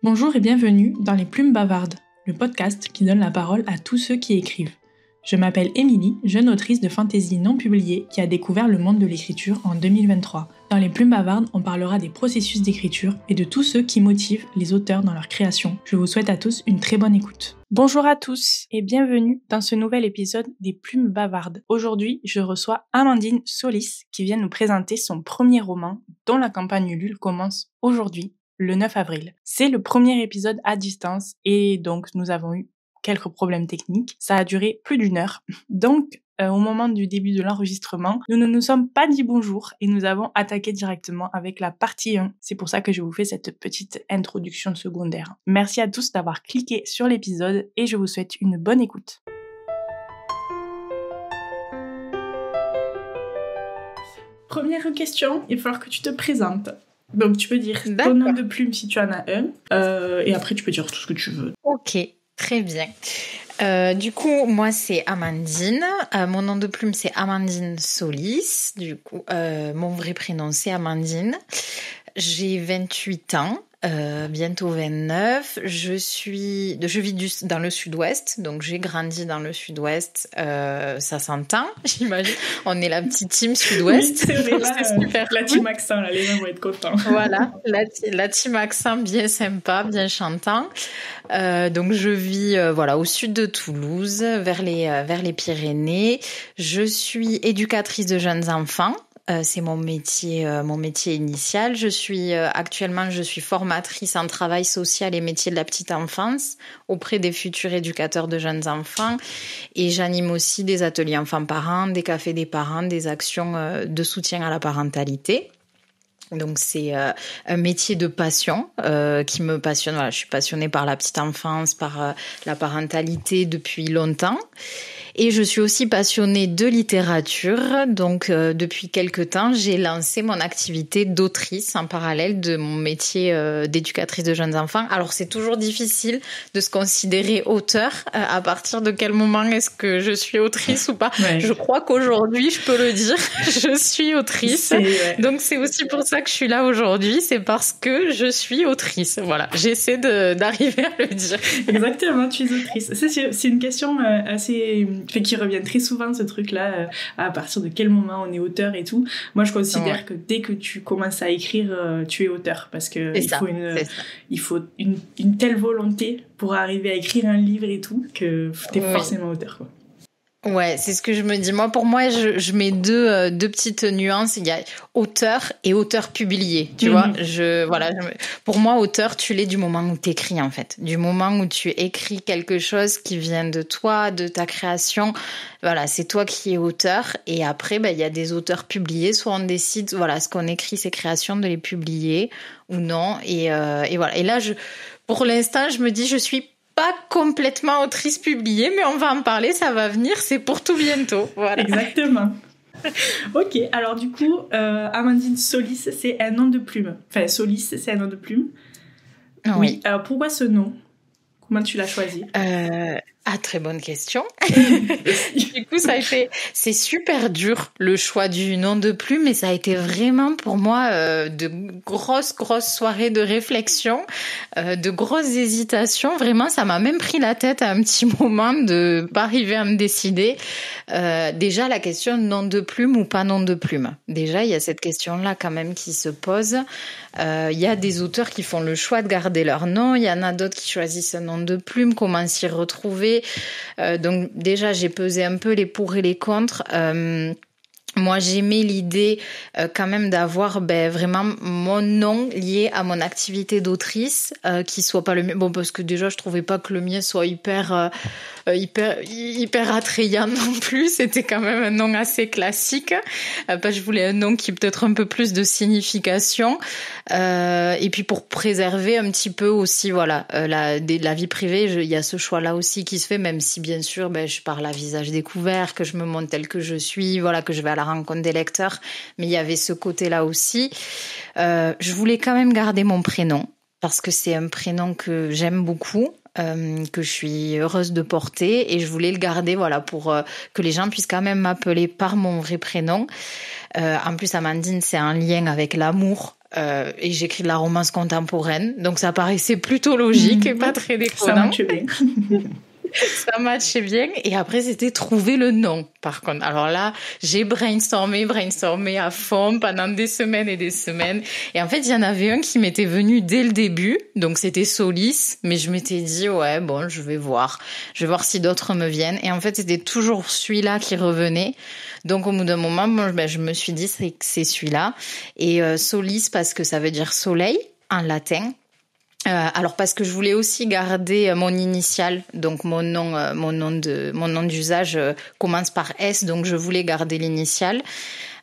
Bonjour et bienvenue dans Les Plumes Bavardes, le podcast qui donne la parole à tous ceux qui écrivent. Je m'appelle Émilie, jeune autrice de fantasy non publiée qui a découvert le monde de l'écriture en 2023. Dans Les Plumes Bavardes, on parlera des processus d'écriture et de tous ceux qui motivent les auteurs dans leur création. Je vous souhaite à tous une très bonne écoute. Bonjour à tous et bienvenue dans ce nouvel épisode des Plumes Bavardes. Aujourd'hui, je reçois Amandine Solis qui vient nous présenter son premier roman dont la campagne Ulule commence aujourd'hui, le 9 avril. C'est le premier épisode à distance et donc nous avons eu quelques problèmes techniques. Ça a duré plus d'1 heure. Donc, au moment du début de l'enregistrement, nous ne nous sommes pas dit bonjour et nous avons attaqué directement avec la partie 1. C'est pour ça que je vous fais cette petite introduction secondaire. Merci à tous d'avoir cliqué sur l'épisode et je vous souhaite une bonne écoute. Première question, il va falloir que tu te présentes. Donc tu peux dire ton nom de plume si tu en as un, et après tu peux dire tout ce que tu veux. Ok, très bien. Du coup, moi c'est Amandine. Mon nom de plume c'est Amandine Solis. Du coup, mon vrai prénom c'est Amandine. J'ai 28 ans. Bientôt 29. Je vis dans le sud-ouest, donc j'ai grandi dans le sud-ouest. Ça s'entend, j'imagine. On est la petite team sud-ouest. Oui, c'est vrai, là, c'est super. La team accent, là, les gens vont être contents. Voilà, la team accent bien sympa, bien chantant. Donc je vis au sud de Toulouse, vers les Pyrénées. Je suis éducatrice de jeunes enfants. C'est mon métier initial. Actuellement, je suis formatrice en travail social et métier de la petite enfance auprès des futurs éducateurs de jeunes enfants. Et j'anime aussi des ateliers enfants-parents, des cafés des parents, des actions de soutien à la parentalité. Donc c'est un métier de passion qui me passionne. Voilà, je suis passionnée par la petite enfance, par la parentalité depuis longtemps. Et je suis aussi passionnée de littérature, donc depuis quelque temps, j'ai lancé mon activité d'autrice en parallèle de mon métier d'éducatrice de jeunes enfants. Alors c'est toujours difficile de se considérer auteur. À partir de quel moment est-ce que je suis autrice ou pas ? Ouais. Je crois qu'aujourd'hui, je peux le dire, je suis autrice. Donc c'est aussi pour ça que je suis là aujourd'hui, c'est parce que je suis autrice. Voilà, j'essaie d'arriver à le dire. Exactement, tu es autrice. C'est une question assez... qui revient très souvent, ce truc-là, à partir de quel moment on est auteur et tout. Moi, je considère que dès que tu commences à écrire, tu es auteur, parce que il faut une telle volonté pour arriver à écrire un livre et tout, que t'es forcément auteur, quoi. Ouais, c'est ce que je me dis. Moi, pour moi, je mets deux petites nuances. Il y a auteur et auteur publié. Tu vois, pour moi, auteur, tu l'es du moment où t'écris, en fait. Du moment où tu écris quelque chose qui vient de toi, de ta création. Voilà, c'est toi qui es auteur. Et après, il y a des auteurs publiés. Soit on décide, ce qu'on écrit, ses créations, de les publier ou non. Et voilà. Et là, pour l'instant, je me dis, je suis pas complètement autrice publiée, mais on va en parler, ça va venir, c'est pour tout bientôt. Voilà. Exactement. Ok, alors du coup, Amandine Solis, c'est un nom de plume. Enfin, Solis, c'est un nom de plume. Oui. Alors pourquoi ce nom ? Comment tu l'as choisi ? Très bonne question. Du coup, c'est super dur le choix du nom de plume, mais ça a été vraiment pour moi de grosses soirées de réflexion, de grosses hésitations. Vraiment, ça m'a même pris la tête à un petit moment de pas arriver à me décider. Déjà, la question nom de plume ou pas nom de plume. Déjà, il y a cette question-là quand même qui se pose. Il y a des auteurs qui font le choix de garder leur nom, il y en a d'autres qui choisissent un nom de plume, comment s'y retrouver. Donc déjà, j'ai pesé un peu les pour et les contre. Moi, j'aimais l'idée quand même d'avoir vraiment mon nom lié à mon activité d'autrice, qui soit pas le mien. Bon, parce que déjà, je trouvais pas que le mien soit hyper attrayant non plus. C'était quand même un nom assez classique. Je voulais un nom qui peut-être un peu plus de signification. Et puis pour préserver un petit peu aussi, la vie privée, il y a ce choix-là aussi qui se fait, même si bien sûr, je parle à visage découvert, que je me montre telle que je suis, que je vais à la rencontre des lecteurs, mais il y avait ce côté-là aussi. Je voulais quand même garder mon prénom, parce que c'est un prénom que j'aime beaucoup, que je suis heureuse de porter, et je voulais le garder pour que les gens puissent quand même m'appeler par mon vrai prénom. En plus, Amandine, c'est un lien avec l'amour, et j'écris de la romance contemporaine, donc ça paraissait plutôt logique et pas très déconnant. Ça matche bien. Ça matchait bien. Et après, c'était trouver le nom, par contre. Alors là, j'ai brainstormé à fond pendant des semaines et des semaines. Et en fait, il y en avait un qui m'était venu dès le début. Donc, c'était Solis. Mais je m'étais dit, ouais, bon, je vais voir si d'autres me viennent. Et en fait, c'était toujours celui-là qui revenait. Donc, au bout d'un moment, je me suis dit, c'est celui-là. Et Solis, parce que ça veut dire soleil en latin. Alors parce que je voulais aussi garder mon initiale, donc mon nom d'usage commence par S, donc je voulais garder l'initiale.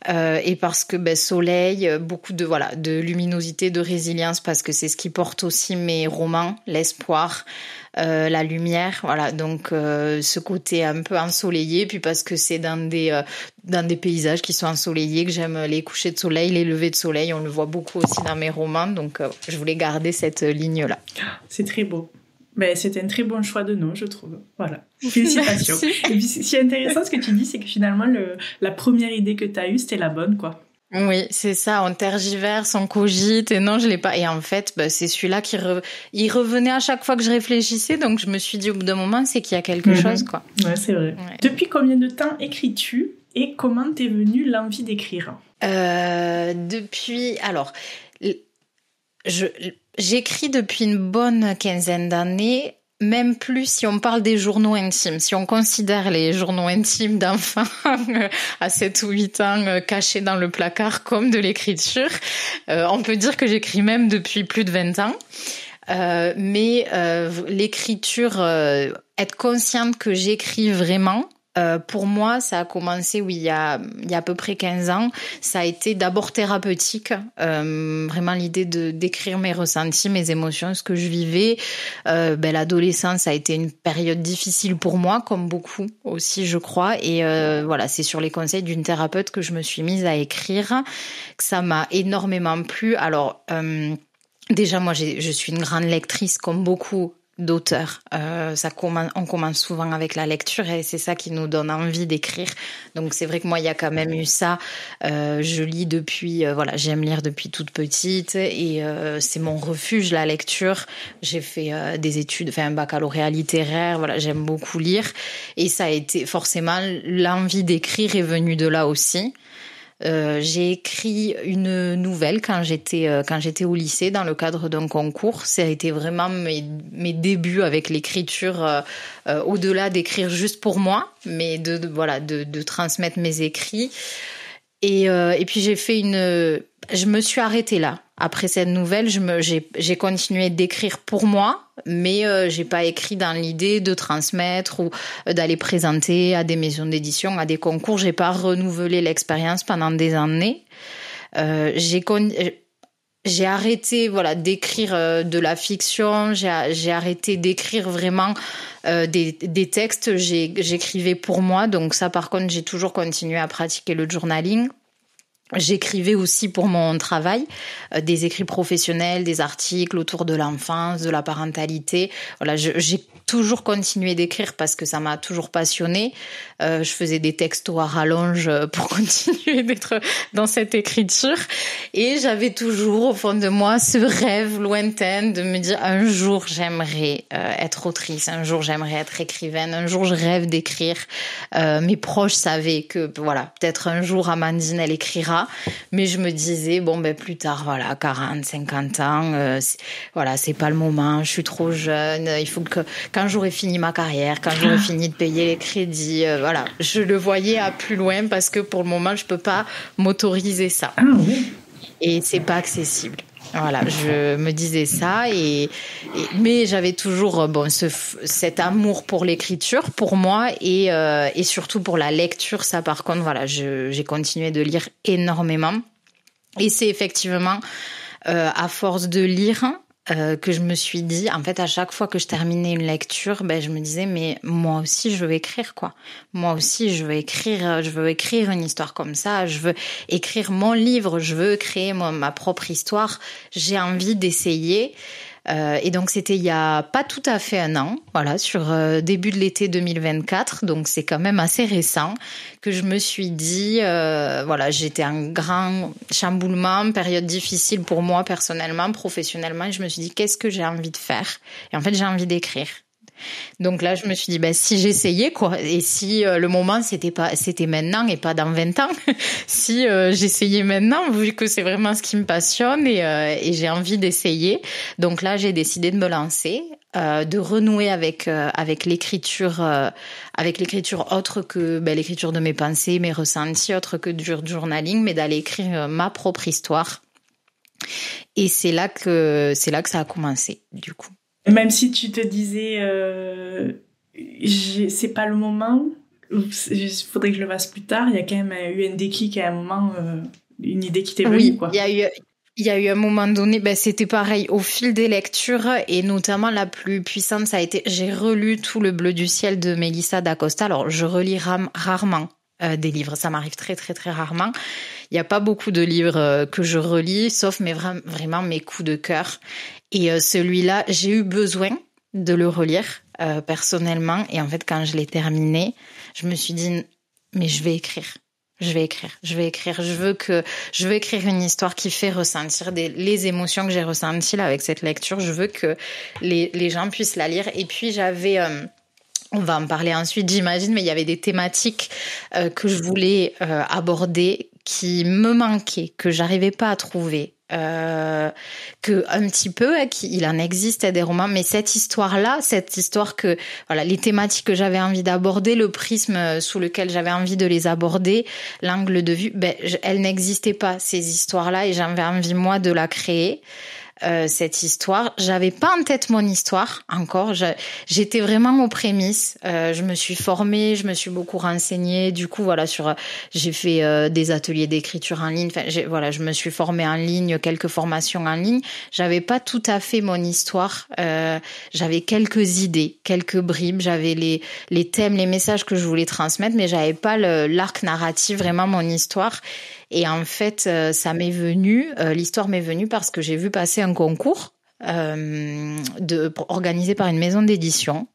Et parce que soleil, beaucoup de luminosité, de résilience, parce que c'est ce qui porte aussi mes romans, l'espoir, la lumière, voilà. Donc ce côté un peu ensoleillé, puis parce que c'est dans des paysages qui sont ensoleillés que j'aime les couchers de soleil, les levées de soleil. On le voit beaucoup aussi dans mes romans, donc je voulais garder cette ligne-là. C'est très beau. Ben, c'était un très bon choix de nom, je trouve. Voilà. Félicitations. Merci. Et puis, ce qui est intéressant, ce que tu dis, c'est que finalement, la première idée que tu as eue, c'était la bonne, quoi. Oui, c'est ça. On tergiverse, on cogite, et non, je l'ai pas. Et en fait, c'est celui-là il revenait à chaque fois que je réfléchissais. Donc, je me suis dit, au bout d'un moment, c'est qu'il y a quelque chose, quoi. Ouais, c'est vrai. Ouais. Depuis combien de temps écris-tu et comment t'es venue l'envie d'écrire? J'écris depuis une bonne quinzaine d'années, même plus si on parle des journaux intimes. Si on considère les journaux intimes d'enfants à 7 ou 8 ans cachés dans le placard comme de l'écriture, on peut dire que j'écris même depuis plus de 20 ans. Mais l'écriture, être consciente que j'écris vraiment, pour moi, ça a commencé, il y a à peu près 15 ans. Ça a été d'abord thérapeutique, vraiment l'idée d'écrire mes ressentis, mes émotions, ce que je vivais. L'adolescence a été une période difficile pour moi, comme beaucoup aussi, je crois. Et c'est sur les conseils d'une thérapeute que je me suis mise à écrire, que ça m'a énormément plu. Alors, déjà, moi, je suis une grande lectrice, comme beaucoup d'auteurs. On commence souvent avec la lecture et c'est ça qui nous donne envie d'écrire. Donc c'est vrai que moi il y a quand même eu ça. Je lis depuis, j'aime lire depuis toute petite et c'est mon refuge, la lecture. J'ai fait des études, un baccalauréat littéraire. Voilà, j'aime beaucoup lire et ça a été forcément l'envie d'écrire est venue de là aussi. J'ai écrit une nouvelle quand j'étais au lycée dans le cadre d'un concours. Ça a été vraiment mes débuts avec l'écriture, au-delà d'écrire juste pour moi, mais de transmettre mes écrits. Et puis je me suis arrêtée là. Après cette nouvelle, j'ai continué d'écrire pour moi, mais j'ai pas écrit dans l'idée de transmettre ou d'aller présenter à des maisons d'édition, à des concours. J'ai pas renouvelé l'expérience pendant des années. J'ai arrêté d'écrire de la fiction. J'ai arrêté d'écrire vraiment des textes. J'écrivais pour moi. Donc ça, par contre, j'ai toujours continué à pratiquer le journaling. J'écrivais aussi pour mon travail des écrits professionnels, des articles autour de l'enfance, de la parentalité. Voilà, j'ai toujours continué d'écrire parce que ça m'a toujours passionnée. Je faisais des textos à rallonge pour continuer d'être dans cette écriture. Et j'avais toujours au fond de moi ce rêve lointain de me dire un jour j'aimerais être autrice, un jour j'aimerais être écrivaine, un jour je rêve d'écrire. Mes proches savaient que peut-être un jour Amandine elle écrira. Mais je me disais, plus tard, 40, 50 ans, c'est pas le moment, je suis trop jeune, il faut que, quand j'aurai fini ma carrière, quand j'aurai fini de payer les crédits, je le voyais à plus loin parce que pour le moment, je peux pas m'autoriser ça. Ah oui. Et c'est pas accessible. Voilà, je me disais ça, mais j'avais toujours cet amour pour l'écriture, pour moi, et surtout pour la lecture. Ça, par contre, j'ai continué de lire énormément. Et c'est effectivement à force de lire que je me suis dit, en fait, à chaque fois que je terminais une lecture, je me disais, mais moi aussi, je veux écrire, quoi. Moi aussi, je veux écrire une histoire comme ça. Je veux écrire mon livre. Je veux créer ma propre histoire. J'ai envie d'essayer. Et donc c'était il y a pas tout à fait un an, voilà, sur début de l'été 2024, donc c'est quand même assez récent que je me suis dit, voilà, j'étais en grand chamboulement, période difficile pour moi personnellement, professionnellement, et je me suis dit qu'est-ce que j'ai envie de faire? Et en fait j'ai envie d'écrire. Donc là, je me suis dit, si j'essayais, quoi, et si le moment, c'était maintenant et pas dans 20 ans, si j'essayais maintenant, vu que c'est vraiment ce qui me passionne et j'ai envie d'essayer. Donc là, j'ai décidé de me lancer, de renouer avec l'écriture autre que l'écriture de mes pensées, mes ressentis, autre que du journaling, mais d'aller écrire ma propre histoire. Et c'est là que ça a commencé, du coup. Même si tu te disais, c'est pas le moment, il faudrait que je le fasse plus tard, il y a quand même eu un déclic à un moment, une idée qui t'est venue, oui, quoi. Il y a eu un moment donné, c'était pareil, au fil des lectures, et notamment la plus puissante, ça a été, j'ai relu tout Le Bleu du ciel de Mélissa d'Acosta. Alors, je relis rarement des livres, ça m'arrive très très très rarement. Il n'y a pas beaucoup de livres que je relis, sauf vraiment mes coups de cœur. Et celui-là, j'ai eu besoin de le relire personnellement. Et en fait, quand je l'ai terminé, je me suis dit, mais je vais écrire. Je veux écrire une histoire qui fait ressentir les émotions que j'ai ressenties là avec cette lecture. Je veux que les gens puissent la lire. Et puis j'avais, on va en parler ensuite, j'imagine, mais il y avait des thématiques que je voulais aborder qui me manquaient, que j'arrivais pas à trouver. Que un petit peu, il en existe des romans, mais cette histoire que voilà, les thématiques que j'avais envie d'aborder, le prisme sous lequel j'avais envie de les aborder, l'angle de vue, elle n'existait pas, ces histoires-là, et j'avais envie moi de la créer. Cette histoire, j'avais pas en tête mon histoire encore, j'étais vraiment aux prémices, je me suis formée, je me suis beaucoup renseignée, du coup voilà, j'ai fait des ateliers d'écriture en ligne, je me suis formée en ligne, quelques formations en ligne, j'avais pas tout à fait mon histoire, j'avais quelques idées, quelques bribes, j'avais les thèmes, les messages que je voulais transmettre, mais j'avais pas l'arc narratif, vraiment mon histoire. Et en fait, l'histoire m'est venue parce que j'ai vu passer un concours organisé par une maison d'édition.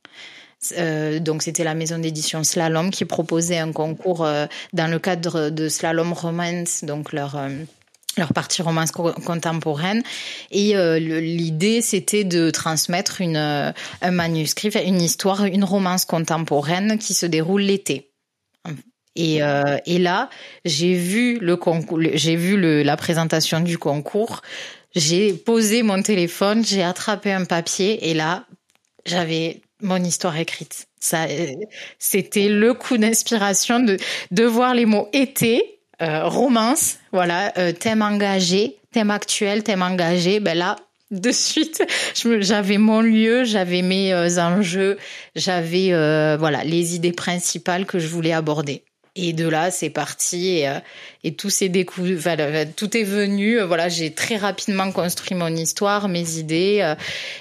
Donc c'était la maison d'édition Slalom qui proposait un concours dans le cadre de Slalom Romance, donc leur partie romance contemporaine. Et l'idée, c'était de transmettre un manuscrit, une histoire, une romance contemporaine qui se déroule l'été. Et là, j'ai vu la présentation du concours, j'ai posé mon téléphone, j'ai attrapé un papier et là, j'avais mon histoire écrite. Ça, c'était le coup d'inspiration de voir les mots été, romance, voilà, thème engagé, thème actuel, thème engagé. Là, de suite, j'avais mon lieu, j'avais mes enjeux, j'avais les idées principales que je voulais aborder. Et de là, c'est parti et tout s'est découvert. Tout est venu. J'ai très rapidement construit mon histoire, mes idées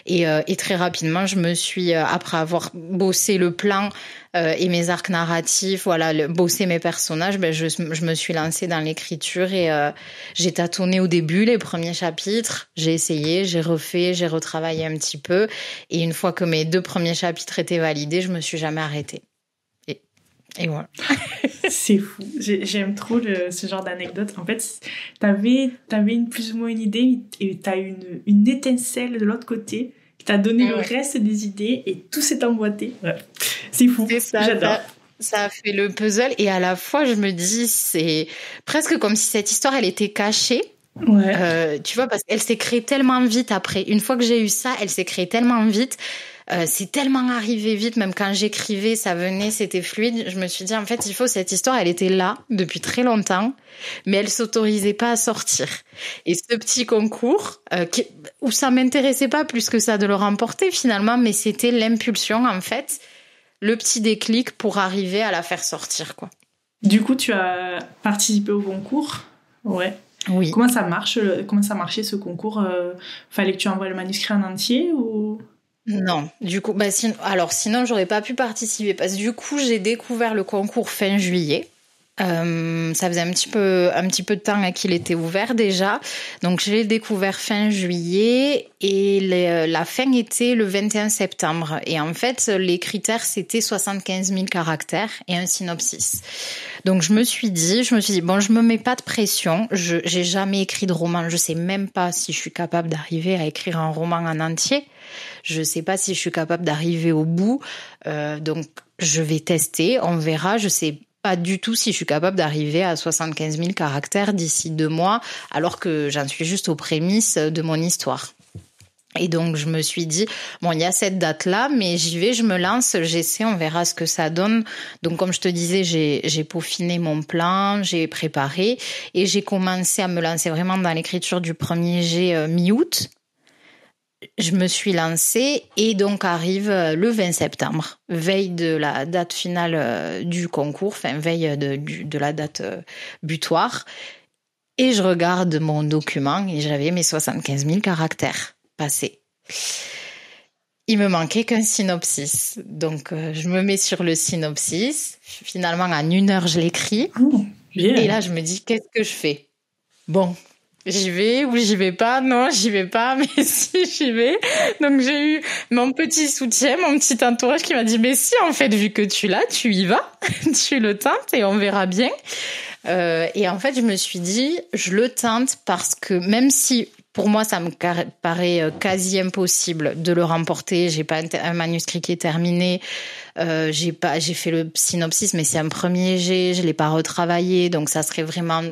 et très rapidement, je me suis, après avoir bossé le plan et mes arcs narratifs, bossé mes personnages, je me suis lancée dans l'écriture et j'ai tâtonné au début les premiers chapitres. J'ai essayé, j'ai refait, j'ai retravaillé un petit peu. Et une fois que mes 2 premiers chapitres étaient validés, je me suis jamais arrêtée. Et voilà. C'est fou. J'aime trop ce genre d'anecdote. En fait, t'avais plus ou moins une idée et t'as eu une étincelle de l'autre côté qui t'a donné le reste des idées et tout s'est emboîté. Ouais. C'est fou. C'est ça, j'adore. Ça a fait le puzzle et à la fois, je me dis, c'est presque comme si cette histoire, elle était cachée. Ouais. Tu vois, parce qu'elle s'est créée tellement vite après. Une fois que j'ai eu ça, elle s'est créée tellement vite. C'est tellement arrivé vite, même quand j'écrivais, ça venait, c'était fluide. Je me suis dit, en fait, cette histoire, elle était là depuis très longtemps, mais elle s'autorisait pas à sortir. Et ce petit concours, où ça m'intéressait pas plus que ça de le remporter finalement, mais c'était l'impulsion, en fait, le petit déclic pour arriver à la faire sortir, quoi. Du coup, tu as participé au concours? Ouais. Oui. Comment ça marchait ce concours? Fallait que tu envoies le manuscrit en entier ou... Non, du coup, sinon j'aurais pas pu participer parce que du coup j'ai découvert le concours fin juillet. Ça faisait un petit peu de temps qu'il était ouvert déjà. Donc, je l'ai découvert fin juillet et la fin était le 21 septembre. Et en fait, les critères, c'était 75 000 caractères et un synopsis. Donc, je me suis dit, bon, je me mets pas de pression. J'ai jamais écrit de roman. Je sais même pas si je suis capable d'arriver à écrire un roman en entier. Je sais pas si je suis capable d'arriver au bout. Donc, je vais tester. On verra. Je sais pas du tout si je suis capable d'arriver à 75 000 caractères d'ici 2 mois, alors que j'en suis juste aux prémices de mon histoire. Et donc, je me suis dit, bon, il y a cette date-là, mais j'y vais, je me lance, j'essaie, on verra ce que ça donne. Donc, comme je te disais, j'ai peaufiné mon plan, j'ai préparé et j'ai commencé à me lancer vraiment dans l'écriture du premier jet mi-août. Je me suis lancée et donc arrive le 20 septembre, veille de la date finale du concours, enfin veille de la date butoir. Et je regarde mon document et j'avais mes 75 000 caractères passés. Il me manquait qu'un synopsis. Donc je me mets sur le synopsis. Finalement, en 1 heure, je l'écris. Oh, bien. Et là, je me dis, qu'est-ce que je fais ? Bon. J'y vais ou j'y vais pas? Non, j'y vais pas, mais si, j'y vais. Donc, j'ai eu mon petit soutien, mon petit entourage qui m'a dit, mais si, en fait, vu que tu l'as, tu y vas, tu le tentes et on verra bien. Et en fait, je me suis dit, je le tente parce que même si, pour moi, ça me paraît quasi impossible de le remporter, j'ai pas un manuscrit qui est terminé, j'ai fait le synopsis, mais c'est un premier jet, je l'ai pas retravaillé, donc ça serait vraiment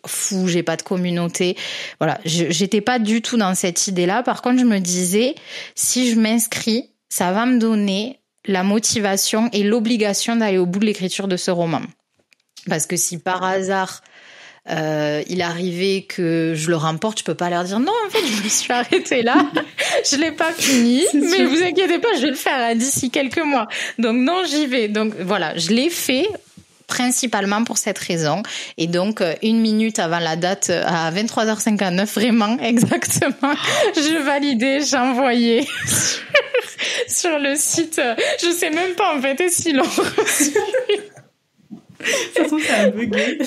fou, j'ai pas de communauté. Voilà, j'étais pas du tout dans cette idée-là. Par contre, je me disais, si je m'inscris, ça va me donner la motivation et l'obligation d'aller au bout de l'écriture de ce roman. Parce que si par hasard, il arrivait que je le remporte, je peux pas leur dire non, en fait, je me suis arrêtée là, je l'ai pas fini, mais vous inquiétez pas, je vais le faire d'ici quelques mois. Donc non, j'y vais. Donc voilà, je l'ai fait principalement pour cette raison. Et donc, 1 minute avant la date, à 23h59, vraiment, exactement, je validais, j'envoyais sur le site. Je sais même pas, en fait, s'ils l'ont reçu. Ça se trouve, ça a bugué.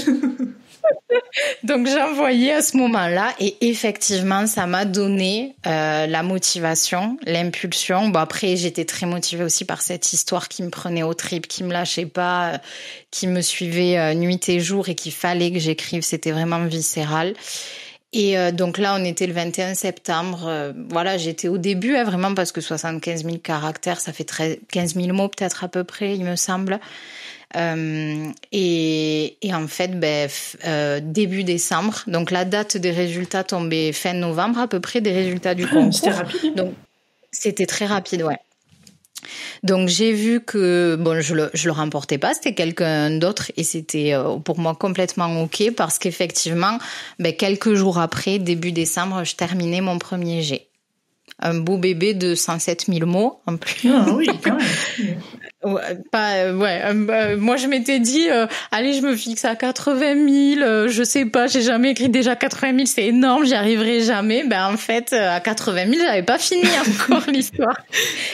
Donc j'ai envoyé à ce moment-là et effectivement ça m'a donné la motivation, l'impulsion. Bon après j'étais très motivée aussi par cette histoire qui me prenait aux tripes, qui me lâchait pas, qui me suivait nuit et jour et qu'il fallait que j'écrive. C'était vraiment viscéral. Et donc là on était le 21 septembre. Voilà, j'étais au début vraiment parce que 75 000 caractères, ça fait 15 000 mots peut-être à peu près, il me semble. Et en fait, début décembre, donc la date des résultats tombait fin novembre à peu près, des résultats du concours. C'était rapide. Donc c'était très rapide, ouais. Donc j'ai vu que bon, je le remportais pas, c'était quelqu'un d'autre et c'était pour moi complètement ok parce qu'effectivement, quelques jours après, début décembre, je terminais mon premier jet. Un beau bébé de 107 000 mots en plus. Ah oui, quand même. Moi je m'étais dit allez, je me fixe à 80 000, je sais pas, j'ai jamais écrit déjà 80 000, c'est énorme, j'y arriverai jamais. En fait à 80 000 j'avais pas fini encore l'histoire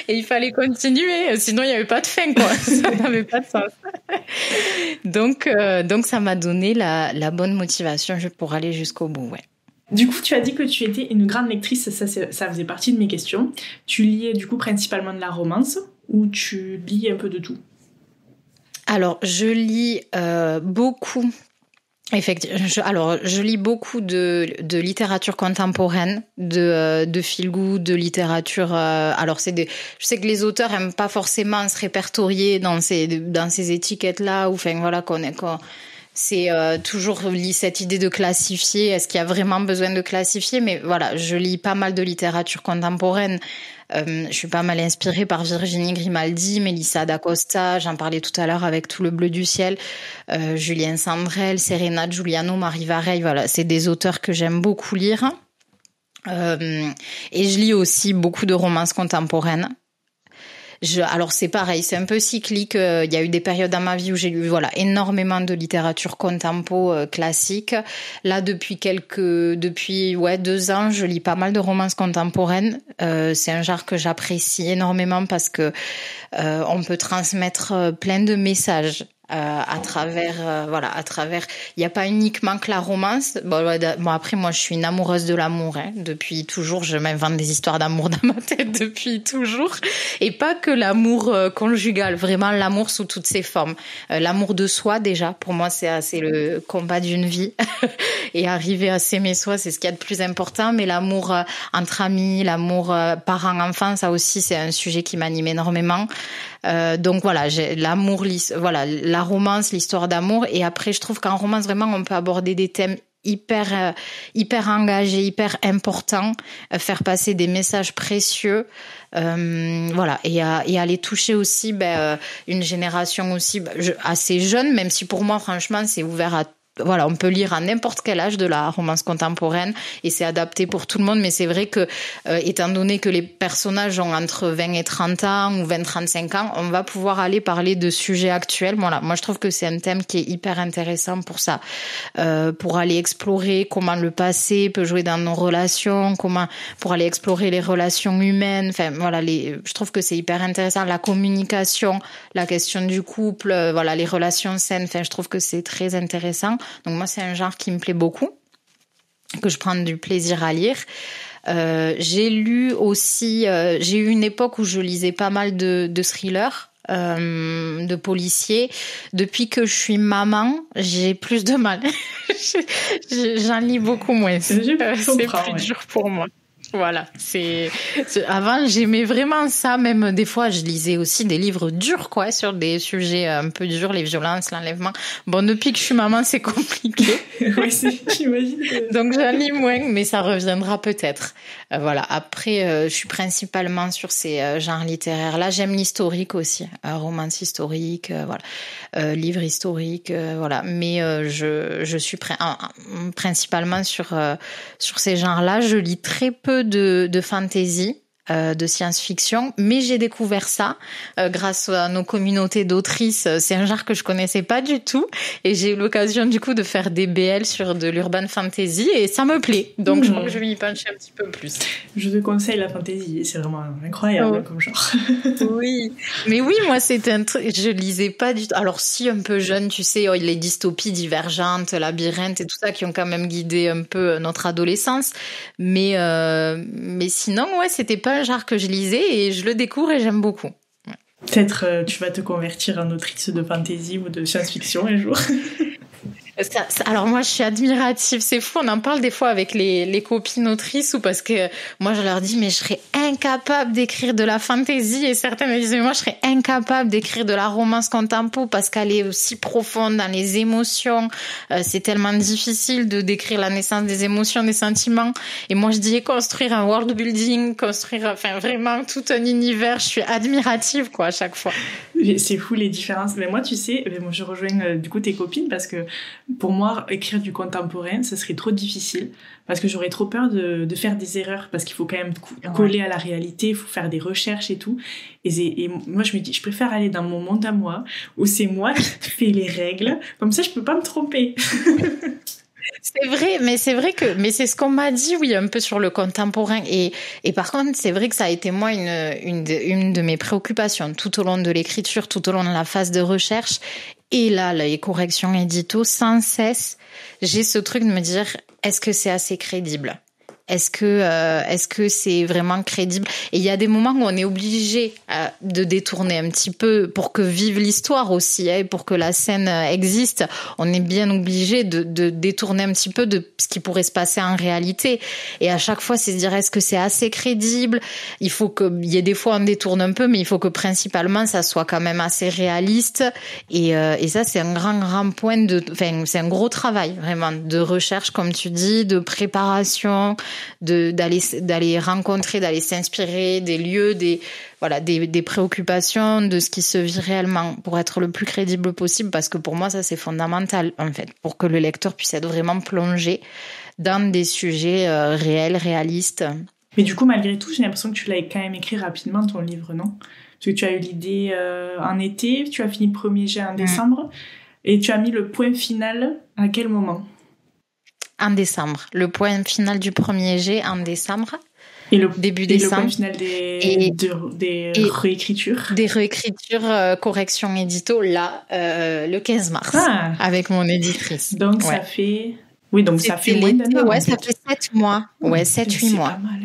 et il fallait continuer, sinon il y avait pas de fin quoi, ça n'avait pas de sens. Donc ça m'a donné la bonne motivation pour aller jusqu'au bout, ouais. Du coup, tu as dit que tu étais une grande lectrice, ça faisait partie de mes questions. Tu liais du coup principalement de la romance ou tu lis un peu de tout ? Alors, je lis beaucoup. Effectivement, je lis beaucoup de littérature contemporaine, de feel good, de littérature. Alors je sais que les auteurs aiment pas forcément se répertorier dans ces étiquettes là, ou enfin voilà c'est toujours cette idée de classifier. Est-ce qu'il y a vraiment besoin de classifier ? Mais voilà, je lis pas mal de littérature contemporaine. Je suis pas mal inspirée par Virginie Grimaldi, Melissa d'Acosta, j'en parlais tout à l'heure avec Tout le bleu du ciel, Julien Sandrel, Serena Giuliano, Marie Vareille. Voilà, c'est des auteurs que j'aime beaucoup lire. Et je lis aussi beaucoup de romances contemporaines. Alors c'est pareil, c'est un peu cyclique. Il y a eu des périodes dans ma vie où j'ai lu énormément de littérature contempo classique. Là depuis 2 ans, je lis pas mal de romances contemporaines. C'est un genre que j'apprécie énormément parce que on peut transmettre plein de messages à travers il n'y a pas uniquement que la romance. Bon, après moi je suis une amoureuse de l'amour, hein. Depuis toujours je m'invente des histoires d'amour dans ma tête depuis toujours, et pas que l'amour conjugal, vraiment l'amour sous toutes ses formes. L'amour de soi, déjà pour moi c'est le combat d'une vie et arriver à s'aimer soi, c'est ce qu'il y a de plus important. Mais l'amour entre amis, l'amour parents-enfants, ça aussi c'est un sujet qui m'anime énormément. Donc voilà, j'ai l'amour, la romance, l'histoire d'amour. Et après, je trouve qu'en romance, vraiment, on peut aborder des thèmes hyper engagés, hyper importants, faire passer des messages précieux, et aller toucher aussi une génération aussi assez jeune, même si pour moi, franchement, c'est ouvert à on peut lire à n'importe quel âge de la romance contemporaine et c'est adapté pour tout le monde. Mais c'est vrai que, étant donné que les personnages ont entre 20 et 30 ans ou 20-35 ans, on va pouvoir aller parler de sujets actuels. Voilà. Moi, je trouve que c'est un thème qui est hyper intéressant pour ça. Pour aller explorer comment le passé peut jouer dans nos relations, pour aller explorer les relations humaines. Enfin, voilà, je trouve que c'est hyper intéressant. La communication, la question du couple, les relations saines. Enfin, je trouve que c'est très intéressant. Donc moi, c'est un genre qui me plaît beaucoup, que je prends du plaisir à lire. J'ai lu aussi, j'ai eu une époque où je lisais pas mal de thrillers, de policiers. Depuis que je suis maman, j'ai plus de mal. J'en lis beaucoup moins. C'est plus dur pour moi. Voilà, avant j'aimais vraiment ça, même des fois je lisais aussi des livres durs sur des sujets un peu durs, les violences, l'enlèvement. Bon, depuis que je suis maman, c'est compliqué. Oui, j'imagine. Donc j'en lis moins, mais ça reviendra peut-être. Après je suis principalement sur ces genres littéraires là. J'aime l'historique aussi, romance historique, livre historique, mais je suis principalement sur ces genres-là. Je lis très peu de fantasy, de science-fiction, mais j'ai découvert ça grâce à nos communautés d'autrices. C'est un genre que je connaissais pas du tout et j'ai eu l'occasion du coup de faire des BL sur de l'urban fantasy et ça me plaît. Donc je crois que je vais y pencher un petit peu plus. Je te conseille la fantasy, c'est vraiment incroyable comme genre. Oui, mais oui, moi c'était un truc, je lisais pas du tout. Alors si, un peu jeune, tu sais, les dystopies divergentes, labyrinthe et tout ça qui ont quand même guidé un peu notre adolescence, mais sinon c'était pas un genre que je lisais et je le découvre et j'aime beaucoup. Ouais. Peut-être tu vas te convertir en autrice de fantasy ou de science-fiction un jour. Alors moi je suis admirative, c'est fou, on en parle des fois avec les copines autrices ou parce que moi je leur dis mais je serais incapable d'écrire de la fantasy et certaines me disent mais moi je serais incapable d'écrire de la romance contempo parce qu'elle est aussi profonde dans les émotions, c'est tellement difficile de décrire la naissance des émotions, des sentiments et moi je dis construire un world building, construire vraiment tout un univers, je suis admirative à chaque fois. C'est fou les différences, mais moi tu sais, moi je rejoins du coup tes copines parce que pour moi, écrire du contemporain, ça serait trop difficile parce que j'aurais trop peur de faire des erreurs parce qu'il faut quand même coller à la réalité, il faut faire des recherches et tout. Et moi, je me dis, je préfère aller dans mon monde à moi où c'est moi qui fais les règles. Comme ça, je peux pas me tromper. C'est vrai, mais c'est ce qu'on m'a dit, oui, un peu sur le contemporain. Et par contre, c'est vrai que ça a été moi une de mes préoccupations tout au long de l'écriture, tout au long de la phase de recherche. Et là, les corrections édito, sans cesse, j'ai ce truc de me dire, est-ce que c'est assez crédible ? Est-ce que c'est vraiment crédible ? Et il y a des moments où on est obligé de détourner un petit peu pour que vive l'histoire aussi, pour que la scène existe. On est bien obligé de détourner un petit peu de ce qui pourrait se passer en réalité. Et à chaque fois, c'est se dire est-ce que c'est assez crédible ? Il faut qu'il y ait des fois on détourne un peu, mais il faut que principalement ça soit quand même assez réaliste. Et ça, c'est un grand point c'est un gros travail vraiment de recherche, comme tu dis, de préparation. D'aller rencontrer, d'aller s'inspirer des lieux, des préoccupations, de ce qui se vit réellement pour être le plus crédible possible, parce que pour moi ça c'est fondamental en fait, pour que le lecteur puisse être vraiment plongé dans des sujets réels, réalistes. Mais du coup, malgré tout, j'ai l'impression que tu l'as quand même écrit rapidement ton livre, non ? Parce que tu as eu l'idée en été, tu as fini le premier jet en décembre, et tu as mis le point final à quel moment ? En décembre. Le point final du premier jet en décembre. début décembre. Le point final des réécritures. Des réécritures, correction édito, là, le 15 mars, avec mon éditrice. Donc ça fait... Oui, donc ça fait moins d'un an. Ouais, ça fait 7 mois. Ouais, 7-8 mois. C'est pas mal.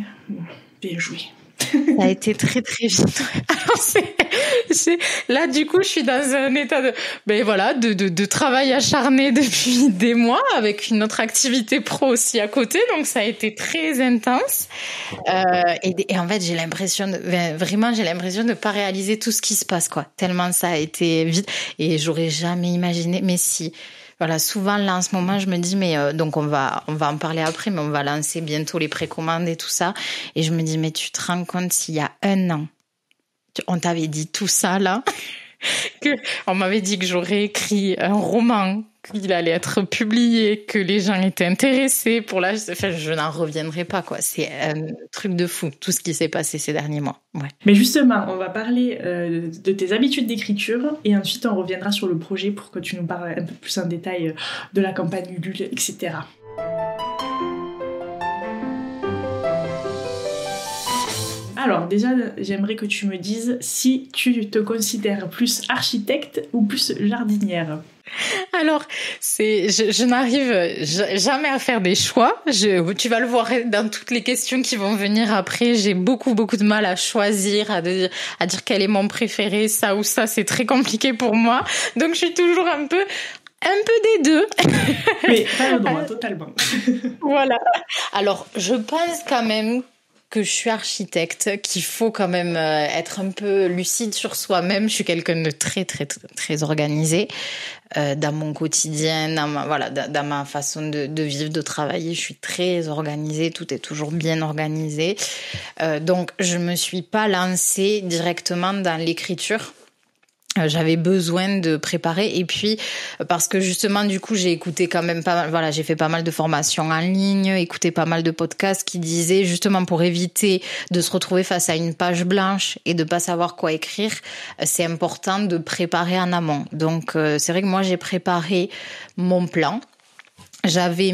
Bien joué. Ça a été très très vite. Alors là du coup je suis dans un état de travail acharné depuis des mois avec une autre activité pro aussi à côté, donc ça a été très intense et en fait j'ai l'impression de pas réaliser tout ce qui se passe quoi, tellement ça a été vite et j'aurais jamais imaginé, mais si. Voilà, souvent là en ce moment je me dis donc on va en parler après, mais on va lancer bientôt les précommandes et tout ça, et je me dis mais tu te rends compte s'il y a 1 an on t'avait dit tout ça là, que on m'avait dit que j'aurais écrit un roman, qu'il allait être publié, que les gens étaient intéressés pour je n'en reviendrai pas quoi. C'est un truc de fou tout ce qui s'est passé ces derniers mois. Ouais. Mais justement, on va parler de tes habitudes d'écriture et ensuite on reviendra sur le projet pour que tu nous parles un peu plus en détail de la campagne Ulule, etc. Alors déjà, j'aimerais que tu me dises si tu te considères plus architecte ou plus jardinière. Alors, je n'arrive jamais à faire des choix. Tu vas le voir dans toutes les questions qui vont venir après. J'ai beaucoup de mal à choisir, à dire quel est mon préféré, ça ou ça. C'est très compliqué pour moi. Donc, je suis toujours un peu des deux. Mais pas le droit, totalement. Voilà. Alors, je pense quand même que je suis architecte, qu'il faut quand même être un peu lucide sur soi-même. Je suis quelqu'un de très très très organisé dans mon quotidien, dans ma façon de vivre, de travailler. Je suis très organisée, tout est toujours bien organisé. Donc je me suis pas lancée directement dans l'écriture. J'avais besoin de préparer, et puis parce que justement du coup j'ai écouté quand même pas mal, j'ai fait pas mal de formations en ligne, écouté pas mal de podcasts qui disaient justement pour éviter de se retrouver face à une page blanche et de pas savoir quoi écrire, c'est important de préparer en amont. Donc c'est vrai que moi j'ai préparé mon plan. J'avais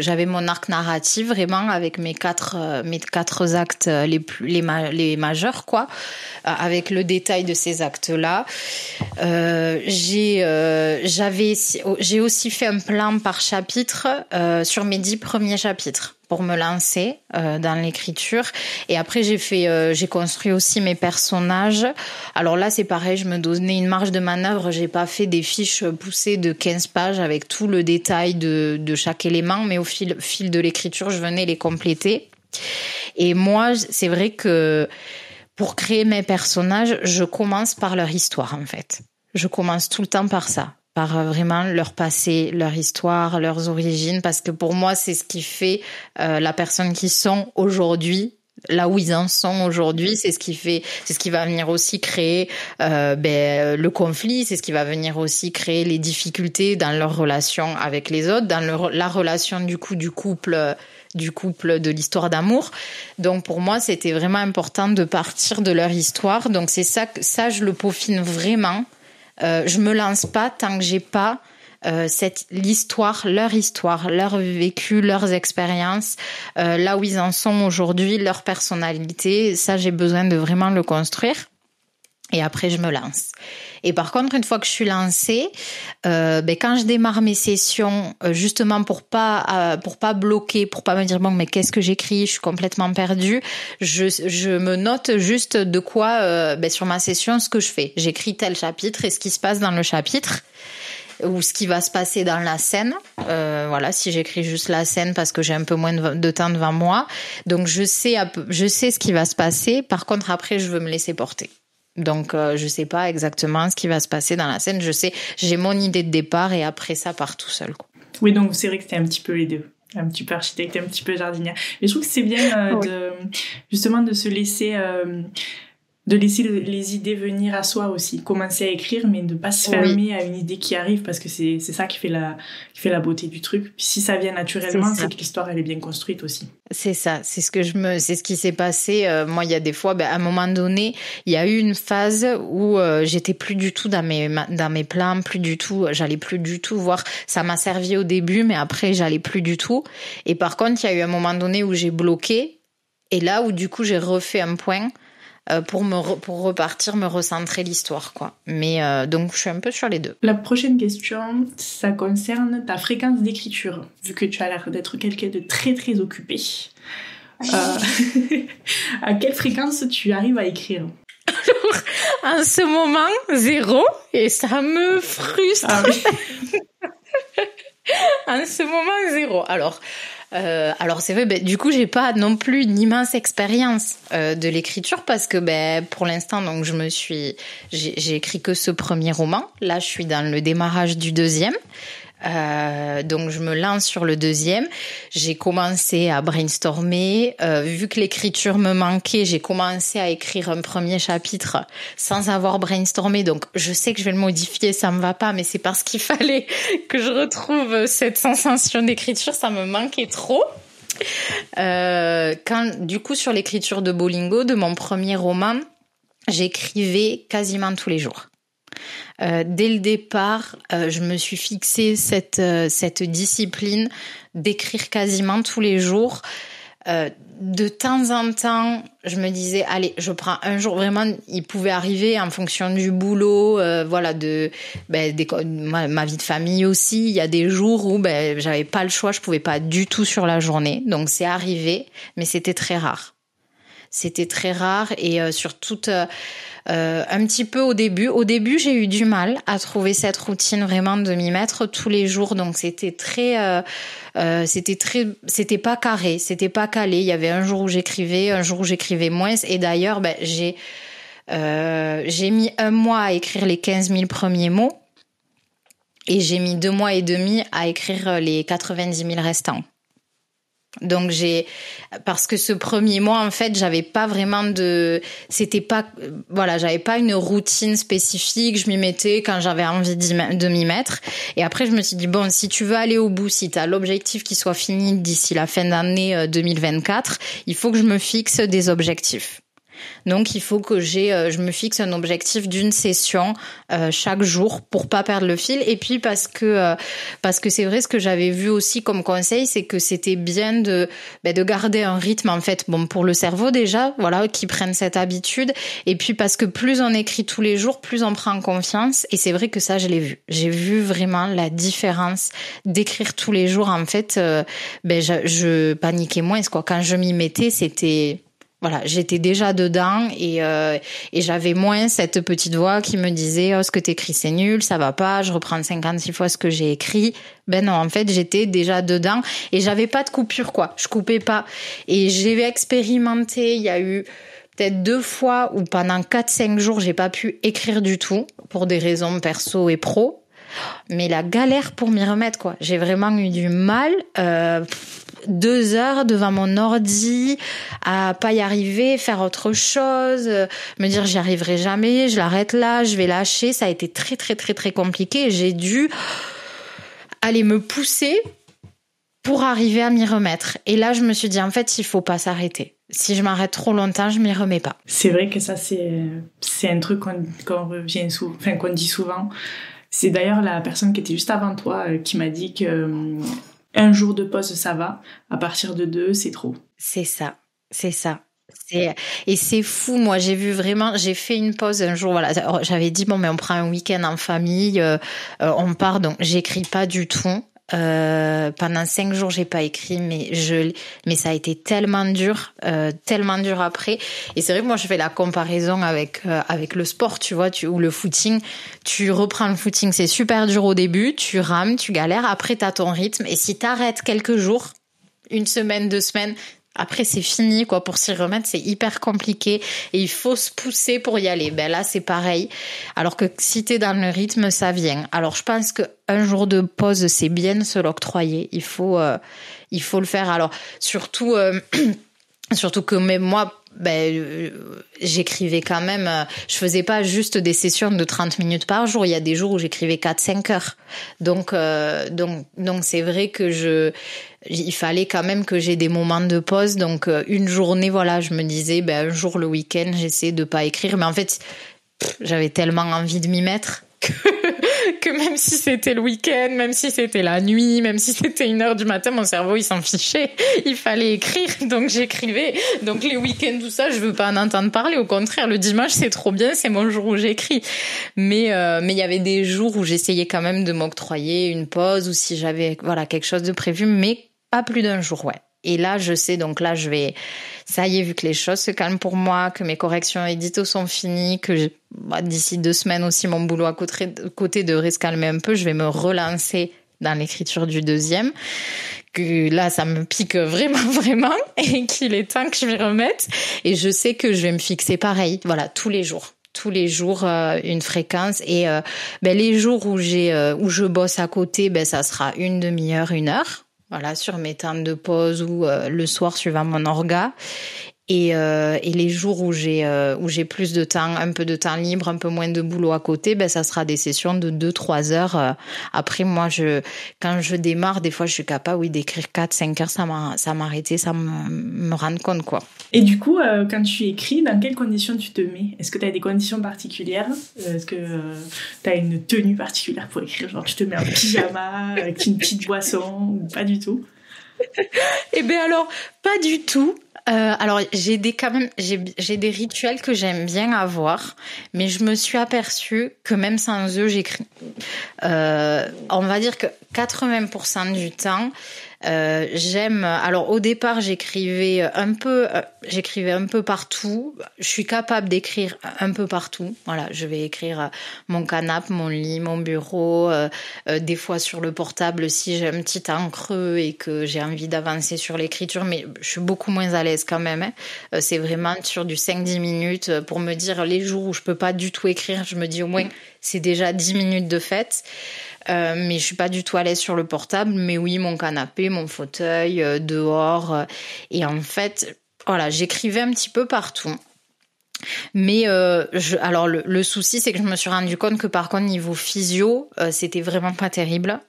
j'avais mon arc narratif vraiment avec mes quatre actes les majeurs quoi, avec le détail de ces actes-là. J'ai aussi fait un plan par chapitre sur mes 10 premiers chapitres pour me lancer dans l'écriture, et après j'ai construit aussi mes personnages. Alors là c'est pareil, je me donnais une marge de manœuvre, j'ai pas fait des fiches poussées de 15 pages avec tout le détail de chaque élément, mais au fil de l'écriture je venais les compléter. Et moi c'est vrai que pour créer mes personnages, je commence par leur histoire en fait. Je commence tout le temps par ça, par vraiment leur passé, leur histoire, leurs origines, parce que pour moi, c'est ce qui fait la personne qu'ils sont aujourd'hui, là où ils en sont aujourd'hui. C'est ce qui va venir aussi créer le conflit, c'est ce qui va venir aussi créer les difficultés dans leur relation avec les autres, dans la relation du couple, de l'histoire d'amour. Donc pour moi, c'était vraiment important de partir de leur histoire. Donc c'est ça je le peaufine vraiment. Je me lance pas tant que j'ai pas l'histoire, leur vécu, leurs expériences, là où ils en sont aujourd'hui, leur personnalité. Ça, j'ai besoin de vraiment le construire. Et après, je me lance. Et par contre, une fois que je suis lancée, quand je démarre mes sessions, justement pour pas bloquer, pour pas me dire bon, mais qu'est-ce que j'écris, je suis complètement perdue, je me note juste de quoi sur ma session ce que je fais. J'écris tel chapitre et ce qui se passe dans le chapitre, ou ce qui va se passer dans la scène. Si j'écris juste la scène parce que j'ai un peu moins de temps devant moi, donc je sais ce qui va se passer. Par contre, après, je veux me laisser porter. Donc je sais pas exactement ce qui va se passer dans la scène. Je sais, j'ai mon idée de départ et après ça part tout seul quoi. Oui, donc c'est vrai que c'était un petit peu les deux, un petit peu architecte, un petit peu jardinière. Mais je trouve que c'est bien oui. Justement de se laisser de laisser les idées venir à soi aussi, commencer à écrire, mais de pas se fermer à une idée qui arrive, parce que c'est ça qui fait la beauté du truc. Puis si ça vient naturellement, c'est que l'histoire elle est bien construite aussi. C'est ça, c'est ce qui s'est passé. Moi, il y a des fois, à un moment donné, il y a eu une phase où j'étais plus du tout dans mes plans, plus du tout, j'allais plus du tout voir. Ça m'a servi au début, mais après j'allais plus du tout. Et par contre, il y a eu un moment donné où j'ai bloqué. Et là où du coup j'ai refait un point pour repartir, me recentrer l'histoire, quoi. Mais donc je suis un peu sur les deux. La prochaine question, ça concerne ta fréquence d'écriture, vu que tu as l'air d'être quelqu'un de très très occupé. À quelle fréquence tu arrives à écrire? Alors, en ce moment, 0, et ça me frustre. Ah oui. En ce moment, 0. Alors c'est vrai, du coup j'ai pas non plus une immense expérience de l'écriture parce que pour l'instant donc j'ai écrit que ce premier roman. Là je suis dans le démarrage du deuxième. Donc je me lance sur le deuxième. J'ai commencé à brainstormer. Vu que l'écriture me manquait, j'ai commencé à écrire un premier chapitre sans avoir brainstormé. Donc je sais que je vais le modifier, ça me va pas, mais c'est parce qu'il fallait que je retrouve cette sensation d'écriture. Ça me manquait trop. Du coup sur l'écriture de Bolingo, de mon premier roman, j'écrivais quasiment tous les jours. Dès le départ, je me suis fixé cette discipline d'écrire quasiment tous les jours. De temps en temps, je me disais, allez, je prends un jour. Vraiment, il pouvait arriver en fonction du boulot, ma vie de famille aussi. Il y a des jours où j'avais pas le choix, je pouvais pas du tout sur la journée. Donc c'est arrivé, mais c'était très rare. C'était très rare et surtout un petit peu au début. Au début, j'ai eu du mal à trouver cette routine vraiment de m'y mettre tous les jours. Donc c'était c'était pas carré, c'était pas calé. Il y avait un jour où j'écrivais, un jour où j'écrivais moins. Et d'ailleurs, j'ai mis 1 mois à écrire les 15 000 premiers mots et j'ai mis 2 mois et demi à écrire les 90 000 restants. Donc parce que ce premier mois en fait j'avais pas vraiment j'avais pas une routine spécifique, je m'y mettais quand j'avais envie de m'y mettre et après je me suis dit bon, si tu veux aller au bout, si t'as l'objectif qui soit fini d'ici la fin d'année 2024, il faut que je me fixe des objectifs. Donc il faut que je me fixe un objectif d'une session chaque jour pour pas perdre le fil. Et puis parce que c'est vrai, ce que j'avais vu aussi comme conseil, c'est que c'était bien de garder un rythme en fait, bon, pour le cerveau déjà, voilà, qui prenne cette habitude. Et puis parce que plus on écrit tous les jours, plus on prend confiance. Et c'est vrai que ça, je l'ai vu. J'ai vu vraiment la différence d'écrire tous les jours. En fait, je paniquais moins, quoi. Quand je m'y mettais, c'était voilà, j'étais déjà dedans et j'avais moins cette petite voix qui me disait « Oh, ce que t'écris, c'est nul, ça va pas, je reprends 56 fois ce que j'ai écrit. » Ben non, en fait, j'étais déjà dedans et j'avais pas de coupure, quoi. Je coupais pas. Et j'ai expérimenté, il y a eu peut-être 2 fois où pendant 4-5 jours, j'ai pas pu écrire du tout pour des raisons perso et pro. Mais la galère pour m'y remettre, quoi. J'ai vraiment eu du mal. 2 heures devant mon ordi, à pas y arriver, faire autre chose, me dire j'y arriverai jamais, je l'arrête là, je vais lâcher. Ça a été très très très très compliqué. J'ai dû aller me pousser pour arriver à m'y remettre. Et là, je me suis dit en fait, il faut pas s'arrêter. Si je m'arrête trop longtemps, je m'y remets pas. C'est vrai que ça, c'est un truc qu'on dit souvent. C'est d'ailleurs la personne qui était juste avant toi qui m'a dit que 1 jour de pause, ça va. À partir de 2, c'est trop. C'est ça. Et c'est fou, moi j'ai fait une pause un jour, voilà, j'avais dit bon mais on prend un week-end en famille, on part, donc j'écris pas du tout. Pendant 5 jours j'ai pas écrit, mais ça a été tellement dur après. Et c'est vrai que moi je fais la comparaison avec le sport, tu vois, ou le footing. Tu reprends le footing, c'est super dur au début, tu rames, tu galères, après t'as ton rythme, et si t'arrêtes quelques jours, 1 semaine, 2 semaines, après c'est fini, quoi. Pour s'y remettre, c'est hyper compliqué et il faut se pousser pour y aller. Ben là c'est pareil, alors que si t'es dans le rythme, ça vient. Alors je pense que 1 jour de pause, c'est bien de se l'octroyer, il faut le faire. Alors surtout que même moi, j'écrivais quand même, je faisais pas juste des sessions de 30 minutes par jour. Il y a des jours où j'écrivais 4-5 heures. Donc c'est vrai que il fallait quand même que j'ai des moments de pause. Donc une journée, voilà, je me disais, un jour le week-end, j'essaie de pas écrire. Mais en fait, j'avais tellement envie de m'y mettre que même si c'était le week-end, même si c'était la nuit, même si c'était 1h du matin, mon cerveau, il s'en fichait. Il fallait écrire, donc j'écrivais. Donc les week-ends, tout ça, je veux pas en entendre parler. Au contraire, le dimanche, c'est trop bien, c'est mon jour où j'écris. Mais il y avait des jours où j'essayais quand même de m'octroyer une pause ou si j'avais, quelque chose de prévu, mais pas plus d'un jour, ouais. Et là, je sais, donc là, ça y est, vu que les choses se calment pour moi, que mes corrections édito sont finies, que d'ici 2 semaines aussi, mon boulot à côté devrait se calmer un peu, je vais me relancer dans l'écriture du deuxième. Que là, ça me pique vraiment, vraiment, et qu'il est temps que je m'y remette. Et je sais que je vais me fixer pareil, tous les jours. Tous les jours, une fréquence. Et les jours où je bosse à côté, ça sera une demi-heure, 1 heure. Sur mes temps de pause ou le soir suivant mon orga. Et les jours où j'ai plus de temps, un peu de temps libre, un peu moins de boulot à côté, ça sera des sessions de 2-3 heures. Après, moi, quand je démarre, des fois, je suis capable, d'écrire 4-5 heures sans m'arrêter, sans me rendre compte, quoi. Et du coup, quand tu écris, dans quelles conditions tu te mets ? Est-ce que tu as des conditions particulières ? Est-ce que tu as une tenue particulière pour écrire ? Genre, tu te mets en pyjama avec une petite boisson ou pas du tout ? Eh bien alors, pas du tout. Alors j'ai des rituels que j'aime bien avoir, mais je me suis aperçue que même sans eux, j'écris. On va dire que 80% du temps, j'aime. Alors au départ, j'écrivais un peu partout. Je suis capable d'écrire un peu partout. Voilà, je vais écrire mon canapé, mon lit, mon bureau, des fois sur le portable si j'ai un petit temps creux et que j'ai envie d'avancer sur l'écriture, mais je suis beaucoup moins à l'aise quand même. C'est vraiment sur du 5-10 minutes pour me dire les jours où je peux pas du tout écrire, je me dis au moins c'est déjà 10 minutes de fête. Mais je suis pas du tout à l'aise sur le portable, mais oui, mon canapé, mon fauteuil, dehors. Et en fait, j'écrivais un petit peu partout. Mais alors le souci, c'est que je me suis rendu compte que par contre niveau physio, c'était vraiment pas terrible.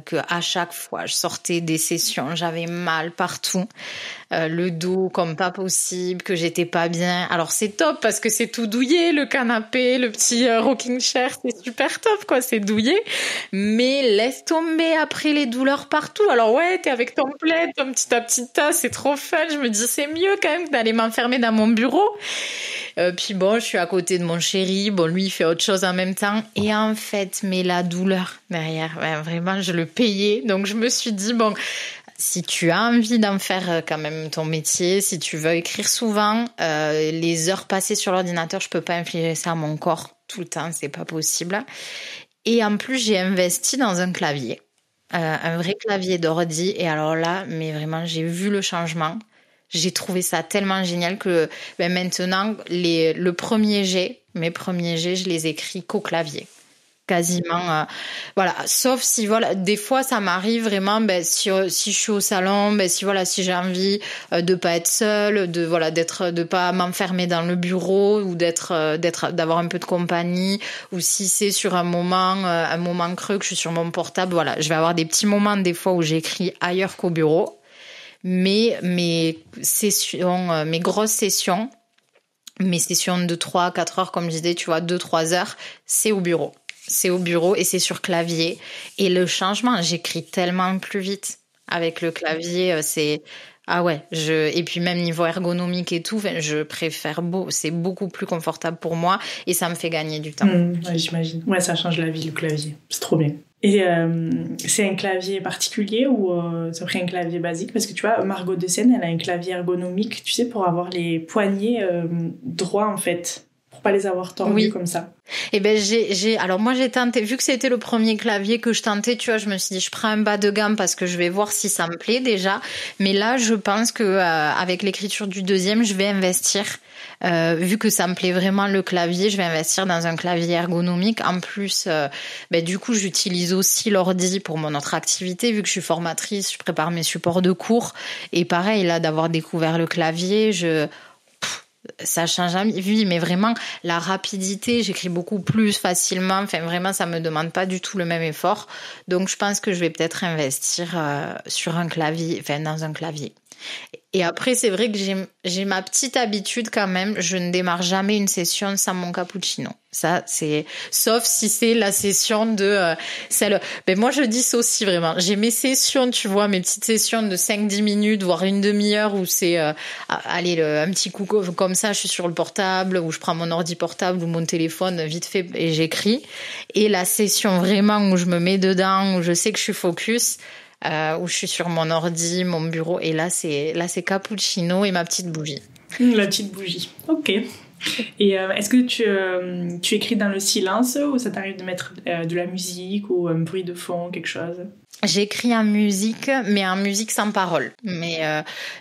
Que à chaque fois je sortais des sessions, j'avais mal partout, le dos comme pas possible, que j'étais pas bien. Alors c'est top parce que c'est tout douillet, le canapé, le petit rocking chair, c'est super top quoi, c'est douillet. Mais laisse tomber après les douleurs partout. Alors ouais, t'es avec ton plaid, ton petit ta petite tasse, c'est trop fun. Je me dis c'est mieux quand même d'aller m'enfermer dans mon bureau. Puis bon, je suis à côté de mon chéri. Bon, lui, il fait autre chose en même temps. Et en fait, mais la douleur derrière, vraiment, je le payais. Donc, je me suis dit, bon, si tu as envie d'en faire quand même ton métier, si tu veux écrire souvent, les heures passées sur l'ordinateur, je peux pas infliger ça à mon corps tout le temps. C'est pas possible. Et en plus, j'ai investi dans un clavier. Un vrai clavier d'ordi. Et alors là, mais vraiment, j'ai vu le changement. J'ai trouvé ça tellement génial que maintenant, mes premiers jets, je les écris qu'au clavier. Quasiment, Sauf si, des fois, ça m'arrive vraiment, si je suis au salon, si j'ai envie de pas être seule, de pas m'enfermer dans le bureau ou d'avoir un peu de compagnie, ou si c'est sur un moment creux que je suis sur mon portable, je vais avoir des petits moments des fois où j'écris ailleurs qu'au bureau. Mais mes grosses sessions, mes sessions de 3-4 heures, comme je disais, tu vois, 2-3 heures, c'est au bureau. C'est au bureau et c'est sur clavier. Et le changement, j'écris tellement plus vite. Avec le clavier, c'est... Ah ouais, et puis même niveau ergonomique et tout, je préfère c'est beaucoup plus confortable pour moi et ça me fait gagner du temps. Ouais, j'imagine. Ouais, ça change la vie, le clavier. C'est trop bien. Et c'est un clavier particulier ou ça serait un clavier basique? Parce que tu vois, Margot Desaines, elle a un clavier ergonomique, tu sais, pour avoir les poignets droits en fait, pour pas les avoir tordus comme ça. Et alors moi j'ai tenté, vu que c'était le premier clavier que je tentais, tu vois, je me suis dit je prends un bas de gamme parce que je vais voir si ça me plaît déjà. Mais là, je pense que avec l'écriture du deuxième, je vais investir. Vu que ça me plaît vraiment le clavier, je vais investir dans un clavier ergonomique. En plus, du coup, j'utilise aussi l'ordi pour mon autre activité. Vu que je suis formatrice, je prépare mes supports de cours. Et pareil, là, d'avoir découvert le clavier, ça change la vie, mais vraiment la rapidité, j'écris beaucoup plus facilement, enfin vraiment ça me demande pas du tout le même effort, donc je pense que je vais peut-être investir sur un clavier, dans un clavier. Et après, c'est vrai que j'ai ma petite habitude quand même. Je ne démarre jamais une session sans mon cappuccino. Ça, c'est, sauf si c'est la session de celle. Ben moi, je dissocie vraiment. J'ai mes sessions, tu vois, mes petites sessions de 5-10 minutes, voire une demi-heure où c'est, allez, un petit coup comme ça, je suis sur le portable, où je prends mon ordi portable ou mon téléphone vite fait et j'écris. Et la session vraiment où je me mets dedans, où je sais que je suis focus. Où je suis sur mon ordi, mon bureau, et là c'est cappuccino et ma petite bougie. La petite bougie, ok. Et est-ce que tu écris dans le silence ou ça t'arrive de mettre de la musique ou un bruit de fond, quelque chose? J'écris en musique, mais en musique sans parole. Mais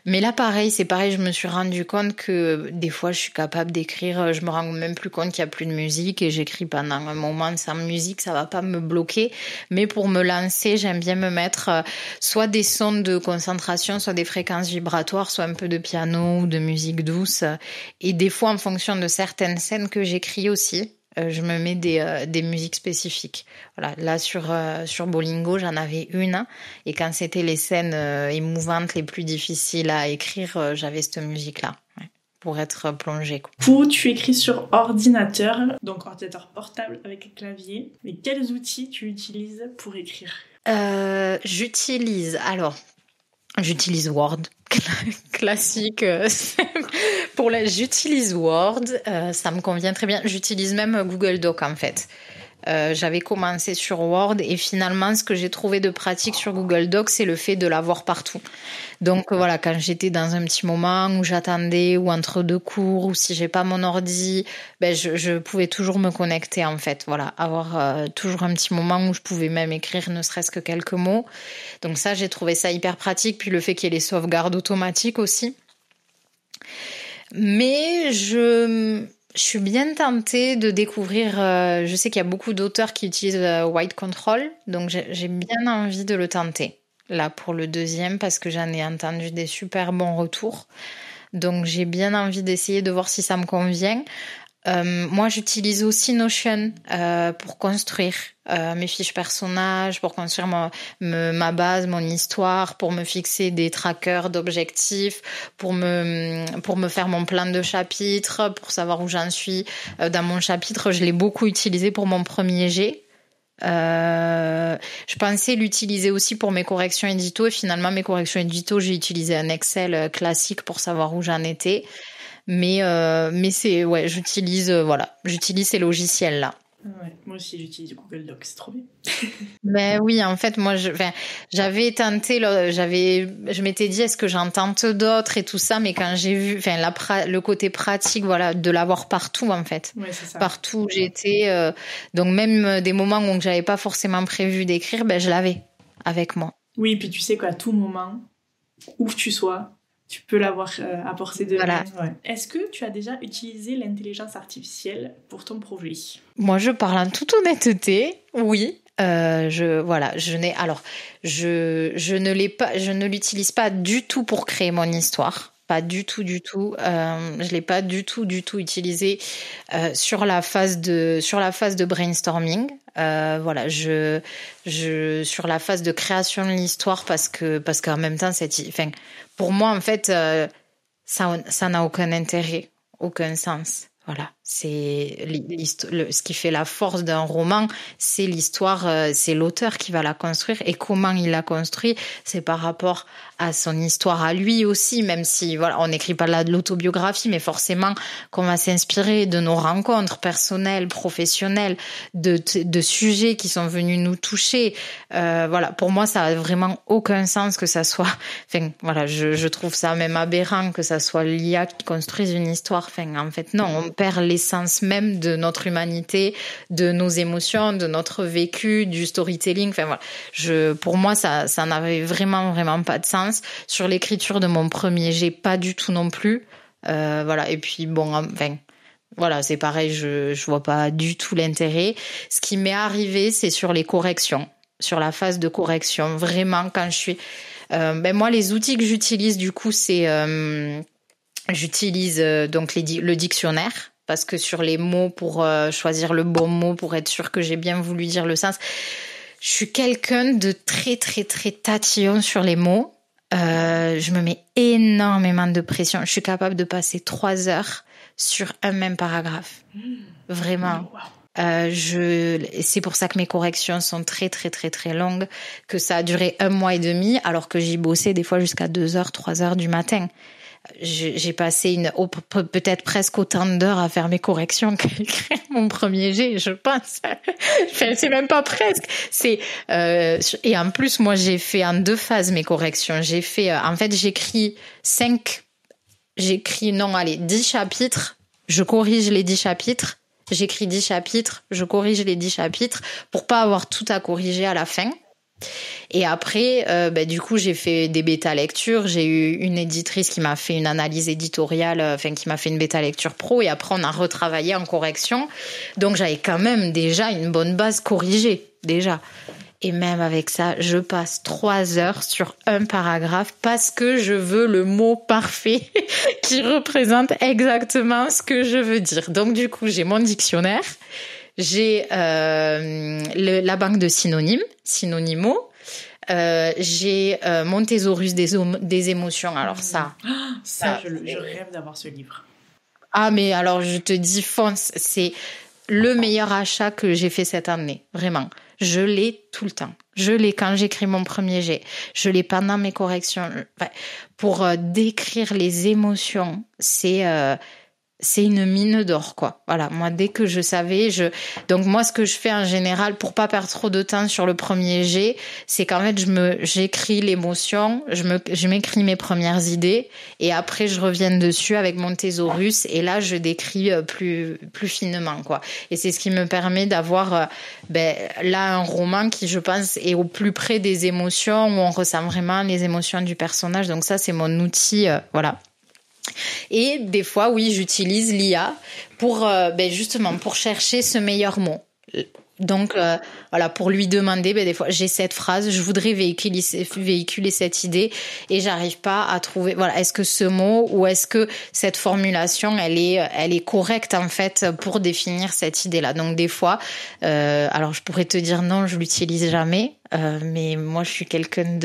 là, pareil, c'est pareil, je me suis rendu compte que des fois, je suis capable d'écrire, je me rends même plus compte qu'il n'y a plus de musique et j'écris pendant un moment sans musique, ça va pas me bloquer. Mais pour me lancer, j'aime bien me mettre soit des sons de concentration, soit des fréquences vibratoires, soit un peu de piano ou de musique douce. Et des fois, en fonction de certaines scènes que j'écris aussi, je me mets des musiques spécifiques. Voilà, là sur Bolingo, j'en avais une, et quand c'était les scènes émouvantes les plus difficiles à écrire, j'avais cette musique-là, ouais, pour être plongée, quoi. Pour tu écris sur ordinateur, donc ordinateur portable avec clavier. Mais quels outils tu utilises pour écrire? J'utilise Word. Classique. J'utilise Word, ça me convient très bien. J'utilise même Google Doc en fait. J'avais commencé sur Word et finalement ce que j'ai trouvé de pratique sur Google Doc, c'est le fait de l'avoir partout. Donc voilà, quand j'étais dans un petit moment où j'attendais ou entre deux cours ou si j'ai pas mon ordi, ben je pouvais toujours me connecter en fait. Voilà, avoir toujours un petit moment où je pouvais même écrire ne serait-ce que quelques mots. Donc ça, j'ai trouvé ça hyper pratique. Puis le fait qu'il y ait les sauvegardes automatiques aussi. Mais je suis bien tentée de découvrir, je sais qu'il y a beaucoup d'auteurs qui utilisent White Control, donc j'ai bien envie de le tenter, là pour le deuxième, parce que j'en ai entendu des super bons retours. Donc j'ai bien envie d'essayer de voir si ça me convient. Moi, j'utilise aussi Notion pour construire mes fiches personnages, pour construire ma base, mon histoire, pour me fixer des trackers d'objectifs, pour me faire mon plan de chapitre, pour savoir où j'en suis dans mon chapitre. Je l'ai beaucoup utilisé pour mon premier jet. Je pensais l'utiliser aussi pour mes corrections édito et finalement mes corrections édito, j'ai utilisé un Excel classique pour savoir où j'en étais. Mais c'est, ouais, j'utilise ces logiciels-là. Ouais, moi aussi j'utilise Google Docs, c'est trop bien. Mais oui, en fait, moi, j'avais tenté, je m'étais dit, est-ce que j'en tente d'autres et tout ça, mais quand j'ai vu, le côté pratique, voilà, de l'avoir partout, en fait. Ouais, c'est ça. Partout où j'étais, donc même des moments où j'avais pas forcément prévu d'écrire, ben, je l'avais avec moi. Oui, puis tu sais qu'à tout moment, où tu sois, tu peux l'avoir à portée de main. Ouais. Est-ce que tu as déjà utilisé l'intelligence artificielle pour ton projet? Moi, je parle en toute honnêteté, oui. Je ne l'utilise pas du tout pour créer mon histoire. Pas du tout. Je l'ai pas du tout utilisé sur la phase de brainstorming. Voilà, sur la phase de création de l'histoire parce qu'en même temps pour moi en fait ça n'a aucun intérêt, aucun sens. Voilà, c'est ce qui fait la force d'un roman, c'est l'histoire, c'est l'auteur qui va la construire et comment il la construit, c'est par rapport à son histoire à lui aussi, même si voilà, on n'écrit pas de l'autobiographie, mais forcément qu'on va s'inspirer de nos rencontres personnelles, professionnelles, de sujets qui sont venus nous toucher. Voilà, pour moi, ça a vraiment aucun sens que ça soit. Enfin, voilà, je trouve ça même aberrant que ça soit l'IA qui construise une histoire. Enfin, en fait, non, on perd l'essence même de notre humanité, de nos émotions, de notre vécu, du storytelling. Enfin voilà, pour moi, ça n'avait vraiment pas de sens. Sur l'écriture de mon premier jet, pas du tout non plus. Voilà, et puis bon, enfin, voilà, c'est pareil, je vois pas du tout l'intérêt. Ce qui m'est arrivé, c'est sur les corrections, sur la phase de correction. Vraiment, quand je suis, moi, les outils que j'utilise, du coup, c'est j'utilise donc le dictionnaire. Parce que sur les mots, pour choisir le bon mot, pour être sûr que j'ai bien voulu dire le sens, je suis quelqu'un de très tatillon sur les mots. Je me mets énormément de pression. Je suis capable de passer 3 heures sur un même paragraphe. Vraiment. C'est pour ça que mes corrections sont très, très, très, très longues, que ça a duré 1 mois et demi, alors que j'y bossais des fois jusqu'à 2 heures, 3 heures du matin. J'ai passé peut-être presque autant d'heures à faire mes corrections qu'à écrire mon premier jet, je pense. Enfin, c'est même pas presque. Et en plus, moi, j'ai fait en 2 phases mes corrections. En fait, j'écris 10 chapitres. Je corrige les 10 chapitres. J'écris 10 chapitres. Je corrige les 10 chapitres pour pas avoir tout à corriger à la fin. Et après, du coup, j'ai fait des bêta-lectures. J'ai eu une éditrice qui m'a fait une analyse éditoriale, qui m'a fait une bêta-lecture pro. Et après, on a retravaillé en correction. Donc, j'avais quand même déjà une bonne base corrigée, déjà. Et même avec ça, je passe 3 heures sur un paragraphe parce que je veux le mot parfait qui représente exactement ce que je veux dire. Donc, du coup, j'ai mon dictionnaire. J'ai la banque de synonymes, Synonymo. J'ai mon thésaurus des émotions. Alors je rêve d'avoir ce livre. Ah, mais alors je te dis, fonce, c'est le meilleur achat que j'ai fait cette année, vraiment. Je l'ai tout le temps. Je l'ai quand j'écris mon premier jet. Je l'ai pendant mes corrections. Pour décrire les émotions, c'est une mine d'or, quoi. Voilà. Moi, dès que je savais, donc moi, ce que je fais en général pour pas perdre trop de temps sur le premier jet, c'est qu'en fait, j'écris l'émotion, je m'écris mes premières idées et après, je reviens dessus avec mon thésaurus et là, je décris plus finement, quoi. Et c'est ce qui me permet d'avoir, là, un roman qui, je pense, est au plus près des émotions où on ressent vraiment les émotions du personnage. Donc ça, c'est mon outil, voilà. Et des fois, oui, j'utilise l'IA pour justement pour chercher ce meilleur mot. Donc voilà, pour lui demander, des fois j'ai cette phrase, je voudrais véhiculer cette idée et j'arrive pas à trouver. Voilà, est-ce que ce mot ou est-ce que cette formulation, elle est correcte en fait pour définir cette idée-là. Donc des fois, alors je pourrais te dire non, je l'utilise jamais. Mais moi je suis quelqu'un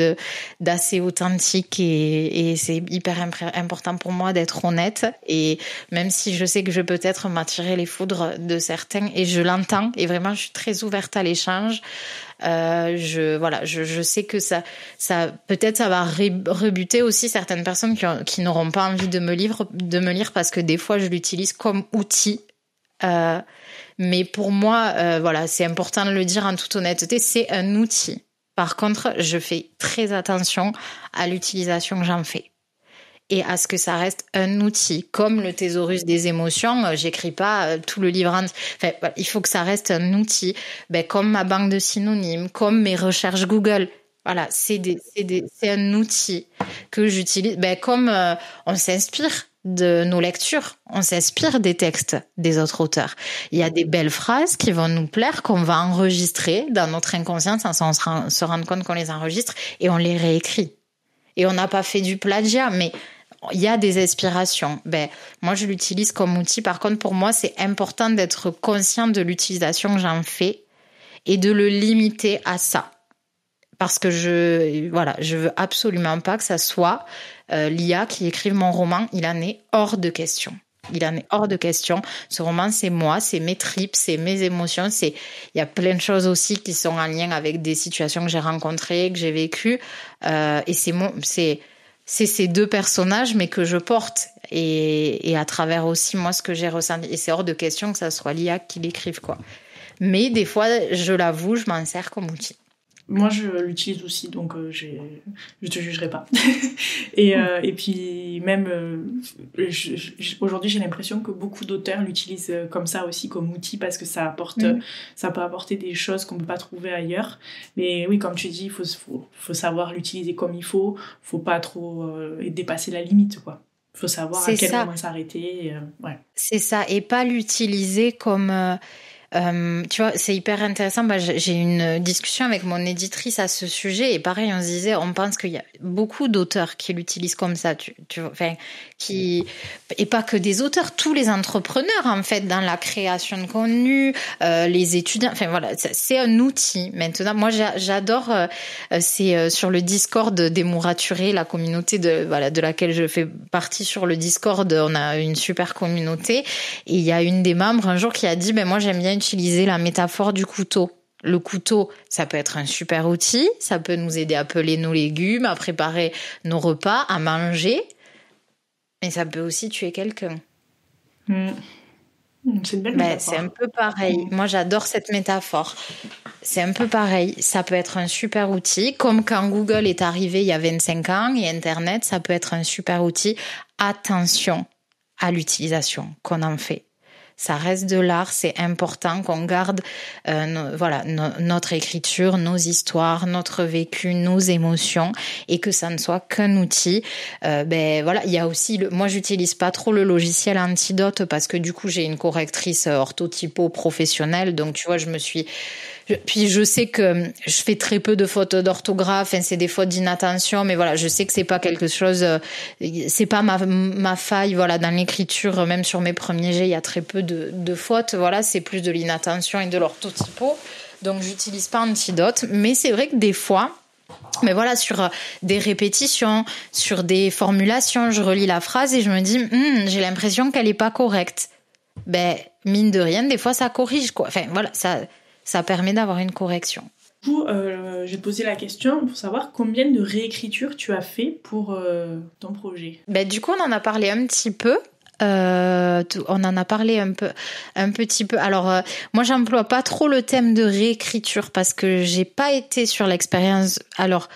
d'assez authentique et c'est hyper important pour moi d'être honnête, et même si je sais que je peux peut-être m'attirer les foudres de certains et je l'entends et vraiment je suis très ouverte à l'échange, je sais que ça peut-être ça va rebuter aussi certaines personnes qui n'auront pas envie de me lire parce que des fois je l'utilise comme outil. Mais pour moi, c'est important de le dire en toute honnêteté, c'est un outil. Par contre, je fais très attention à l'utilisation que j'en fais et à ce que ça reste un outil. Comme le thésaurus des émotions, j'écris pas tout le livre. Il faut que ça reste un outil, comme ma banque de synonymes, comme mes recherches Google. Voilà, c'est un outil que j'utilise. Comme on s'inspire de nos lectures, on s'inspire des textes des autres auteurs. Il y a des belles phrases qui vont nous plaire, qu'on va enregistrer dans notre inconscient sans se rendre compte qu'on les enregistre et on les réécrit. Et on n'a pas fait du plagiat, mais il y a des inspirations. Moi, je l'utilise comme outil. Par contre, pour moi, c'est important d'être conscient de l'utilisation que j'en fais et de le limiter à ça. Parce que je veux absolument pas que ça soit l'IA qui écrive mon roman. Il en est hors de question. Ce roman, c'est moi, c'est mes tripes, c'est mes émotions. Il y a plein de choses aussi qui sont en lien avec des situations que j'ai rencontrées, que j'ai vécues. Et c'est ces 2 personnages, mais que je porte. Et à travers aussi, moi, ce que j'ai ressenti. Et c'est hors de question que ça soit l'IA qui l'écrive, quoi. Mais des fois, je l'avoue, je m'en sers comme outil. Moi, je l'utilise aussi, donc je te jugerai pas. Et puis même aujourd'hui, j'ai l'impression que beaucoup d'auteurs l'utilisent comme ça aussi, comme outil, parce que ça peut apporter des choses qu'on peut pas trouver ailleurs. Mais oui, comme tu dis, il faut savoir l'utiliser comme il faut pas trop dépasser la limite, quoi. Il faut savoir à quel moment s'arrêter. Ouais. C'est ça, et pas l'utiliser comme Tu vois, c'est hyper intéressant. J'ai une discussion avec mon éditrice à ce sujet et pareil, on se disait, on pense qu'il y a beaucoup d'auteurs qui l'utilisent comme ça, et pas que des auteurs, tous les entrepreneurs en fait dans la création de contenu, les étudiants. Enfin voilà, c'est un outil. Maintenant, moi j'adore. C'est sur le Discord des Mouraturés, la communauté de laquelle je fais partie sur le Discord. On a une super communauté et il y a une des membres un jour qui a dit, moi j'aime bien utiliser la métaphore du couteau. Le couteau, ça peut être un super outil, ça peut nous aider à peler nos légumes, à préparer nos repas, à manger, mais ça peut aussi tuer quelqu'un. C'est une belle métaphore. C'est un peu pareil. Moi, j'adore cette métaphore. C'est un peu pareil. Ça peut être un super outil, comme quand Google est arrivé il y a 25 ans et Internet, ça peut être un super outil. Attention à l'utilisation qu'on en fait. Ça reste de l'art, c'est important qu'on garde notre écriture, nos histoires, notre vécu, nos émotions et que ça ne soit qu'un outil. Il y a aussi moi j'utilise pas trop le logiciel Antidote parce que du coup j'ai une correctrice orthotypo professionnelle, donc tu vois puis je sais que je fais très peu de fautes d'orthographe, c'est des fautes d'inattention, mais voilà, je sais que c'est pas quelque chose, c'est pas ma faille, voilà, dans l'écriture, même sur mes premiers jets, il y a très peu de fautes, voilà, c'est plus de l'inattention et de l'orthotypo, donc j'utilise pas Antidote, mais c'est vrai que des fois, sur des répétitions, sur des formulations, je relis la phrase et je me dis, j'ai l'impression qu'elle est pas correcte. Mine de rien, des fois ça corrige, quoi. Enfin, voilà, ça permet d'avoir une correction. Du coup, je vais te poser la question pour savoir combien de réécritures tu as fait pour ton projet. Du coup, on en a parlé un petit peu. On en a parlé un petit peu. Alors, moi, j'emploie pas trop le thème de réécriture parce que j'ai pas été sur l'expérience. Alors,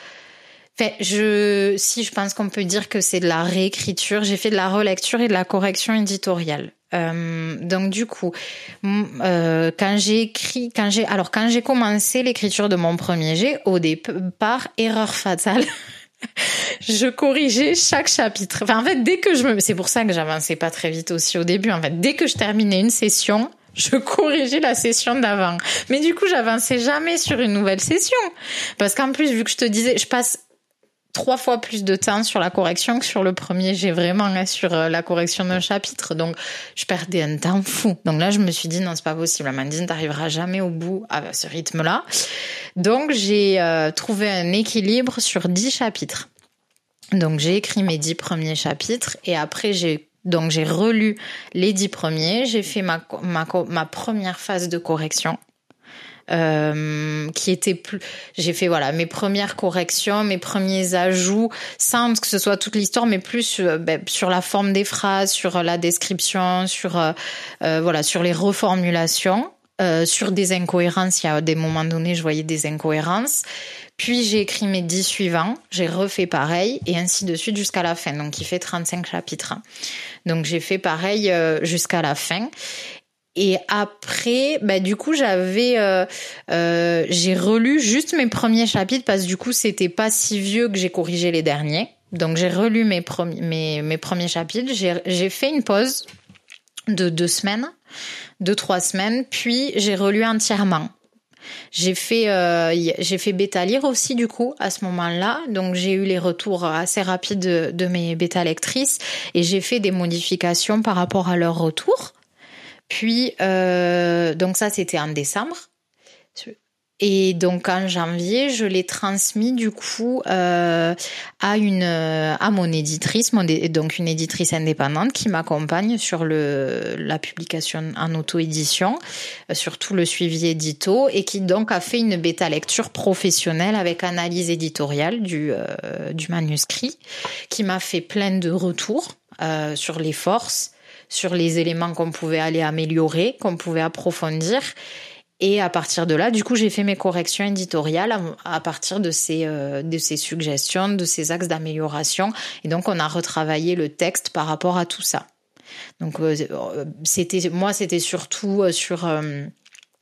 je pense qu'on peut dire que c'est de la réécriture. J'ai fait de la relecture et de la correction éditoriale. Donc du coup, quand j'ai commencé l'écriture de mon premier jet, au départ, erreur fatale. Je corrigeais chaque chapitre. Enfin, en fait, c'est pour ça que j'avançais pas très vite aussi au début. En fait, dès que je terminais une session, je corrigeais la session d'avant. Mais du coup, j'avançais jamais sur une nouvelle session. Parce qu'en plus, vu que je te disais, je passe 3 fois plus de temps sur la correction que sur le premier jet, vraiment, sur la correction d'un chapitre. Donc, je perdais un temps fou. Donc là, je me suis dit, non, c'est pas possible. Amandine, t'arriveras jamais au bout à ce rythme-là. Donc, j'ai trouvé un équilibre sur 10 chapitres. Donc, j'ai écrit mes 10 premiers chapitres et après, j'ai relu les 10 premiers. J'ai fait ma première phase de correction. J'ai fait mes premières corrections, mes premiers ajouts, sans que ce soit toute l'histoire, mais plus sur la forme des phrases, sur la description, sur les reformulations, sur des incohérences. Il y a des moments donnés, je voyais des incohérences. Puis j'ai écrit mes 10 suivants, j'ai refait pareil et ainsi de suite jusqu'à la fin. Donc il fait 35 chapitres. Donc j'ai fait pareil jusqu'à la fin. Et après, du coup, j'ai relu juste mes premiers chapitres parce que du coup, c'était pas si vieux que j'ai corrigé les derniers. Donc, j'ai relu mes premiers chapitres. J'ai fait une pause de 2 semaines, 2-3 semaines, puis j'ai relu entièrement. J'ai fait bêta lire aussi du coup à ce moment-là, donc j'ai eu les retours assez rapides de mes bêta lectrices et j'ai fait des modifications par rapport à leurs retours. Puis, donc ça, c'était en décembre. Et donc, en janvier, je l'ai transmis, du coup, à mon éditrice, donc une éditrice indépendante qui m'accompagne sur la publication en auto-édition, sur tout le suivi édito, et qui donc a fait une bêta lecture professionnelle avec analyse éditoriale du manuscrit, qui m'a fait plein de retours, sur les forces, sur les éléments qu'on pouvait aller améliorer, qu'on pouvait approfondir. Et à partir de là, du coup, j'ai fait mes corrections éditoriales à partir de ces suggestions, de ces axes d'amélioration. Et donc, on a retravaillé le texte par rapport à tout ça. Donc, c'était surtout sur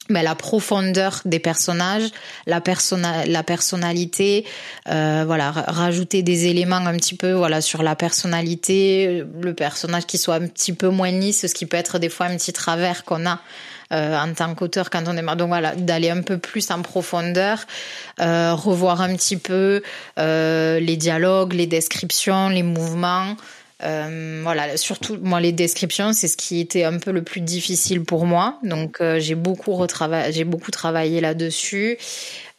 la profondeur des personnages, la personnalité, rajouter des éléments un petit peu sur la personnalité, le personnage qui soit un petit peu moins lisse, ce qui peut être des fois un petit travers qu'on a en tant qu'auteur quand on est donc voilà, d'aller un peu plus en profondeur, revoir un petit peu les dialogues, les descriptions, les mouvements. Voilà, surtout moi les descriptions, c'est ce qui était un peu le plus difficile pour moi. Donc j'ai beaucoup travaillé là-dessus.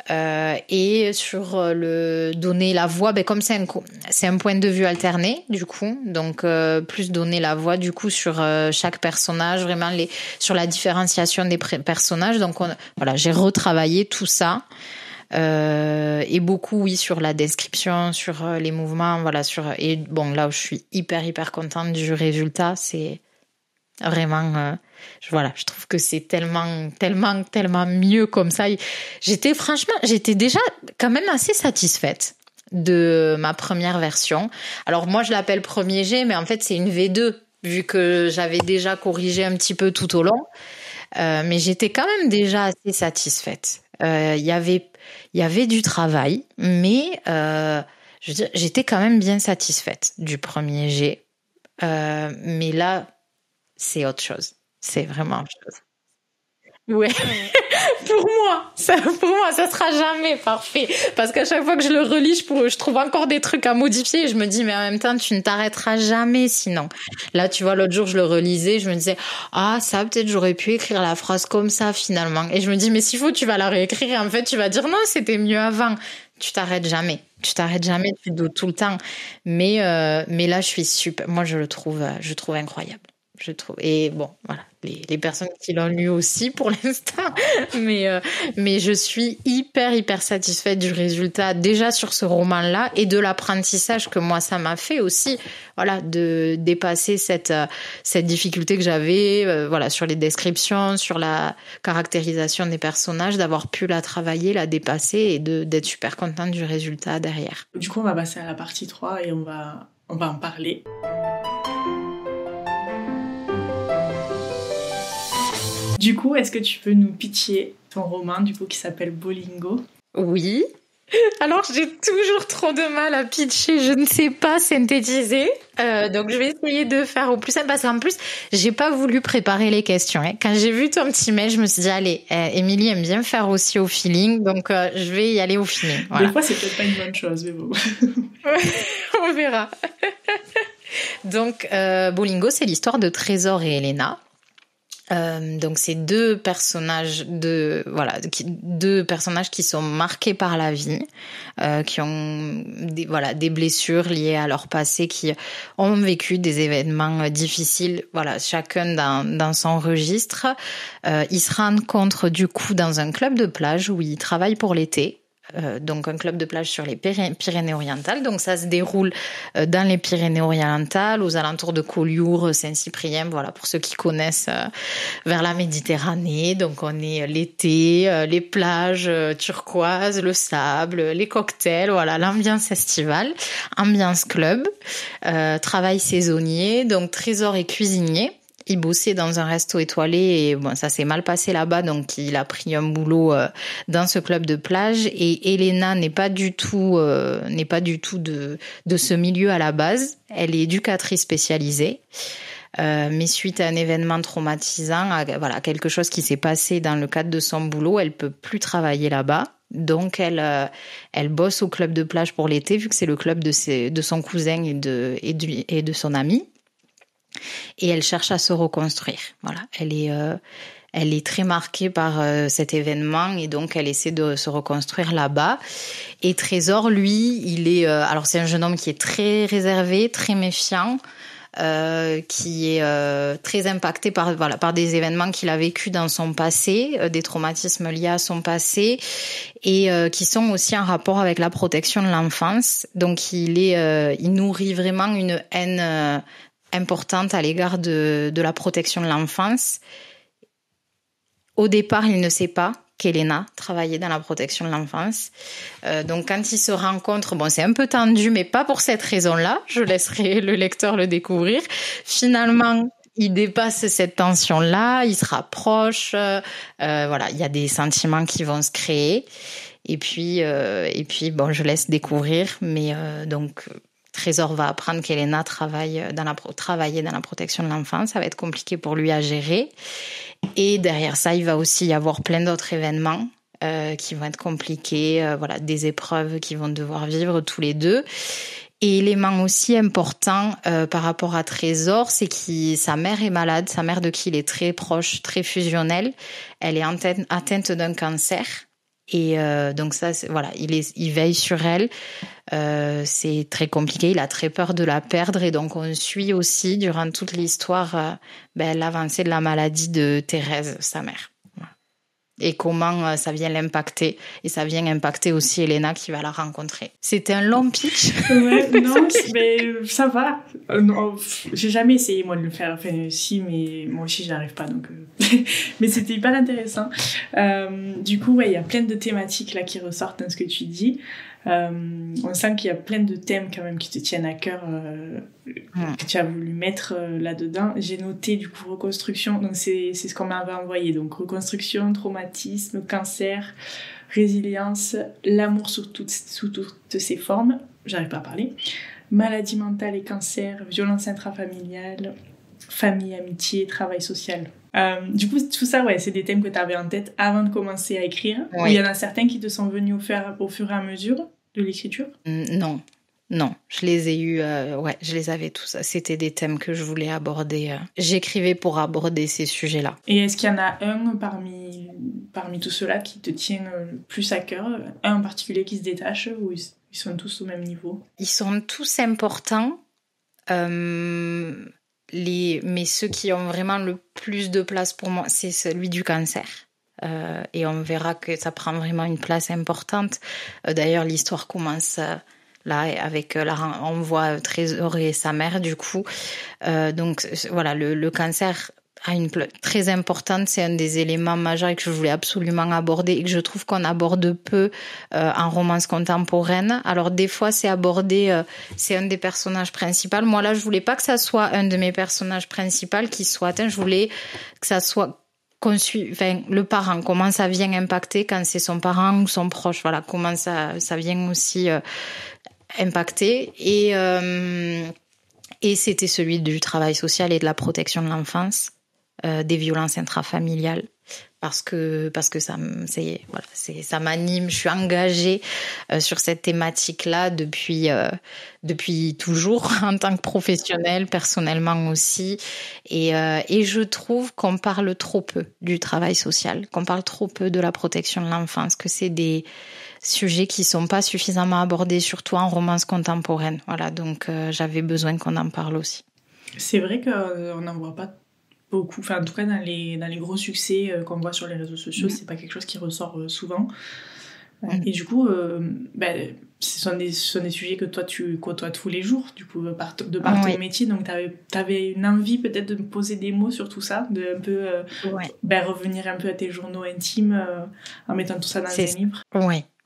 Et sur le donner la voix, comme c'est un point de vue alterné du coup, donc plus donner la voix du coup sur chaque personnage, vraiment sur la différenciation des personnages. Donc voilà, j'ai retravaillé tout ça. Et beaucoup oui sur la description, sur les mouvements, voilà, et bon là où je suis hyper contente du résultat, c'est vraiment je trouve que c'est tellement mieux comme ça. J'étais déjà quand même assez satisfaite de ma première version. Alors moi je l'appelle premier G, mais en fait c'est une V2 vu que j'avais déjà corrigé un petit peu tout au long. Mais j'étais quand même déjà assez satisfaite. Il y avait du travail, mais je veux dire, j'étais quand même bien satisfaite du premier G. Mais là, c'est autre chose. C'est vraiment autre chose. Ouais. Pour moi, ça sera jamais parfait. Parce qu'à chaque fois que je le relis, je trouve encore des trucs à modifier et je me dis, mais en même temps, tu ne t'arrêteras jamais sinon. Là, tu vois, l'autre jour, je le relisais, je me disais, ça, peut-être j'aurais pu écrire la phrase comme ça finalement. Et je me dis, mais s'il faut, tu vas la réécrire et en fait, tu vas dire, non, c'était mieux avant. Tu t'arrêtes jamais. Tu doutes tout le temps. Mais là, je suis super. Moi, je le trouve incroyable. Je trouve. Et bon, voilà, les personnes qui l'ont lu aussi pour l'instant, mais je suis hyper satisfaite du résultat déjà sur ce roman-là et de l'apprentissage que moi ça m'a fait aussi, voilà, de dépasser cette difficulté que j'avais, voilà, sur les descriptions, sur la caractérisation des personnages, d'avoir pu la travailler, la dépasser et d'être super contente du résultat derrière. Du coup, on va passer à la partie 3 et on va en parler. Du coup, est-ce que tu peux nous pitcher ton roman du coup qui s'appelle Bolingo ? Oui. Alors, j'ai toujours trop de mal à pitcher, je ne sais pas synthétiser. Donc, je vais essayer de faire au plus simple. Parce qu'en plus, j'ai pas voulu préparer les questions. Quand j'ai vu ton petit mail, je me suis dit, allez, Émilie aime bien faire aussi au feeling. Donc, je vais y aller au feeling. Voilà. Des fois, c'est peut-être pas une bonne chose, mais bon. On verra. Donc, Bolingo, c'est l'histoire de Trésor et Elena. Donc c'est deux personnages qui sont marqués par la vie, qui ont des blessures liées à leur passé, qui ont vécu des événements difficiles, voilà, chacun dans son registre. Ils se rencontrent du coup dans un club de plage où ils travaillent pour l'été. Donc un club de plage sur les Pyrénées-Orientales. Donc ça se déroule dans les Pyrénées-Orientales, aux alentours de Collioure, Saint-Cyprien, voilà, pour ceux qui connaissent, vers la Méditerranée. Donc on est l'été, les plages turquoises, le sable, les cocktails, voilà, l'ambiance estivale, ambiance club, travail saisonnier. Donc Trésor est cuisinier. Il bossait dans un resto étoilé et bon, ça s'est mal passé là-bas, donc il a pris un boulot dans ce club de plage. Et Elena n'est pas du tout de ce milieu à la base. Elle est éducatrice spécialisée, mais suite à un événement traumatisant, voilà, quelque chose qui s'est passé dans le cadre de son boulot, elle peut plus travailler là-bas. Donc elle bosse au club de plage pour l'été, vu que c'est le club de son cousin et de son ami. Et elle cherche à se reconstruire. Voilà, elle est très marquée par cet événement et donc elle essaie de se reconstruire là-bas. Et Trésor, lui, alors c'est un jeune homme qui est très réservé, très méfiant, qui est très impacté par des événements qu'il a vécus dans son passé, des traumatismes liés à son passé et qui sont aussi en rapport avec la protection de l'enfance. Donc il nourrit vraiment une haine importante à l'égard de la protection de l'enfance. Au départ, il ne sait pas qu'Elena travaillait dans la protection de l'enfance. Donc, quand ils se rencontrent, bon, c'est un peu tendu, mais pas pour cette raison-là. Je laisserai le lecteur le découvrir. Finalement, ils dépassent cette tension-là, ils se rapprochent. Voilà, il y a des sentiments qui vont se créer. Et puis, bon, je laisse découvrir. Mais donc, Trésor va apprendre qu'Elena travaillait dans la protection de l'enfance. Ça va être compliqué pour lui à gérer. Et derrière ça, il va aussi y avoir plein d'autres événements qui vont être compliqués, des épreuves qu'ils vont devoir vivre tous les deux. Et élément aussi important par rapport à Trésor, c'est que sa mère est malade, sa mère de qui il est très proche, très fusionnel. Elle est atteinte d'un cancer. Et donc ça, il veille sur elle. C'est très compliqué, il a très peur de la perdre. Et donc on suit aussi, durant toute l'histoire, l'avancée de la maladie de Thérèse, sa mère. Et comment ça vient l'impacter. Et ça vient impacter aussi Elena qui va la rencontrer. C'était un long pitch. Ouais, non, mais ça va. Non, j'ai jamais essayé, moi, de le faire. Enfin, si, mais moi aussi, j'y arrive pas. Donc, mais c'était hyper intéressant. Du coup, ouais, il y a plein de thématiques là qui ressortent dans ce que tu dis. On sent qu'il y a plein de thèmes quand même qui te tiennent à cœur, que tu as voulu mettre là-dedans. J'ai noté du coup reconstruction, donc c'est ce qu'on m'avait envoyé. Donc reconstruction, traumatisme, cancer, résilience, l'amour sous toutes ses formes. J'arrive pas à parler. Maladie mentale et cancer, violence intrafamiliale, famille, amitié, travail social. Du coup, tout ça, ouais, c'est des thèmes que tu avais en tête avant de commencer à écrire. Oui. Il y en a certains qui te sont venus au fur et à mesure de l'écriture? Non, je les ai eus, je les avais tous. C'était des thèmes que je voulais aborder. J'écrivais pour aborder ces sujets-là. Et est-ce qu'il y en a un parmi tout cela qui te tient le plus à cœur? Un en particulier qui se détache, ou ils sont tous au même niveau? Ils sont tous importants. Mais ceux qui ont vraiment le plus de place pour moi, c'est celui du cancer. Et on verra que ça prend vraiment une place importante. D'ailleurs, l'histoire commence là avec on voit Trésor et sa mère du coup. Donc voilà, le cancer a une place très importante. C'est un des éléments majeurs et que je voulais absolument aborder et que je trouve qu'on aborde peu en romance contemporaine. Alors des fois c'est abordé, c'est un des personnages principaux. Moi là je voulais pas que ça soit un de mes personnages principaux qui soit atteint. Je voulais que ça soit le parent, comment ça vient impacter quand c'est son parent ou son proche. Voilà, comment ça vient aussi impacter. Et c'était celui du travail social et de la protection de l'enfance. Des violences intrafamiliales parce que ça m'anime. Je suis engagée sur cette thématique-là depuis toujours en tant que professionnelle, personnellement aussi. Et je trouve qu'on parle trop peu du travail social, qu'on parle trop peu de la protection de l'enfance, que c'est des sujets qui sont pas suffisamment abordés, surtout en romance contemporaine. Voilà, donc j'avais besoin qu'on en parle aussi. C'est vrai qu'on n'en voit pas beaucoup, enfin en tout cas dans les gros succès qu'on voit sur les réseaux sociaux, c'est pas quelque chose qui ressort souvent. Et du coup, ce sont des sujets que toi tu côtoies tous les jours, du coup, de par ton métier, donc t'avais une envie peut-être de me poser des mots sur tout ça, de un peu revenir un peu à tes journaux intimes en mettant tout ça dans un livre.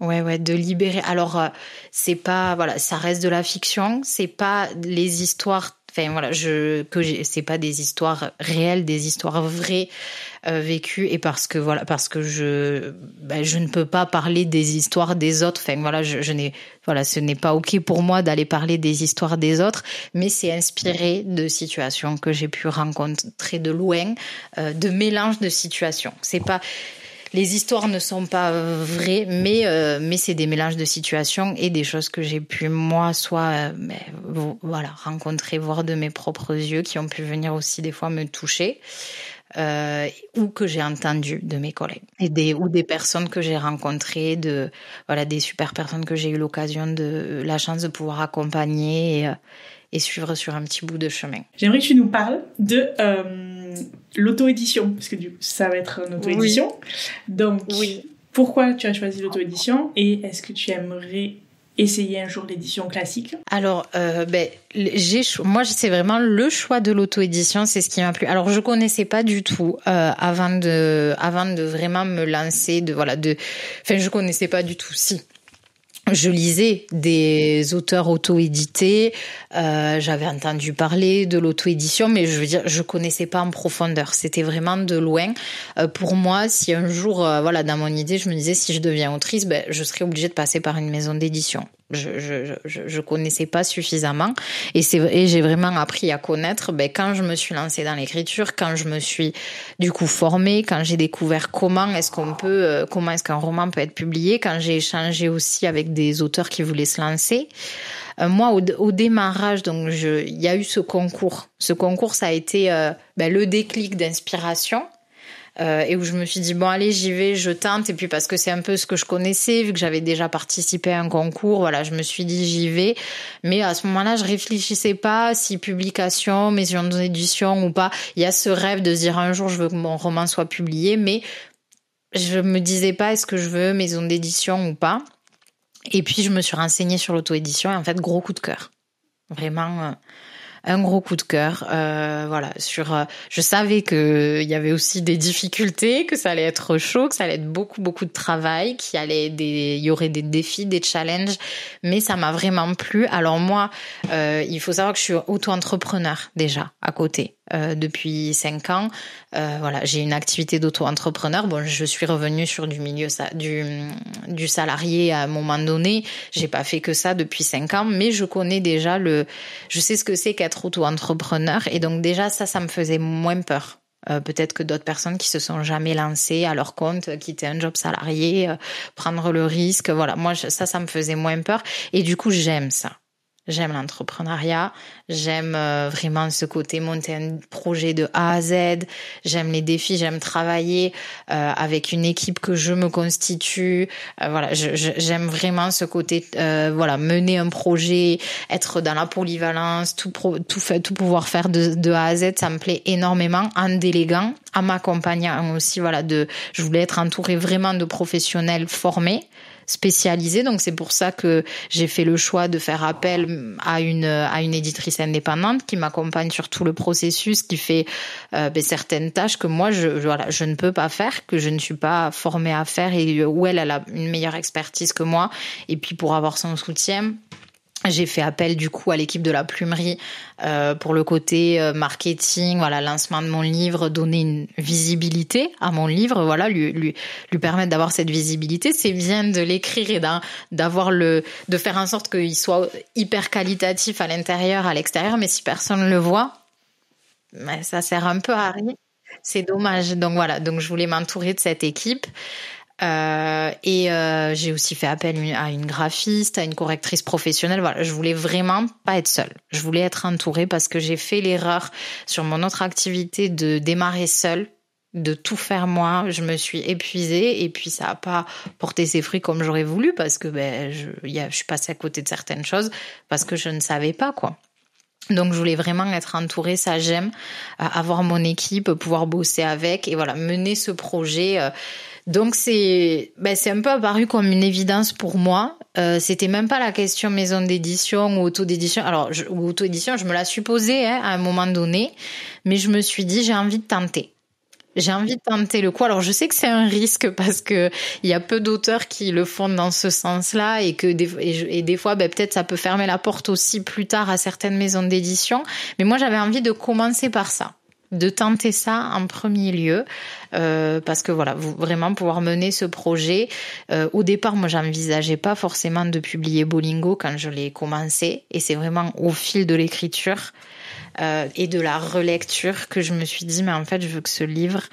Ouais, de libérer. Alors, c'est pas, ça reste de la fiction, c'est pas les histoires. C'est pas des histoires réelles, des histoires vraies vécues, et parce que je ne peux pas parler des histoires des autres. Ce n'est pas ok pour moi d'aller parler des histoires des autres, mais c'est inspiré de situations que j'ai pu rencontrer de loin, de mélange de situations. C'est pas Les histoires ne sont pas vraies, mais c'est des mélanges de situations et des choses que j'ai pu, moi, rencontrer, voir de mes propres yeux, qui ont pu venir aussi des fois me toucher, ou que j'ai entendu de mes collègues. Ou des personnes que j'ai rencontrées, des super personnes que j'ai eu la chance de pouvoir accompagner et suivre sur un petit bout de chemin. J'aimerais que tu nous parles de l'auto-édition, parce que du coup, ça va être une auto-édition. Oui. Donc, pourquoi tu as choisi l'auto-édition et est-ce que tu aimerais essayer un jour l'édition classique? Alors, moi, c'est vraiment le choix de l'auto-édition, c'est ce qui m'a plu. Alors, je connaissais pas du tout avant de vraiment me lancer, je connaissais pas du tout. Si. Je lisais des auteurs auto-édités, j'avais entendu parler de l'auto-édition, mais je veux dire, je connaissais pas en profondeur. C'était vraiment de loin. Pour moi, si un jour, dans mon idée, je me disais, si je deviens autrice, je serais obligée de passer par une maison d'édition. Je connaissais pas suffisamment et j'ai vraiment appris à connaître quand je me suis lancée dans l'écriture, quand je me suis du coup formée, quand j'ai découvert comment est-ce qu'un roman peut être publié, quand j'ai échangé aussi avec des auteurs qui voulaient se lancer. Moi, au démarrage, donc il y a eu ce concours. Ce concours, ça a été le déclic d'inspiration. Et où je me suis dit bon allez j'y vais, je tente, et puis parce que c'est un peu ce que je connaissais vu que j'avais déjà participé à un concours, voilà, je me suis dit j'y vais. Mais à ce moment-là je réfléchissais pas si publication, maison d'édition ou pas. Il y a ce rêve de se dire un jour je veux que mon roman soit publié, mais je me disais pas est-ce que je veux maison d'édition ou pas. Et puis je me suis renseignée sur l'auto-édition et en fait gros coup de cœur, vraiment un gros coup de cœur, voilà. Je savais que il y avait aussi des difficultés, que ça allait être chaud, que ça allait être beaucoup de travail, il y aurait des défis, des challenges, mais ça m'a vraiment plu. Alors moi, il faut savoir que je suis auto-entrepreneur déjà à côté. Depuis 5 ans, voilà, j'ai une activité d'auto-entrepreneur. Bon, je suis revenue sur du milieu du salarié à un moment donné. J'ai pas fait que ça depuis 5 ans, mais je connais déjà je sais ce que c'est qu'être auto-entrepreneur, et donc déjà ça me faisait moins peur. Peut-être que d'autres personnes qui se sont jamais lancées à leur compte, quitter un job salarié, prendre le risque, voilà. Moi, ça me faisait moins peur, et du coup, j'aime ça. J'aime l'entrepreneuriat, j'aime vraiment ce côté monter un projet de A à Z, j'aime les défis, j'aime travailler avec une équipe que je me constitue, voilà, j'aime vraiment ce côté, voilà, mener un projet, être dans la polyvalence, tout pouvoir faire de A à Z, ça me plaît énormément, en déléguant, en m'accompagnant aussi, voilà, je voulais être entourée vraiment de professionnels formés, spécialisée, donc c'est pour ça que j'ai fait le choix de faire appel à une éditrice indépendante qui m'accompagne sur tout le processus, qui fait certaines tâches que moi je ne peux pas faire, que je ne suis pas formée à faire, et où elle a une meilleure expertise que moi. Et puis pour avoir son soutien, j'ai fait appel du coup à l'équipe de la Plumerie pour le côté marketing, voilà, lancement de mon livre, donner une visibilité à mon livre, voilà, lui permettre d'avoir cette visibilité. C'est bien de l'écrire et de faire en sorte qu'il soit hyper qualitatif à l'intérieur, à l'extérieur, mais si personne le voit, ça sert un peu à rien. C'est dommage. Donc voilà, donc je voulais m'entourer de cette équipe. J'ai aussi fait appel à une graphiste, à une correctrice professionnelle. Voilà, je voulais vraiment pas être seule. Je voulais être entourée parce que j'ai fait l'erreur sur mon autre activité de démarrer seule, de tout faire moi. Je me suis épuisée et puis ça a pas porté ses fruits comme j'aurais voulu parce que je suis passée à côté de certaines choses parce que je ne savais pas quoi. Donc je voulais vraiment être entourée, ça j'aime, avoir mon équipe, pouvoir bosser avec et voilà, mener ce projet. Donc c'est un peu apparu comme une évidence pour moi. C'était même pas la question maison d'édition ou auto-édition. Alors auto-édition, je me la suis posée à un moment donné, mais je me suis dit j'ai envie de tenter. J'ai envie de tenter le coup. Alors je sais que c'est un risque parce que il y a peu d'auteurs qui le font dans ce sens-là et que des fois peut-être ça peut fermer la porte aussi plus tard à certaines maisons d'édition. Mais moi j'avais envie de commencer par ça, de tenter ça en premier lieu parce que voilà, vraiment pouvoir mener ce projet. Au départ, moi j'envisageais pas forcément de publier Bolingo quand je l'ai commencé, et c'est vraiment au fil de l'écriture et de la relecture que je me suis dit mais en fait je veux que ce livre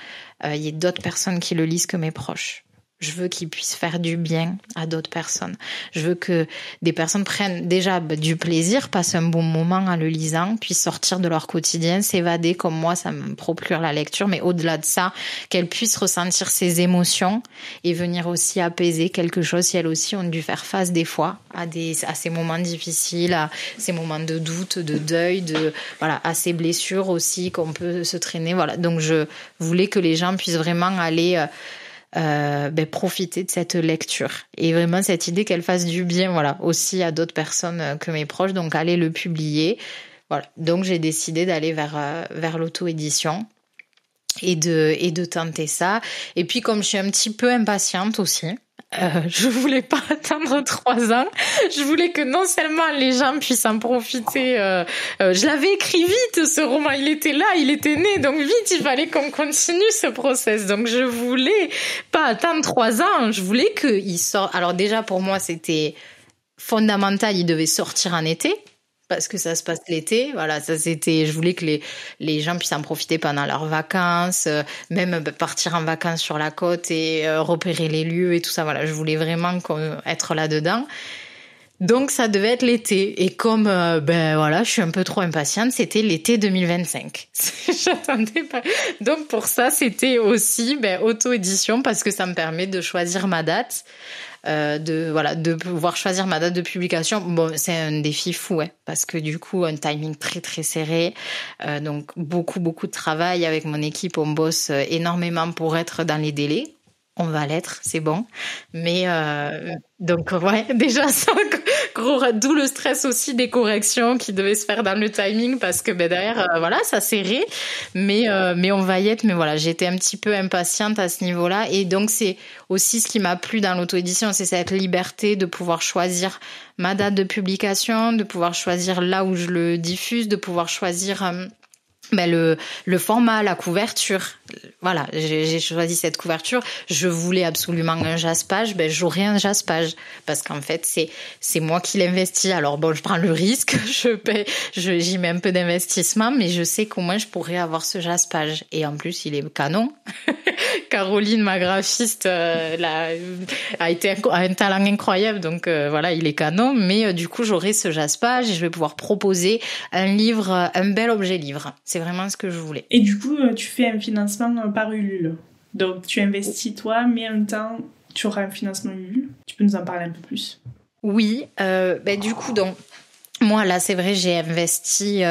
il y ait d'autres personnes qui le lisent que mes proches. Je veux qu'il puisse faire du bien à d'autres personnes. Je veux que des personnes prennent déjà du plaisir, passent un bon moment en le lisant, puissent sortir de leur quotidien, s'évader comme moi, ça me procure la lecture, mais au-delà de ça, qu'elles puissent ressentir ces émotions et venir aussi apaiser quelque chose si elles aussi ont dû faire face des fois à ces moments difficiles, à ces moments de doute, de deuil, voilà, à ces blessures aussi qu'on peut se traîner. Voilà. Donc je voulais que les gens puissent vraiment aller profiter de cette lecture et vraiment cette idée qu'elle fasse du bien, voilà, aussi à d'autres personnes que mes proches, donc aller le publier, voilà. Donc j'ai décidé d'aller vers l'auto-édition et de tenter ça. Et puis comme je suis un petit peu impatiente aussi, je voulais pas attendre 3 ans. Je voulais que non seulement les gens puissent en profiter. Je l'avais écrit vite, ce roman. Il était là, il était né. Donc vite, il fallait qu'on continue ce process. Donc je voulais pas attendre 3 ans. Je voulais qu'il sorte. Alors déjà, pour moi, c'était fondamental, il devait sortir en été. Parce que ça se passe l'été, voilà, ça c'était, je voulais que les gens puissent en profiter pendant leurs vacances, même partir en vacances sur la côte et repérer les lieux et tout ça, voilà, je voulais vraiment être là-dedans. Donc ça devait être l'été, et comme voilà, je suis un peu trop impatiente, c'était l'été 2025. J'attendais pas. Donc pour ça, c'était aussi auto-édition, parce que ça me permet de choisir ma date. De pouvoir choisir ma date de publication. Bon, c'est un défi fou, parce que du coup, un timing très très serré, donc beaucoup de travail avec mon équipe. On bosse énormément pour être dans les délais. On va l'être, c'est bon. Mais donc ouais, déjà ça, d'où le stress aussi des corrections qui devaient se faire dans le timing, parce que derrière voilà, ça serrait. Mais on va y être. Mais voilà, j'étais un petit peu impatiente à ce niveau-là, et donc c'est aussi ce qui m'a plu dans l'auto-édition, c'est cette liberté de pouvoir choisir ma date de publication, de pouvoir choisir là où je le diffuse, de pouvoir choisir le format, la couverture. Voilà, j'ai choisi cette couverture. Je voulais absolument un jaspage, j'aurai un jaspage, parce qu'en fait c'est moi qui l'investis. Alors bon, je prends le risque, j'y mets un peu d'investissement, mais je sais qu'au moins je pourrais avoir ce jaspage, et en plus il est canon. Caroline, ma graphiste, a un talent incroyable, donc voilà, il est canon. Mais du coup, j'aurai ce jaspage et je vais pouvoir proposer un livre, un bel objet livre. C'est vraiment ce que je voulais. Et du coup, tu fais un financement par Ulule. Donc, tu investis toi, mais en même temps, tu auras un financement Ulule. Tu peux nous en parler un peu plus? Oui, du coup, donc, moi, là, c'est vrai, j'ai investi,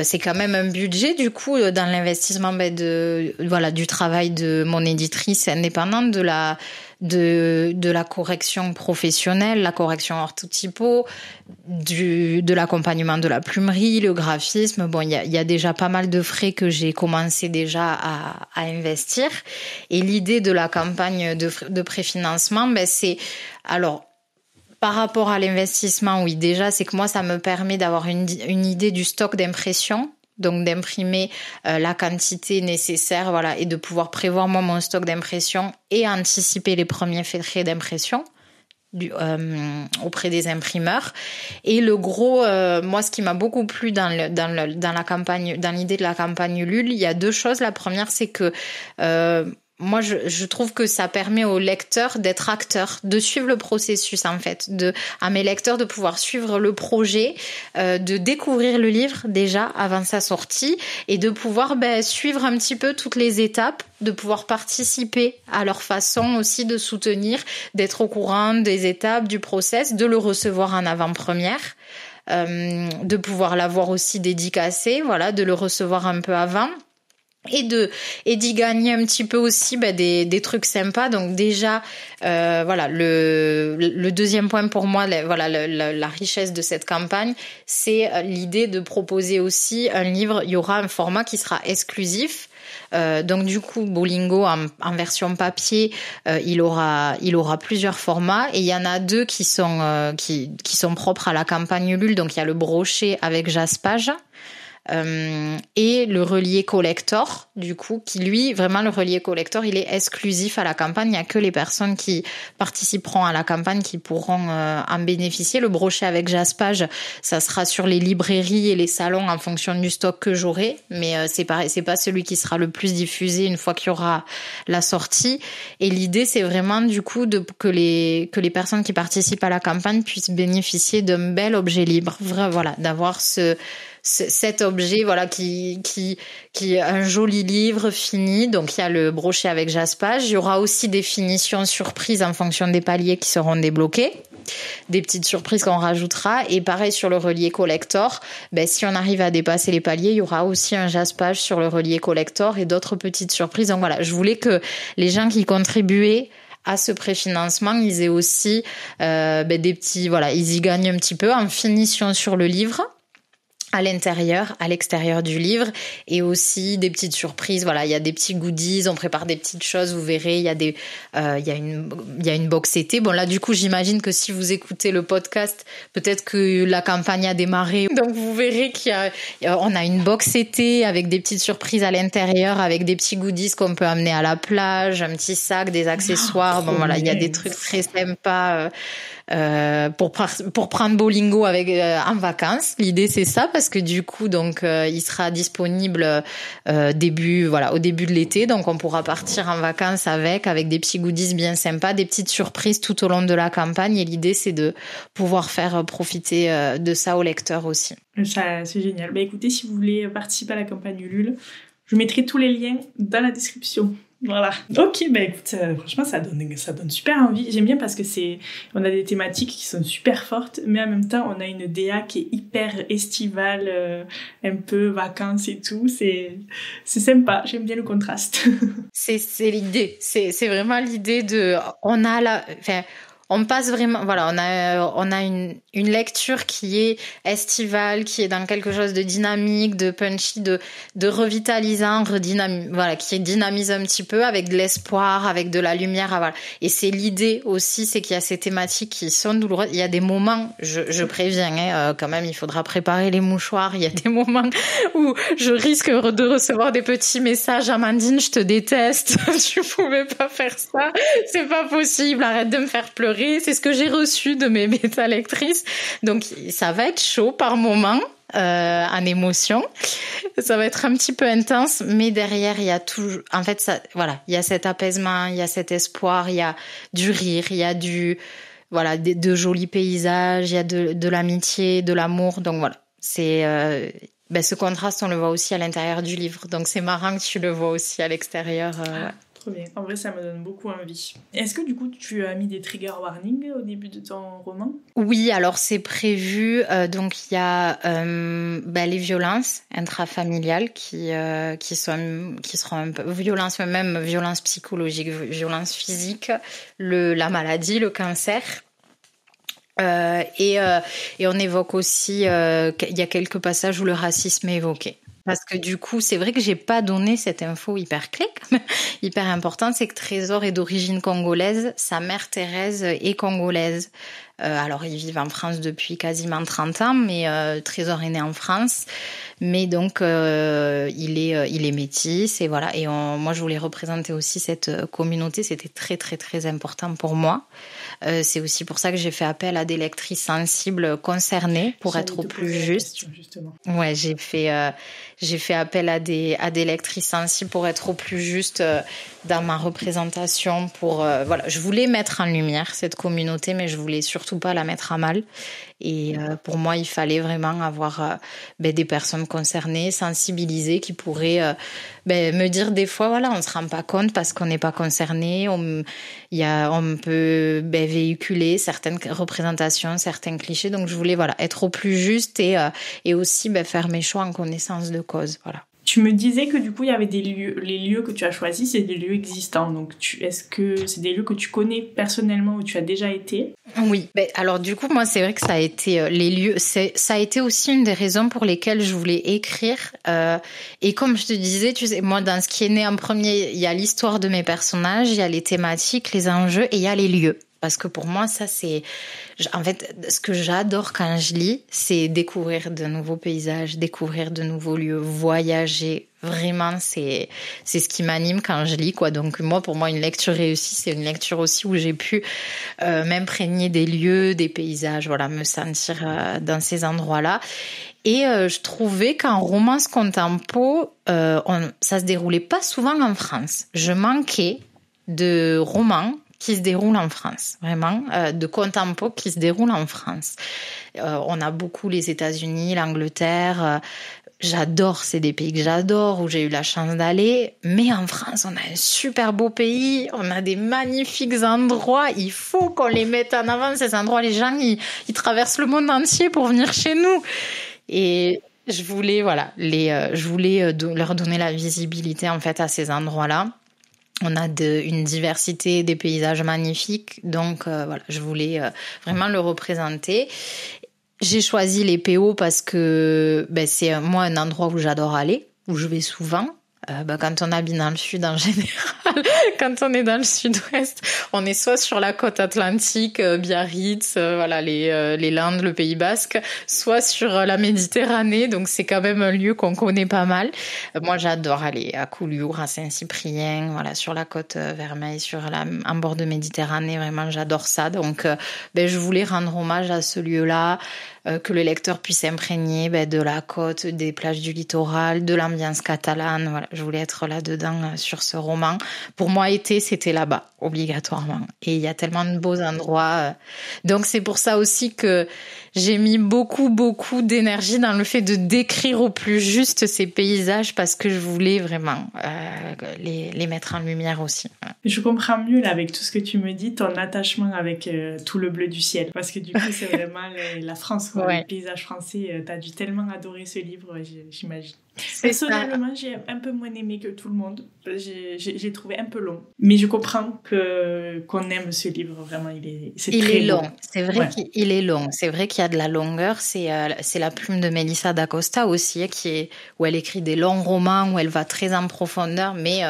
c'est quand même un budget, du coup, dans l'investissement du travail de mon éditrice indépendante, de la correction professionnelle, la correction orthotypo, de l'accompagnement de la plumerie, le graphisme. Bon, il y a déjà pas mal de frais que j'ai commencé déjà à investir. Et l'idée de la campagne de préfinancement, c'est, alors, par rapport à l'investissement, oui, déjà, c'est que moi, ça me permet d'avoir une idée du stock d'impression, donc d'imprimer la quantité nécessaire, voilà, et de pouvoir prévoir moi mon stock d'impression et anticiper les premiers frais d'impression auprès des imprimeurs. Et le gros, moi, ce qui m'a beaucoup plu dans la campagne, dans l'idée de la campagne Ulule, il y a deux choses. La première, c'est que moi, je trouve que ça permet aux lecteurs d'être acteurs, de suivre le processus, en fait, à mes lecteurs de pouvoir suivre le projet, de découvrir le livre déjà avant sa sortie, et de pouvoir suivre un petit peu toutes les étapes, de pouvoir participer à leur façon aussi de soutenir, d'être au courant des étapes du process, de le recevoir en avant-première. De pouvoir l'avoir aussi dédicacé, voilà, de le recevoir un peu avant. Et d'y gagner un petit peu aussi des trucs sympas. Donc déjà voilà, le deuxième point pour moi, la richesse de cette campagne, c'est l'idée de proposer aussi un livre. Il y aura un format qui sera exclusif. Donc du coup, Boolingo en version papier, il aura plusieurs formats, et il y en a deux qui sont propres à la campagne Ulule. Donc il y a le brochet avec jaspage. Et le relié collector, du coup, qui lui, vraiment, le relié collector, il est exclusif à la campagne. Il n'y a que les personnes qui participeront à la campagne qui pourront en bénéficier. Le brochet avec jaspage, ça sera sur les librairies et les salons en fonction du stock que j'aurai, mais c'est pas celui qui sera le plus diffusé une fois qu'il y aura la sortie. Et l'idée, c'est vraiment, du coup, que les personnes qui participent à la campagne puissent bénéficier d'un bel objet libre. Voilà, d'avoir cet objet, voilà, qui est un joli livre fini. Donc il y a le brochet avec jaspage. Il y aura aussi des finitions surprises en fonction des paliers qui seront débloqués, des petites surprises qu'on rajoutera. Et pareil sur le relié collector, si on arrive à dépasser les paliers, il y aura aussi un jaspage sur le relié collector et d'autres petites surprises. Donc voilà, je voulais que les gens qui contribuaient à ce préfinancement, ils aient aussi des petits, voilà, ils y gagnent un petit peu en finition sur le livre. à l'intérieur, à l'extérieur du livre, et aussi des petites surprises. Voilà, il y a des petits goodies, on prépare des petites choses. Vous verrez, il y a une box été. Bon là, du coup, j'imagine que si vous écoutez le podcast, peut-être que la campagne a démarré. Donc vous verrez on a une box été avec des petites surprises à l'intérieur, avec des petits goodies qu'on peut amener à la plage, un petit sac, des accessoires. Bon voilà, il y a des trucs très sympas. Pour prendre Bolingo en vacances. L'idée c'est ça parce que du coup donc il sera disponible au début de l'été, donc on pourra partir en vacances avec des petits goodies bien sympas, des petites surprises tout au long de la campagne, et l'idée c'est de pouvoir faire profiter de ça aux lecteurs aussi. Ça, c'est génial. Bah écoutez, si vous voulez participer à la campagne Ulule, je mettrai tous les liens dans la description. Voilà. Ok, bah écoute, franchement, ça donne super envie. J'aime bien parce que on a des thématiques qui sont super fortes, mais en même temps, on a une DA qui est hyper estivale, un peu vacances et tout. C'est sympa. J'aime bien le contraste. C'est l'idée. C'est vraiment l'idée on passe vraiment, voilà, on a une lecture qui est estivale, qui est dans quelque chose de dynamique, de punchy, de revitalisant, voilà, qui dynamise un petit peu avec de l'espoir, avec de la lumière, voilà. Et c'est l'idée aussi, c'est qu'il y a ces thématiques qui sont douloureuses. Il y a des moments, je préviens, quand même, il faudra préparer les mouchoirs. Il y a des moments où je risque de recevoir des petits messages: Amandine, je te déteste, tu pouvais pas faire ça, c'est pas possible, arrête de me faire pleurer. C'est ce que j'ai reçu de mes bêta-lectrices. Donc, ça va être chaud par moment, en émotion. Ça va être un petit peu intense, mais derrière, il y a toujours, en fait, ça, voilà, il y a cet apaisement, il y a cet espoir, il y a du rire, il y a de jolis paysages, il y a de l'amitié, de l'amour. Donc voilà, c'est, ce contraste, on le voit aussi à l'intérieur du livre. Donc c'est marrant que tu le vois aussi à l'extérieur. Ouais. Trop bien. En vrai, ça me donne beaucoup envie. Est-ce que du coup, tu as mis des trigger warnings au début de ton roman ? Oui, alors c'est prévu. Donc il y a les violences intrafamiliales qui seront un peu même violences psychologiques, violences physiques, la maladie, le cancer. Et on évoque aussi, il y a quelques passages où le racisme est évoqué. Parce que du coup, c'est vrai que j'ai pas donné cette info hyper clé, hyper importante, c'est que Trésor est d'origine congolaise, sa mère Thérèse est congolaise. Alors ils vivent en France depuis quasiment 30 ans, mais Trésor est né en France, mais donc il est métis, et voilà. Et moi je voulais représenter aussi cette communauté, c'était très très très important pour moi. C'est aussi pour ça que j'ai fait appel à des lectrices sensibles concernées pour être au plus juste. Ouais, j'ai fait appel à des lectrices sensibles pour être au plus juste dans ma représentation. Je voulais mettre en lumière cette communauté, mais je voulais surtout pas la mettre à mal. Et pour moi, il fallait vraiment avoir des personnes concernées, sensibilisées, qui pourraient me dire des fois, voilà, on se rend pas compte parce qu'on n'est pas concerné. On peut véhiculer certaines représentations, certains clichés. Donc je voulais être au plus juste et aussi faire mes choix en connaissance de cause. Voilà. Tu me disais que du coup, il y avait des lieux. Les lieux que tu as choisis, c'est des lieux existants. Donc, est-ce que c'est des lieux que tu connais personnellement, où tu as déjà été ? Oui. Alors, du coup, moi, c'est vrai que ça a été les lieux. Ça a été aussi une des raisons pour lesquelles je voulais écrire. Et comme je te disais, tu sais, moi, dans ce qui est né en premier, il y a l'histoire de mes personnages, il y a les thématiques, les enjeux, et il y a les lieux. Parce que pour moi, ça, c'est... En fait, ce que j'adore quand je lis, c'est découvrir de nouveaux paysages, découvrir de nouveaux lieux, voyager. Vraiment, c'est ce qui m'anime quand je lis, quoi. Donc, pour moi, une lecture réussie, c'est une lecture aussi où j'ai pu m'imprégner des lieux, des paysages, voilà, me sentir dans ces endroits-là. Et je trouvais qu'en romance contempo, ça se déroulait pas souvent en France. Je manquais de romans qui se déroule en France, vraiment, de contempo qui se déroule en France. On a beaucoup les États-Unis, l'Angleterre. J'adore, c'est des pays que j'adore, où j'ai eu la chance d'aller. Mais en France, on a un super beau pays, on a des magnifiques endroits. Il faut qu'on les mette en avant, ces endroits. Les gens, ils traversent le monde entier pour venir chez nous. Et je voulais, leur donner la visibilité, en fait, à ces endroits-là. On a une diversité des paysages magnifiques, donc je voulais vraiment le représenter. J'ai choisi les PO parce que c'est moi un endroit où j'adore aller, où je vais souvent. Quand on habite dans le sud en général, quand on est dans le sud-ouest, on est soit sur la côte atlantique, Biarritz, voilà les Landes, le Pays Basque, soit sur la Méditerranée, donc c'est quand même un lieu qu'on connaît pas mal. Moi j'adore aller à Collioure, à Saint-Cyprien, voilà sur la côte Vermeille, en bord de Méditerranée, vraiment j'adore ça. Donc je voulais rendre hommage à ce lieu-là. Que le lecteur puisse s'imprégner de la côte, des plages du littoral, de l'ambiance catalane. Voilà, je voulais être là-dedans sur ce roman. Pour moi, été, c'était là-bas, obligatoirement. Et il y a tellement de beaux endroits. Donc c'est pour ça aussi que j'ai mis beaucoup d'énergie dans le fait de décrire au plus juste ces paysages parce que je voulais vraiment les mettre en lumière aussi. Je comprends mieux là, avec tout ce que tu me dis, ton attachement avec tout le bleu du ciel. Parce que du coup, c'est vraiment la France, quoi. Ouais. Le paysage français. T'as dû tellement adorer ce livre, j'imagine. Personnellement, j'ai un peu moins aimé que tout le monde. J'ai trouvé un peu long. Mais je comprends qu'on aime ce livre, vraiment. Il est long. Beau. C'est vrai qu'il est long. C'est vrai qu'il y a de la longueur. C'est la plume de Melissa d'Acosta aussi, où elle écrit des longs romans, où elle va très en profondeur. Mais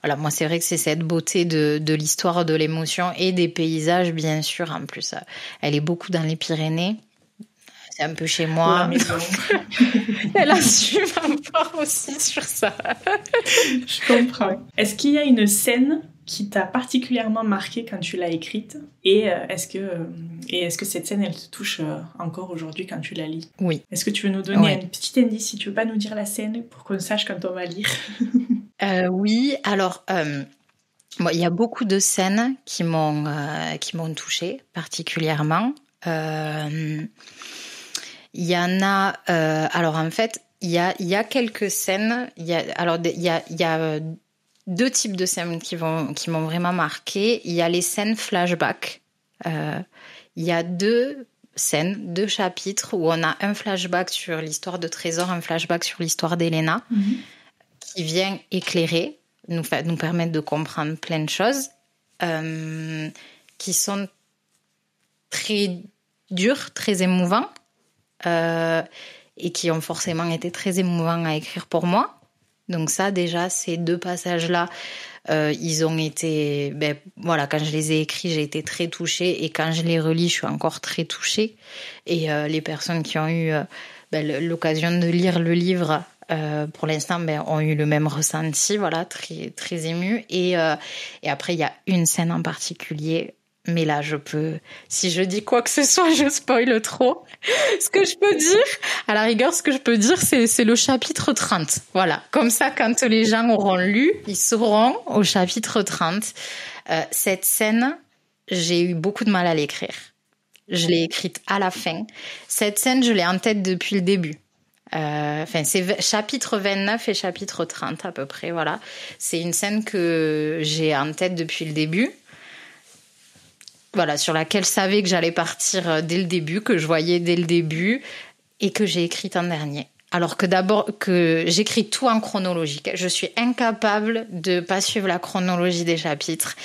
voilà, moi, c'est vrai que c'est cette beauté de l'histoire, de l'émotion et des paysages, bien sûr. En plus, elle est beaucoup dans les Pyrénées. C'est un peu chez moi. Elle assume un peu aussi sur ça. Je comprends. Est-ce qu'il y a une scène qui t'a particulièrement marqué quand tu l'as écrite et est-ce que cette scène, elle te touche encore aujourd'hui quand tu la lis? Oui. Est-ce que tu veux nous donner un petit indice, si tu veux pas nous dire la scène, pour qu'on sache quand on va lire? Oui, alors... il y a beaucoup de scènes qui m'ont touchée particulièrement. Il y en a. Alors en fait, il y a quelques scènes. Il y a deux types de scènes qui m'ont vraiment marqué. Il y a les scènes flashback. Il y a deux chapitres où on a un flashback sur l'histoire de Trésor, un flashback sur l'histoire d'Elena, qui vient éclairer, nous permettre de comprendre plein de choses, qui sont très durs, très émouvants. Et qui ont forcément été très émouvants à écrire pour moi. Donc ça, déjà, ces deux passages-là, ils ont été... quand je les ai écrits, j'ai été très touchée. Et quand je les relis, je suis encore très touchée. Et les personnes qui ont eu l'occasion de lire le livre, pour l'instant, ont eu le même ressenti, voilà, très, très ému. Et après, il y a une scène en particulier... Mais là, si je dis quoi que ce soit, je spoil trop. Ce que je peux dire, à la rigueur, c'est le chapitre 30. Voilà. Comme ça, quand les gens auront lu, ils sauront au chapitre 30. Cette scène, j'ai eu beaucoup de mal à l'écrire. Je l'ai écrite à la fin. Cette scène, je l'ai en tête depuis le début. C'est chapitre 29 et chapitre 30 à peu près, voilà. C'est une scène que j'ai en tête depuis le début. Voilà, sur laquelle je savais que j'allais partir dès le début, que je voyais dès le début et que j'ai écrite en dernier. Alors que j'écris tout en chronologique. Je suis incapable de pas suivre la chronologie des chapitres.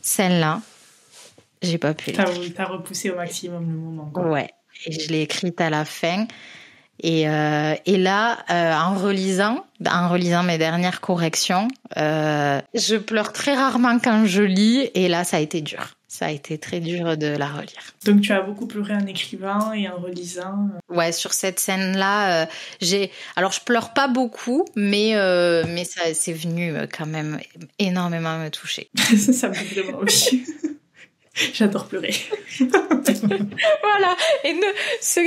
Celle-là, j'ai pas pu l'écrire. T'as repoussé au maximum le moment, quoi. Ouais, et je l'ai écrite à la fin. Et là, en relisant mes dernières corrections, je pleure très rarement quand je lis. Et là, ça a été dur. Ça a été très dur de la relire. Donc tu as beaucoup pleuré en écrivant et en relisant. Ouais, sur cette scène-là, alors je pleure pas beaucoup, mais ça c'est venu quand même énormément me toucher. Ça me fait vraiment aussi. J'adore pleurer. Voilà. Et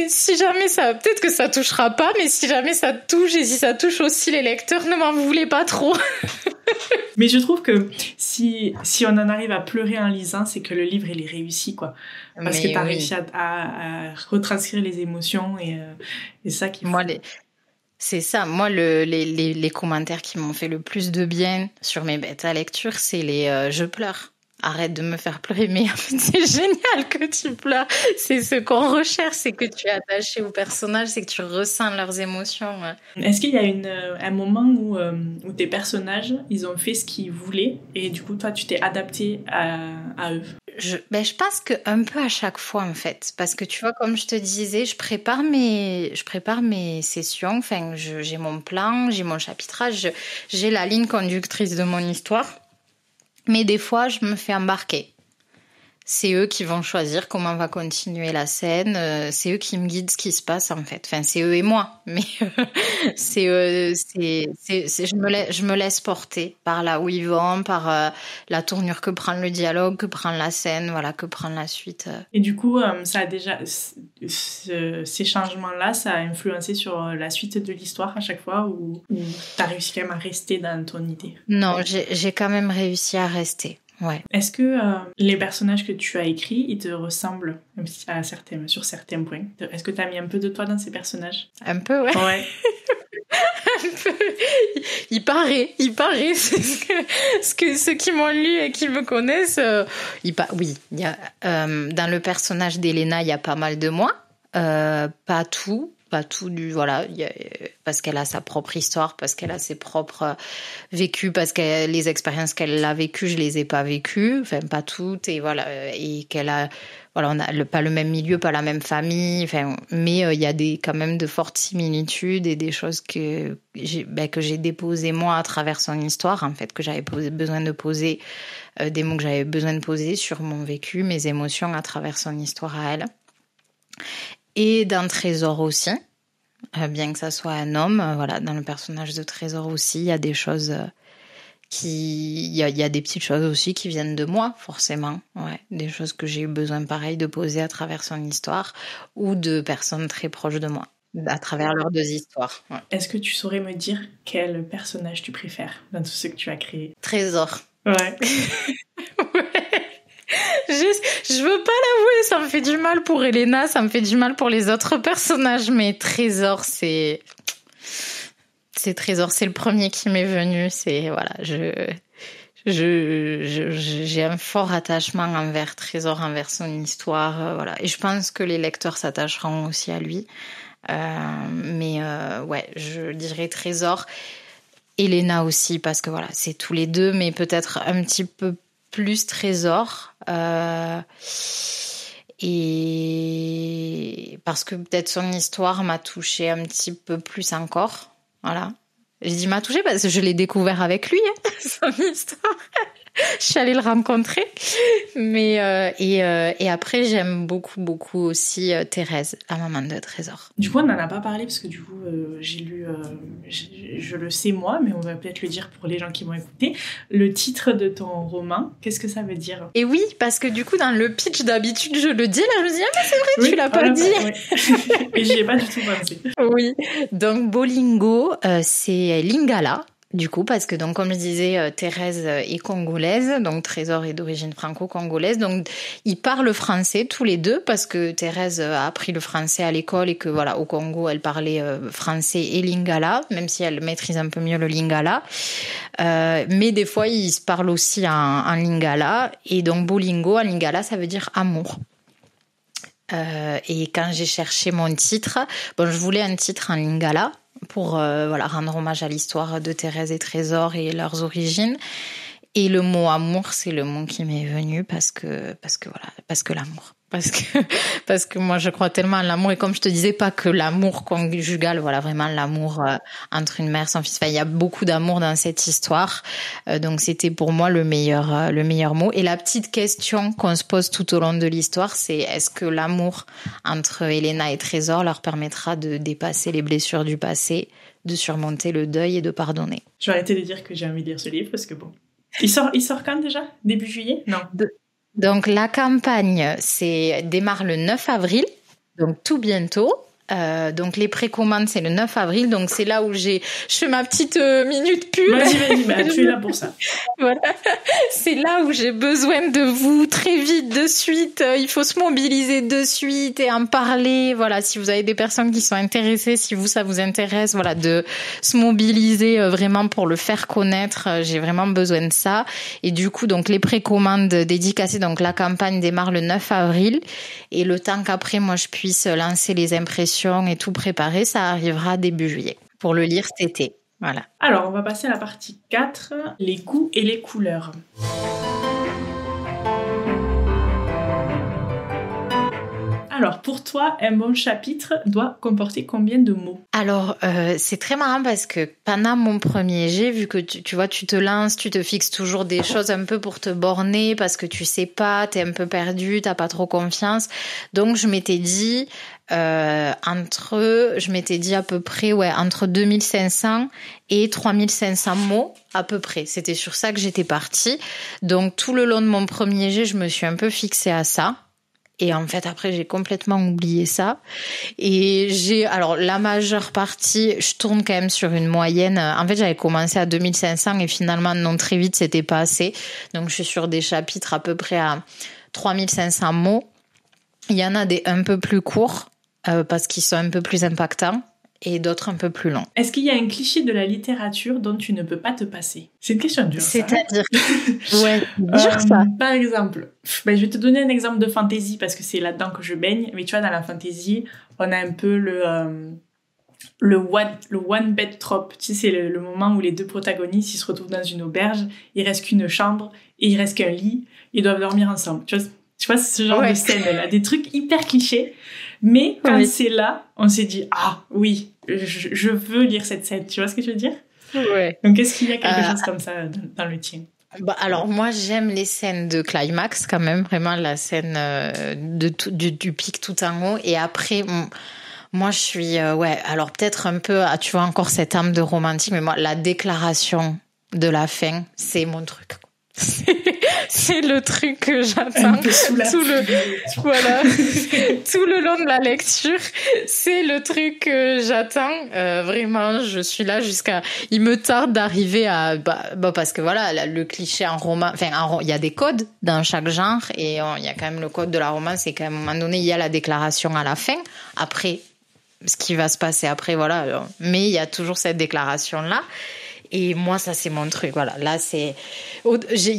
si jamais ça, peut-être que ça touchera pas, mais si jamais ça touche et si ça touche aussi les lecteurs, ne m'en voulez pas trop. Mais je trouve que si on en arrive à pleurer en lisant, c'est que le livre il est réussi, quoi. Parce que t'as réussi à retranscrire les émotions et ça qui. C'est ça. Moi, les commentaires qui m'ont fait le plus de bien sur mes bêta lectures, c'est les je pleure. arrête de me faire pleurer, mais en fait, c'est génial que tu pleures. C'est ce qu'on recherche, c'est que tu es attaché aux personnages, c'est que tu ressens leurs émotions. Est-ce qu'il y a un moment où tes personnages, ils ont fait ce qu'ils voulaient et du coup, toi, tu t'es adapté à eux? Je pense qu'un peu à chaque fois, en fait. Parce que tu vois, comme je te disais, je prépare mes sessions. Enfin, j'ai mon plan, j'ai mon chapitrage, j'ai la ligne conductrice de mon histoire. Mais des fois, je me fais embarquer. C'est eux qui vont choisir comment va continuer la scène. C'est eux qui me guident ce qui se passe, en fait. Enfin, c'est eux et moi. Mais je me laisse porter par là où ils vont, par la tournure que prend le dialogue, que prend la scène, voilà, que prend la suite. Et du coup, ça a déjà... ces changements-là, ça a influencé sur la suite de l'histoire à chaque fois ou t'as réussi quand même à rester dans ton idée? Non, j'ai quand même réussi à rester. Ouais. Est-ce que les personnages que tu as écrits, ils te ressemblent sur certains points? Est-ce que tu as mis un peu de toi dans ces personnages? Un peu, ouais. Ouais. Un peu. Il paraît. C'est ceux qui m'ont lu et qui me connaissent. Oui, il y a, dans le personnage d'Elena, il y a pas mal de moi. Pas tout voilà, parce qu'elle a sa propre histoire, parce qu'elle a ses propres vécus, parce que les expériences qu'elle a vécues, je les ai pas vécues, enfin pas toutes, et voilà, et qu'elle a, voilà, on a pas le même milieu, pas la même famille, enfin, mais il y a quand même de fortes similitudes et des choses que j'ai déposées moi à travers son histoire, en fait, que j'avais besoin de poser, des mots que j'avais besoin de poser sur mon vécu, mes émotions à travers son histoire à elle. Et dans Trésor aussi, bien que ça soit un homme, voilà, dans le personnage de Trésor aussi, il y a des choses il y a des petites choses aussi qui viennent de moi, forcément, ouais, des choses que j'ai eu besoin pareil de poser à travers son histoire ou de personnes très proches de moi, à travers leurs deux histoires. Ouais. Est-ce que tu saurais me dire quel personnage tu préfères dans tout ce que tu as créé? Trésor. Ouais. Ouais. Je veux pas l'avouer, ça me fait du mal pour Elena, ça me fait du mal pour les autres personnages, mais Trésor, c'est Trésor, c'est le premier qui m'est venu, c'est, voilà, j'ai un fort attachement envers Trésor, envers son histoire, voilà, et je pense que les lecteurs s'attacheront aussi à lui, ouais, je dirais Trésor, Elena aussi, parce que voilà, c'est tous les deux, mais peut-être un petit peu plus Trésor, et parce que peut-être son histoire m'a touchée un petit peu plus encore, voilà. Je dis m'a touchée parce que je l'ai découvert avec lui, son histoire. Je suis allée le rencontrer, mais et après j'aime beaucoup aussi Thérèse, la maman de Trésor. Du coup on n'en a pas parlé parce que du coup j'ai lu, je le sais moi, mais on va peut-être le dire pour les gens qui vont écouter. Le titre de ton roman, qu'est-ce que ça veut dire? Et oui, parce que du coup dans le pitch d'habitude je le dis, là je me dis ah mais c'est vrai oui, tu l'as pas dit. Ouais. Et j'y ai pas du tout pensé. Oui, donc Bolingo, c'est Lingala. Du coup, parce que donc comme je disais, Thérèse est congolaise, donc Trésor est d'origine franco-congolaise, donc ils parlent français tous les deux parce que Thérèse a appris le français à l'école et que voilà au Congo elle parlait français et lingala, même si elle maîtrise un peu mieux le lingala, mais des fois ils se parlent aussi en lingala et donc Bolingo en lingala ça veut dire amour. Et quand j'ai cherché mon titre, je voulais un titre en lingala pour rendre hommage à l'histoire de Thérèse et Trésor et leurs origines. Et le mot amour, c'est le mot qui m'est venu parce que l'amour. Parce que moi, je crois tellement à l'amour. Et comme je te disais, pas que l'amour conjugal, voilà, vraiment l'amour entre une mère et son fils. Enfin, il y a beaucoup d'amour dans cette histoire. Donc, c'était pour moi le meilleur mot. Et la petite question qu'on se pose tout au long de l'histoire, c'est est-ce que l'amour entre Elena et Trésor leur permettra de dépasser les blessures du passé, de surmonter le deuil et de pardonner? Je vais arrêter de dire que j'ai envie de lire ce livre parce que bon. Il sort quand déjà? Début juillet? Non. Donc la campagne démarre le 9 avril, donc tout bientôt. Donc les précommandes, c'est le 9 avril. Donc c'est là où je fais ma petite minute pub. Vas-y, tu es là pour ça. Voilà. C'est là où j'ai besoin de vous très vite, de suite. Il faut se mobiliser de suite et en parler. Voilà, si vous avez des personnes qui sont intéressées, si ça vous intéresse, voilà, de se mobiliser vraiment pour le faire connaître. J'ai vraiment besoin de ça. Et du coup, donc les précommandes dédicacées, donc la campagne démarre le 9 avril. Et le temps qu'après, moi, je puisse lancer les impressions et tout préparer, ça arrivera début juillet pour le lire cet été. Voilà. Alors, on va passer à la partie 4, les goûts et les couleurs. Alors, pour toi, un bon chapitre doit comporter combien de mots ? Alors, c'est très marrant parce que pendant mon premier jet, vu que tu vois, tu te lances, tu te fixes toujours des choses un peu pour te borner parce que tu sais pas, t'es un peu perdu, t'as pas trop confiance. Donc, je m'étais dit à peu près, entre 2500 et 3500 mots à peu près. C'était sur ça que j'étais partie. Donc, tout le long de mon premier jet, je me suis un peu fixée à ça. Et en fait, après, j'ai complètement oublié ça. Et alors, la majeure partie, je tourne quand même sur une moyenne. En fait, j'avais commencé à 2500 et finalement, non, très vite, c'était pas assez. Donc, je suis sur des chapitres à peu près à 3500 mots. Il y en a des un peu plus courts, parce qu'ils sont un peu plus impactants. Et d'autres un peu plus longs. Est-ce qu'il y a un cliché de la littérature dont tu ne peux pas te passer ? C'est une question dure, c'est-à-dire ouais, dur ça. Par exemple, je vais te donner un exemple de fantasy parce que c'est là-dedans que je baigne. Mais tu vois, dans la fantasy, on a un peu le one bed trope. Tu sais, c'est le moment où les deux protagonistes, ils se retrouvent dans une auberge, il reste qu'une chambre et il reste qu'un lit, ils doivent dormir ensemble. Tu vois ce genre de scène-là, des trucs hyper clichés. Mais quand c'est là, on s'est dit, ah oui, je veux lire cette scène. Tu vois ce que je veux dire ? Ouais. Donc, est-ce qu'il y a quelque chose comme ça dans le tien ? Alors, moi, j'aime les scènes de climax quand même, vraiment la scène du pic tout en haut. Et après, moi, je suis... alors peut-être un peu, tu vois, encore cette âme de romantique, mais moi, la déclaration de la fin, c'est mon truc. C'est le truc que j'attends tout le long de la lecture. C'est le truc que j'attends. Vraiment, je suis là il me tarde d'arriver à, parce que voilà, le cliché en roman, il y a des codes dans chaque genre et il y a quand même le code de la romance, c'est qu'à un moment donné, il y a la déclaration à la fin. Après, ce qui va se passer après, voilà. Mais il y a toujours cette déclaration-là. Et moi, ça, c'est mon truc. Voilà. Là, il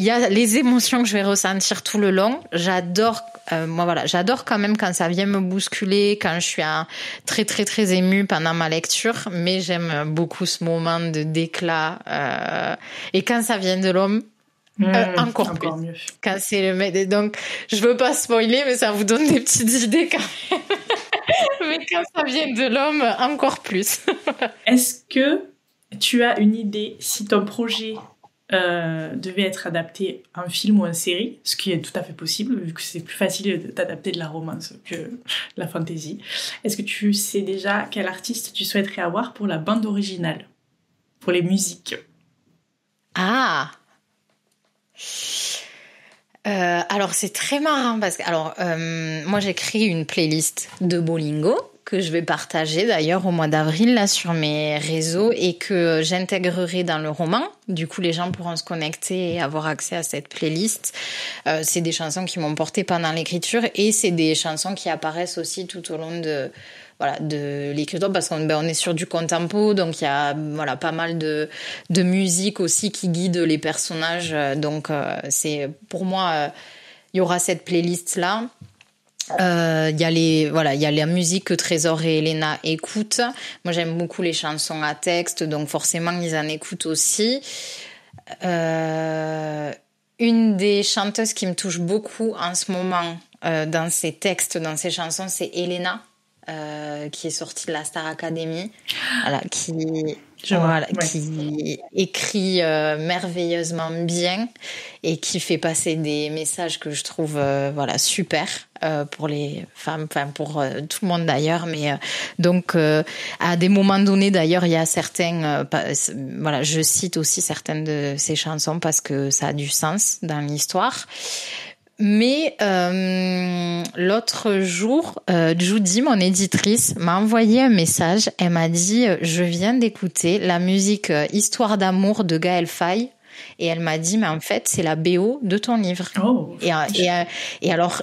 y a les émotions que je vais ressentir tout le long. J'adore quand même quand ça vient me bousculer, quand je suis très, très, très émue pendant ma lecture. Mais j'aime beaucoup ce moment de d'éclat. Et quand ça vient de l'homme, encore mieux. Quand c'est donc, je veux pas spoiler, mais ça vous donne des petites idées quand même. Mais quand ça vient de l'homme, encore plus. Est-ce que tu as une idée si ton projet devait être adapté en film ou en série, ce qui est tout à fait possible vu que c'est plus facile d'adapter de la romance que de la fantasy. Est-ce que tu sais déjà quel artiste tu souhaiterais avoir pour la bande originale, pour les musiques ? Alors c'est très marrant parce que moi j'ai créé une playlist de Bolingo que je vais partager d'ailleurs au mois d'avril là sur mes réseaux et que j'intégrerai dans le roman. Du coup, les gens pourront se connecter et avoir accès à cette playlist. C'est des chansons qui m'ont porté pendant l'écriture et c'est des chansons qui apparaissent aussi tout au long de l'écriture parce qu'on est sur du contempo, donc il y a pas mal de musique aussi qui guide les personnages. Donc c'est pour moi, il y aura cette playlist là. Il y a la musique que Trésor et Elena écoutent. Moi, j'aime beaucoup les chansons à texte, donc forcément, ils en écoutent aussi. Une des chanteuses qui me touche beaucoup en ce moment dans ses textes, dans ses chansons, c'est Elena, qui est sortie de la Star Academy, qui écrit merveilleusement bien et qui fait passer des messages que je trouve super pour les femmes, pour tout le monde d'ailleurs, mais donc à des moments donnés d'ailleurs il y a certains je cite aussi certaines de ces chansons parce que ça a du sens dans l'histoire. Mais l'autre jour, Judy, mon éditrice, m'a envoyé un message. Elle m'a dit « Je viens d'écouter la musique Histoire d'amour de Gaël Faye. » Et elle m'a dit « Mais en fait, c'est la BO de ton livre. Oh. » Et alors,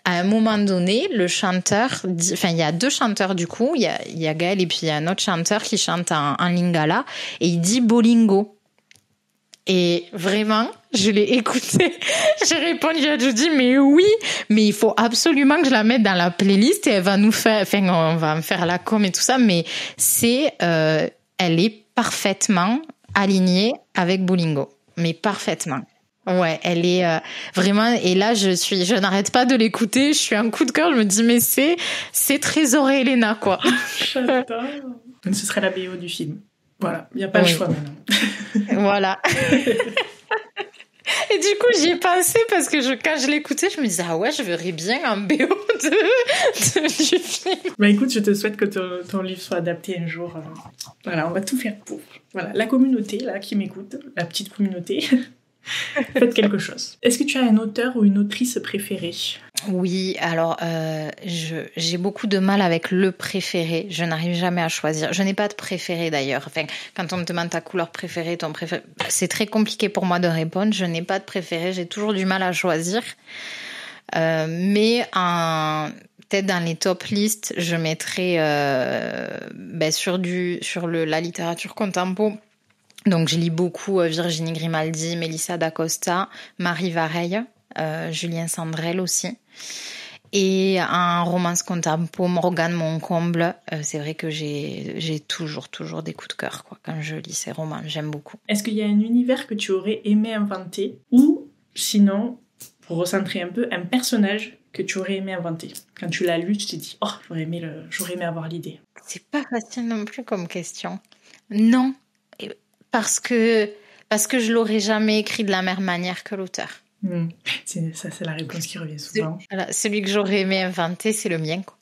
à un moment donné, le chanteur, enfin, il y a deux chanteurs du coup. Il y a Gaël et puis il y a un autre chanteur qui chante en lingala. Et il dit « Bolingo ». Et vraiment, je l'ai écouté. J'ai répondu à Judy, mais oui, mais il faut absolument que je la mette dans la playlist et elle va nous faire, enfin, on va me faire la com et tout ça, mais elle est parfaitement alignée avec Bolingo. Mais parfaitement. Ouais, elle est vraiment, et là, je n'arrête pas de l'écouter, je suis un coup de cœur, je me dis, mais c'est Trésor et Elena, quoi. J'adore. Donc, ce serait la BO du film. Voilà, il n'y a pas le choix maintenant. Voilà. Et du coup, j'y ai pensé parce que quand je l'écoutais, je me disais, ah ouais, je verrais bien un BO du film. Bah écoute, je te souhaite que ton livre soit adapté un jour. Voilà, on va tout faire pour. Voilà, la communauté là qui m'écoute, la petite communauté, faites quelque chose. Est-ce que tu as un auteur ou une autrice préférée ? Oui, alors j'ai beaucoup de mal avec le préféré. Je n'arrive jamais à choisir. Je n'ai pas de préféré d'ailleurs. Enfin, quand on me demande ta couleur préférée, ton préféré, c'est très compliqué pour moi de répondre. Je n'ai pas de préféré. J'ai toujours du mal à choisir. Mais peut-être dans les top listes, je mettrais sur la littérature contempo. Donc je lis beaucoup Virginie Grimaldi, Mélissa d'Acosta, Marie Vareille. Julien Sandrel aussi, et en romance contempo, Morgane Moncomble. C'est vrai que j'ai toujours des coups de cœur quoi, quand je lis ces romans, j'aime beaucoup. Est-ce qu'il y a un univers que tu aurais aimé inventer, ou sinon, pour recentrer un peu, un personnage que tu aurais aimé inventer? Quand tu l'as lu, tu t'es dit « Oh, j'aurais aimé avoir l'idée ». C'est pas facile non plus comme question. Non, parce que je l'aurais jamais écrit de la même manière que l'auteur. C'est la réponse qui revient souvent. Voilà, celui que j'aurais aimé inventer, c'est le mien, quoi.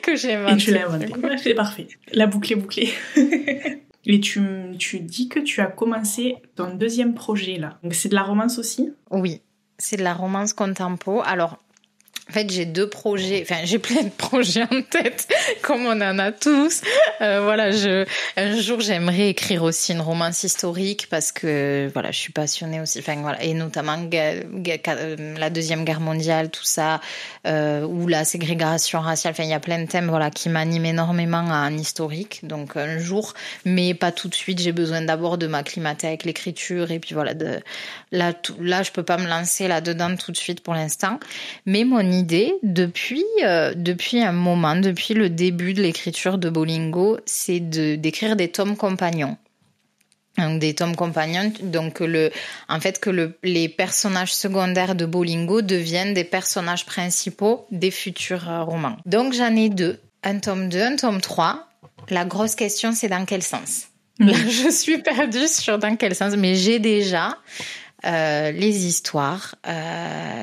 Que j'ai inventé. Et tu l'as inventé. Ouais, c'est parfait. La boucle est bouclée. Et tu dis que tu as commencé ton deuxième projet, là. Donc, c'est de la romance aussi ? Oui, c'est de la romance contempo. Alors, en fait, j'ai deux projets, enfin, j'ai plein de projets en tête, comme on en a tous. Voilà, un jour, j'aimerais écrire aussi une romance historique parce que, voilà, je suis passionnée aussi, enfin, voilà, et notamment la Deuxième Guerre mondiale, tout ça, ou la ségrégation raciale, enfin, il y a plein de thèmes, voilà, qui m'animent énormément en historique. Donc, un jour, mais pas tout de suite, j'ai besoin d'abord de m'acclimater avec l'écriture et puis voilà, là, je peux pas me lancer là-dedans tout de suite pour l'instant. Mais mon idée, depuis un moment, depuis le début de l'écriture de Bolingo, c'est d'écrire des tomes compagnons. Donc des tomes compagnons, donc les personnages secondaires de Bolingo deviennent des personnages principaux des futurs romans. Donc j'en ai deux, un tome 2, un tome 3. La grosse question, c'est dans quel sens ? Là, je suis perdue sur dans quel sens, mais j'ai déjà les histoires.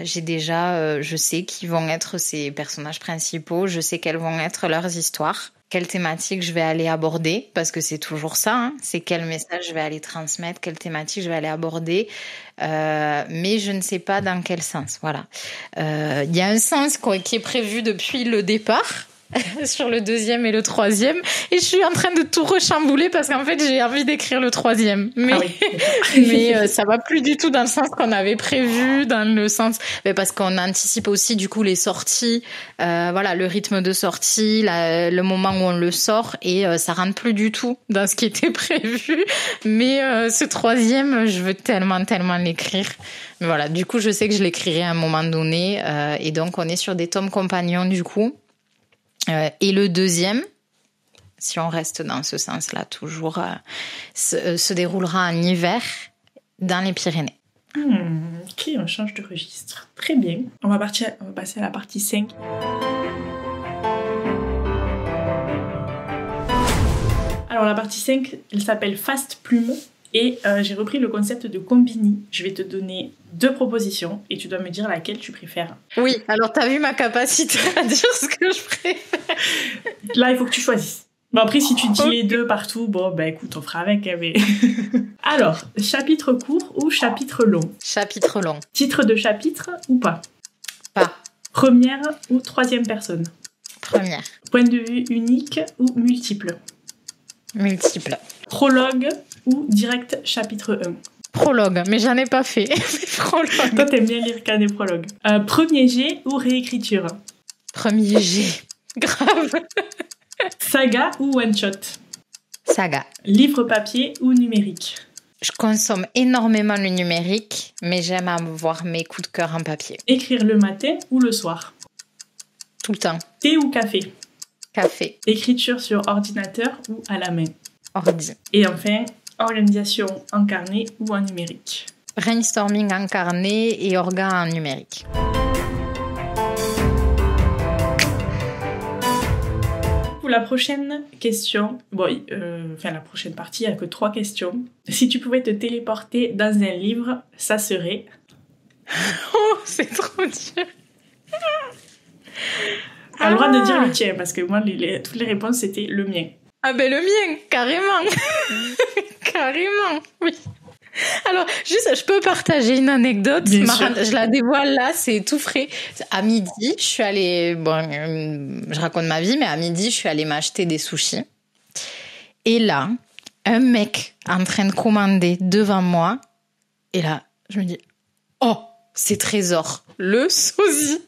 J'ai déjà, je sais qui vont être ces personnages principaux, je sais quelles vont être leurs histoires, quelle thématique je vais aller aborder, parce que c'est toujours ça, hein, c'est quel message je vais aller transmettre, quelle thématique je vais aller aborder, mais je ne sais pas dans quel sens. Voilà. Il y a un sens qui est prévu depuis le départ. Sur le deuxième et le troisième, et je suis en train de tout rechambouler parce qu'en fait j'ai envie d'écrire le troisième, mais ça va plus du tout dans le sens qu'on avait prévu, dans le sens parce qu'on anticipe aussi du coup les sorties, voilà, le rythme de sortie, le moment où on le sort, et ça rentre plus du tout dans ce qui était prévu, mais ce troisième, je veux tellement l'écrire. Mais voilà, du coup je sais que je l'écrirai à un moment donné, et donc on est sur des tomes compagnons du coup. Et le deuxième, si on reste dans ce sens-là, toujours se déroulera en hiver dans les Pyrénées. Ok, on change de registre. Très bien. On va passer à la partie 5. Alors la partie 5, elle s'appelle Fast Plume. Et j'ai repris le concept de Combini. Je vais te donner 2 propositions et tu dois me dire laquelle tu préfères. Oui, alors t'as vu ma capacité à dire ce que je préfère. Là, il faut que tu choisisses. Bon, après, si tu dis les deux partout, bon, ben écoute, on fera avec. Mais... Alors, chapitre court ou chapitre long? Chapitre long. Titre de chapitre ou pas? Pas. Première ou troisième personne? Première. Point de vue unique ou multiple? Multiple. Prologue ou direct chapitre 1? Prologue, mais j'en ai pas fait. Prologue. Toi, t'aimes bien lire qu'un des prologues. Premier jet ou réécriture? Premier jet. Grave. Saga ou one-shot? Saga. Livre papier ou numérique? Je consomme énormément le numérique, mais j'aime avoir mes coups de cœur en papier. Écrire le matin ou le soir? Tout le temps. Thé ou café? Café. Écriture sur ordinateur ou à la main? Ordi. Et enfin, organisation en carnet ou en numérique? Brainstorming en carnet et orga en numérique. Pour la prochaine question, la prochaine partie, il n'y a que 3 questions. Si tu pouvais te téléporter dans un livre, ça serait... Oh, c'est trop dur. T'as le droit de dire le tien, parce que moi, toutes les réponses, c'était le mien. Ah ben le mien, carrément. Carrément, oui. Alors, juste, je peux partager une anecdote. Bien sûr. Je la dévoile là, c'est tout frais. À midi, je suis allée... je raconte ma vie, mais à midi, je suis allée m'acheter des sushis. Et là, un mec en train de commander devant moi. Et là, je me dis, oh, c'est Trésor, le sosie.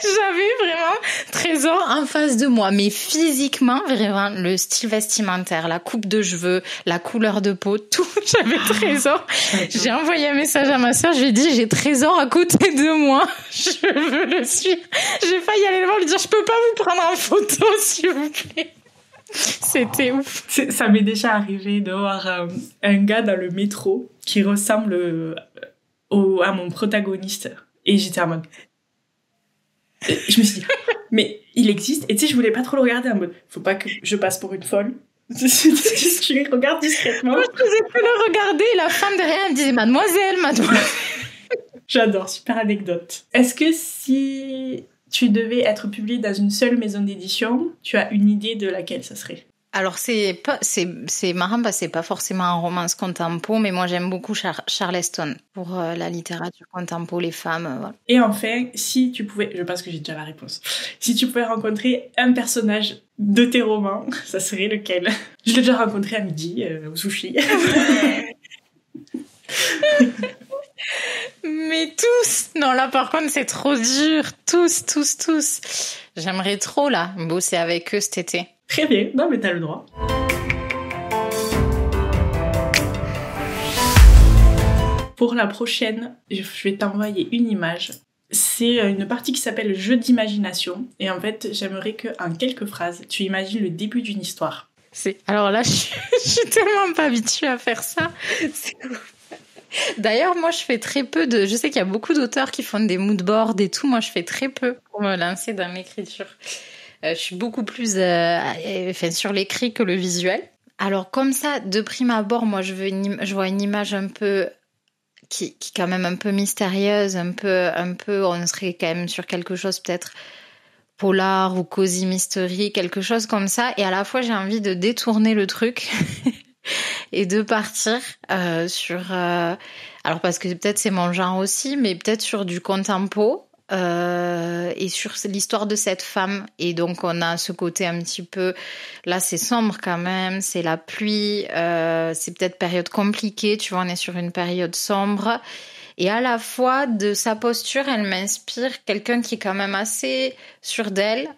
J'avais vraiment Trésor en face de moi, mais physiquement, vraiment, le style vestimentaire, la coupe de cheveux, la couleur de peau, tout, j'avais Trésor. J'ai envoyé un message à ma sœur, je lui ai dit, j'ai Trésor à côté de moi, je veux le suivre. J'ai failli aller le voir, lui dire, je peux pas vous prendre en photo, s'il vous plaît. C'était ouf. Ça m'est déjà arrivé de voir un gars dans le métro qui ressemble à mon protagoniste. Et j'étais en mode... Je me suis dit, mais il existe. Et tu sais, je voulais pas trop le regarder en mode, faut pas que je passe pour une folle. Tu regardes discrètement. Moi, je faisais que le regarder et la femme derrière, elle me disait, mademoiselle. J'adore, super anecdote. Est-ce que si tu devais être publié dans une seule maison d'édition, tu as une idée de laquelle ça serait? Alors, c'est marrant parce que c'est pas forcément un romance contempo, mais moi, j'aime beaucoup Charleston pour la littérature contempo, les femmes, voilà. Et enfin, si tu pouvais, je pense que j'ai déjà la réponse, si tu pouvais rencontrer un personnage de tes romans, ça serait lequel? Je l'ai déjà rencontré à midi, au sushi. Mais tous! Non, là, par contre, c'est trop dur. Tous. J'aimerais trop, là, bosser avec eux cet été. Très bien, non mais t'as le droit. Pour la prochaine, je vais t'envoyer une image. C'est une partie qui s'appelle jeu d'imagination. Et en fait, j'aimerais qu'en quelques phrases, tu imagines le début d'une histoire. Alors là, je suis tellement pas habituée à faire ça. D'ailleurs, moi, je fais très peu de... Je sais qu'il y a beaucoup d'auteurs qui font des moodboards et tout. Moi, je fais très peu pour me lancer dans l'écriture. Je suis beaucoup plus sur l'écrit que le visuel. Alors comme ça, de prime abord, moi je vois une image un peu qui est quand même un peu mystérieuse, un peu, on serait quand même sur quelque chose peut-être polar ou cosy mystery, quelque chose comme ça. Et à la fois, j'ai envie de détourner le truc et de partir sur... alors parce que peut-être c'est mon genre aussi, mais peut-être sur du contempo. Et sur l'histoire de cette femme. Et donc, on a ce côté un petit peu... Là, c'est sombre quand même, c'est la pluie, c'est peut-être période compliquée, tu vois, on est sur une période sombre. Et à la fois, de sa posture, elle m'inspire quelqu'un qui est quand même assez sûr d'elle,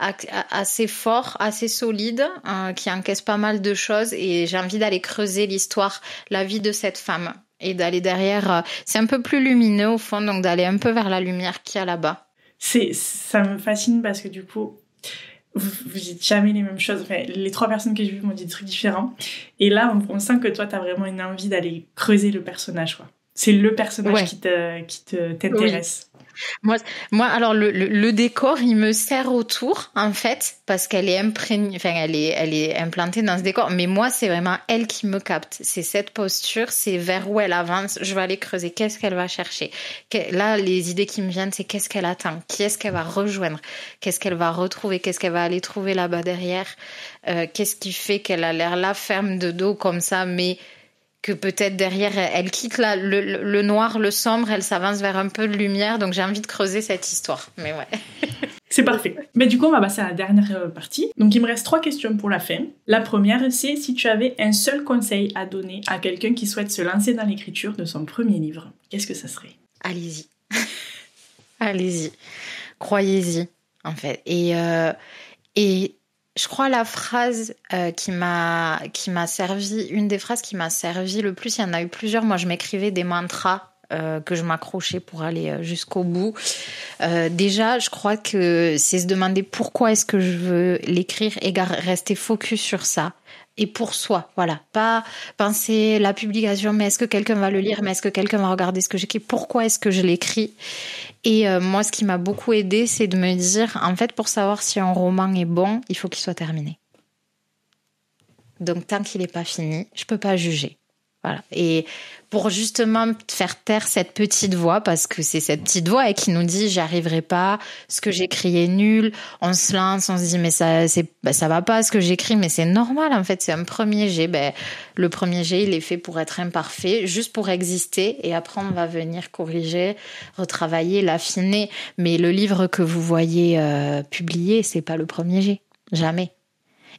assez fort, assez solide, qui encaisse pas mal de choses. Et j'ai envie d'aller creuser l'histoire, la vie de cette femme. Et d'aller derrière, c'est un peu plus lumineux au fond, donc d'aller un peu vers la lumière qu'il y a là-bas. Ça me fascine parce que du coup, vous dites jamais les mêmes choses. Enfin, les 3 personnes que j'ai vues m'ont dit des trucs différents. Et là, on sent que toi, t'as vraiment une envie d'aller creuser le personnage, quoi. C'est le personnage qui t'intéresse. Moi, alors le décor, il me sert autour, en fait, parce qu'elle est imprégnée, enfin, elle est implantée dans ce décor. Mais moi, c'est vraiment elle qui me capte. C'est cette posture, c'est vers où elle avance. Je vais aller creuser. Qu'est-ce qu'elle va chercher? Là, les idées qui me viennent, c'est qu'est-ce qu'elle attend? Qui est-ce qu'elle va rejoindre? Qu'est-ce qu'elle va retrouver? Qu'est-ce qu'elle va aller trouver là-bas derrière? Qu'est-ce qui fait qu'elle a l'air là, ferme de dos comme ça, mais que peut-être derrière, elle quitte le noir, le sombre, elle s'avance vers un peu de lumière. Donc, j'ai envie de creuser cette histoire. Mais ouais. C'est parfait. Mais du coup, on va passer à la dernière partie. Donc, il me reste 3 questions pour la fin. La première, c'est si tu avais un seul conseil à donner à quelqu'un qui souhaite se lancer dans l'écriture de son premier livre, qu'est-ce que ça serait? Allez-y. Allez-y. Croyez-y, en fait. Et je crois la phrase qui m'a servi, une des phrases qui m'a servi le plus, il y en a eu plusieurs. Moi, je m'écrivais des mantras que je m'accrochais pour aller jusqu'au bout. Déjà, je crois que c'est se demander pourquoi est-ce que je veux l'écrire et rester focus sur ça. Et pour soi, voilà. Pas penser la publication, mais est-ce que quelqu'un va le lire, mais est-ce que quelqu'un va regarder ce que j'écris? Pourquoi est-ce que je l'écris? Et moi, ce qui m'a beaucoup aidée, c'est de me dire, en fait, pour savoir si un roman est bon, il faut qu'il soit terminé. Donc, tant qu'il n'est pas fini, je peux pas juger. Voilà. Et pour justement faire taire cette petite voix, parce que c'est cette petite voix qui nous dit j'y arriverai pas, ce que j'écris est nul, on se lance, on se dit mais ça va pas ce que j'écris, mais c'est normal en fait, c'est un premier jet. Le premier jet il est fait pour être imparfait, juste pour exister, et après on va venir corriger, retravailler, l'affiner. Mais le livre que vous voyez publié, c'est pas le premier jet, jamais.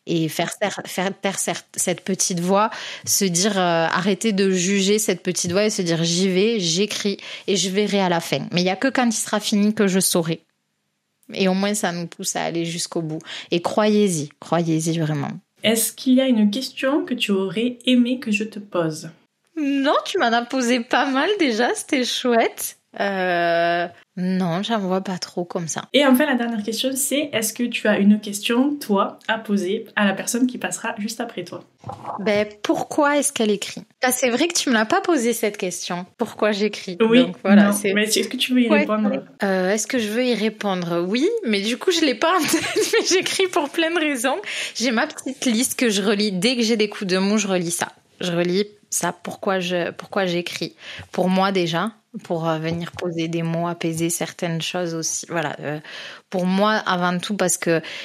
Et faire taire cette petite voix, se dire arrêter de juger cette petite voix et se dire j'y vais, j'écris et je verrai à la fin. Mais il y a que quand il sera fini que je saurai. Et au moins ça nous pousse à aller jusqu'au bout. Et croyez-y vraiment. Est-ce qu'il y a une question que tu aurais aimé que je te pose? Non, tu m'en as posé pas mal déjà, c'était chouette. Non, j'en vois pas trop comme ça. Et enfin, la dernière question, c'est est-ce que tu as une question, toi, à poser à la personne qui passera juste après toi? Pourquoi est-ce qu'elle écrit? C'est vrai que tu me l'as pas posé cette question. Pourquoi j'écris? Oui, donc, voilà, non, mais est-ce que tu veux y répondre? Est-ce que je veux y répondre? Oui, mais du coup, je l'ai pas en tête, mais j'écris pour plein de raisons. J'ai ma petite liste que je relis. Dès que j'ai des coups de mou, je relis ça. Je relis ça, pourquoi j'écris. Pour moi déjà, pour venir poser des mots, apaiser certaines choses aussi. Voilà, pour moi avant tout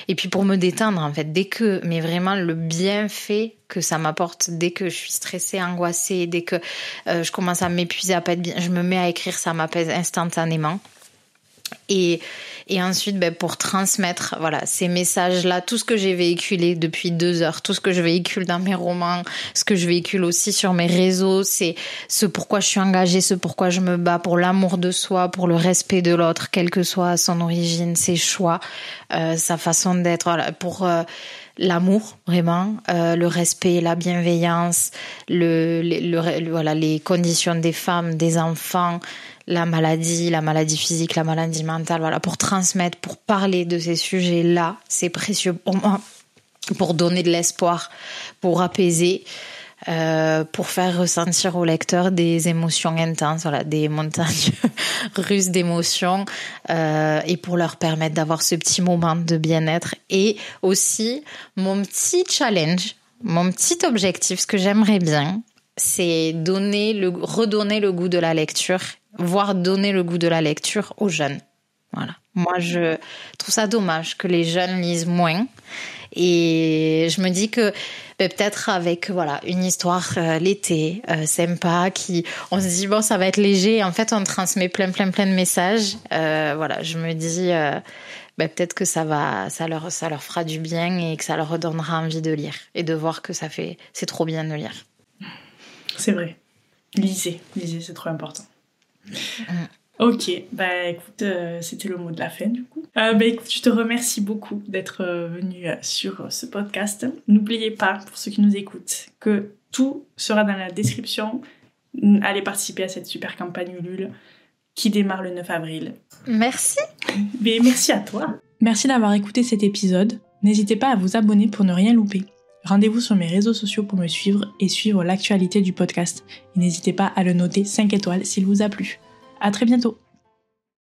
et puis pour me détendre en fait. Mais vraiment le bienfait que ça m'apporte dès que je suis stressée, angoissée, dès que je commence à m'épuiser, à pas être bien, je me mets à écrire, ça m'apaise instantanément. Et ensuite, pour transmettre, voilà, ces messages-là, tout ce que j'ai véhiculé depuis 2 heures, tout ce que je véhicule dans mes romans, ce que je véhicule aussi sur mes réseaux, c'est ce pourquoi je suis engagée, ce pourquoi je me bats pour l'amour de soi, pour le respect de l'autre, quelle que soit son origine, ses choix, sa façon d'être, voilà, pour l'amour, vraiment, le respect, la bienveillance, voilà, les conditions des femmes, des enfants, la maladie physique, la maladie mentale, voilà, pour transmettre, pour parler de ces sujets-là, c'est précieux pour moi, pour donner de l'espoir, pour apaiser, pour faire ressentir au lecteur des émotions intenses, voilà, des montagnes russes d'émotions, et pour leur permettre d'avoir ce petit moment de bien-être. Et aussi, mon petit challenge, mon petit objectif, ce que j'aimerais bien, c'est redonner le goût de la lecture, voire donner le goût de la lecture aux jeunes. Voilà. Moi, je trouve ça dommage que les jeunes lisent moins. Et je me dis que peut-être avec une histoire l'été sympa, on se dit bon, ça va être léger. En fait, on transmet plein de messages. Voilà, je me dis peut-être que ça leur fera du bien et que ça leur redonnera envie de lire et de voir que c'est trop bien de lire. C'est vrai. Lisez, c'est trop important. Ok, écoute, c'était le mot de la fin du coup. Écoute, je te remercie beaucoup d'être venu sur ce podcast. N'oubliez pas, pour ceux qui nous écoutent, que tout sera dans la description. Allez participer à cette super campagne Ulule qui démarre le 9 avril. Merci. Merci à toi. Merci d'avoir écouté cet épisode. N'hésitez pas à vous abonner pour ne rien louper. Rendez-vous sur mes réseaux sociaux pour me suivre et suivre l'actualité du podcast. Et n'hésitez pas à le noter 5 étoiles s'il vous a plu. À très bientôt.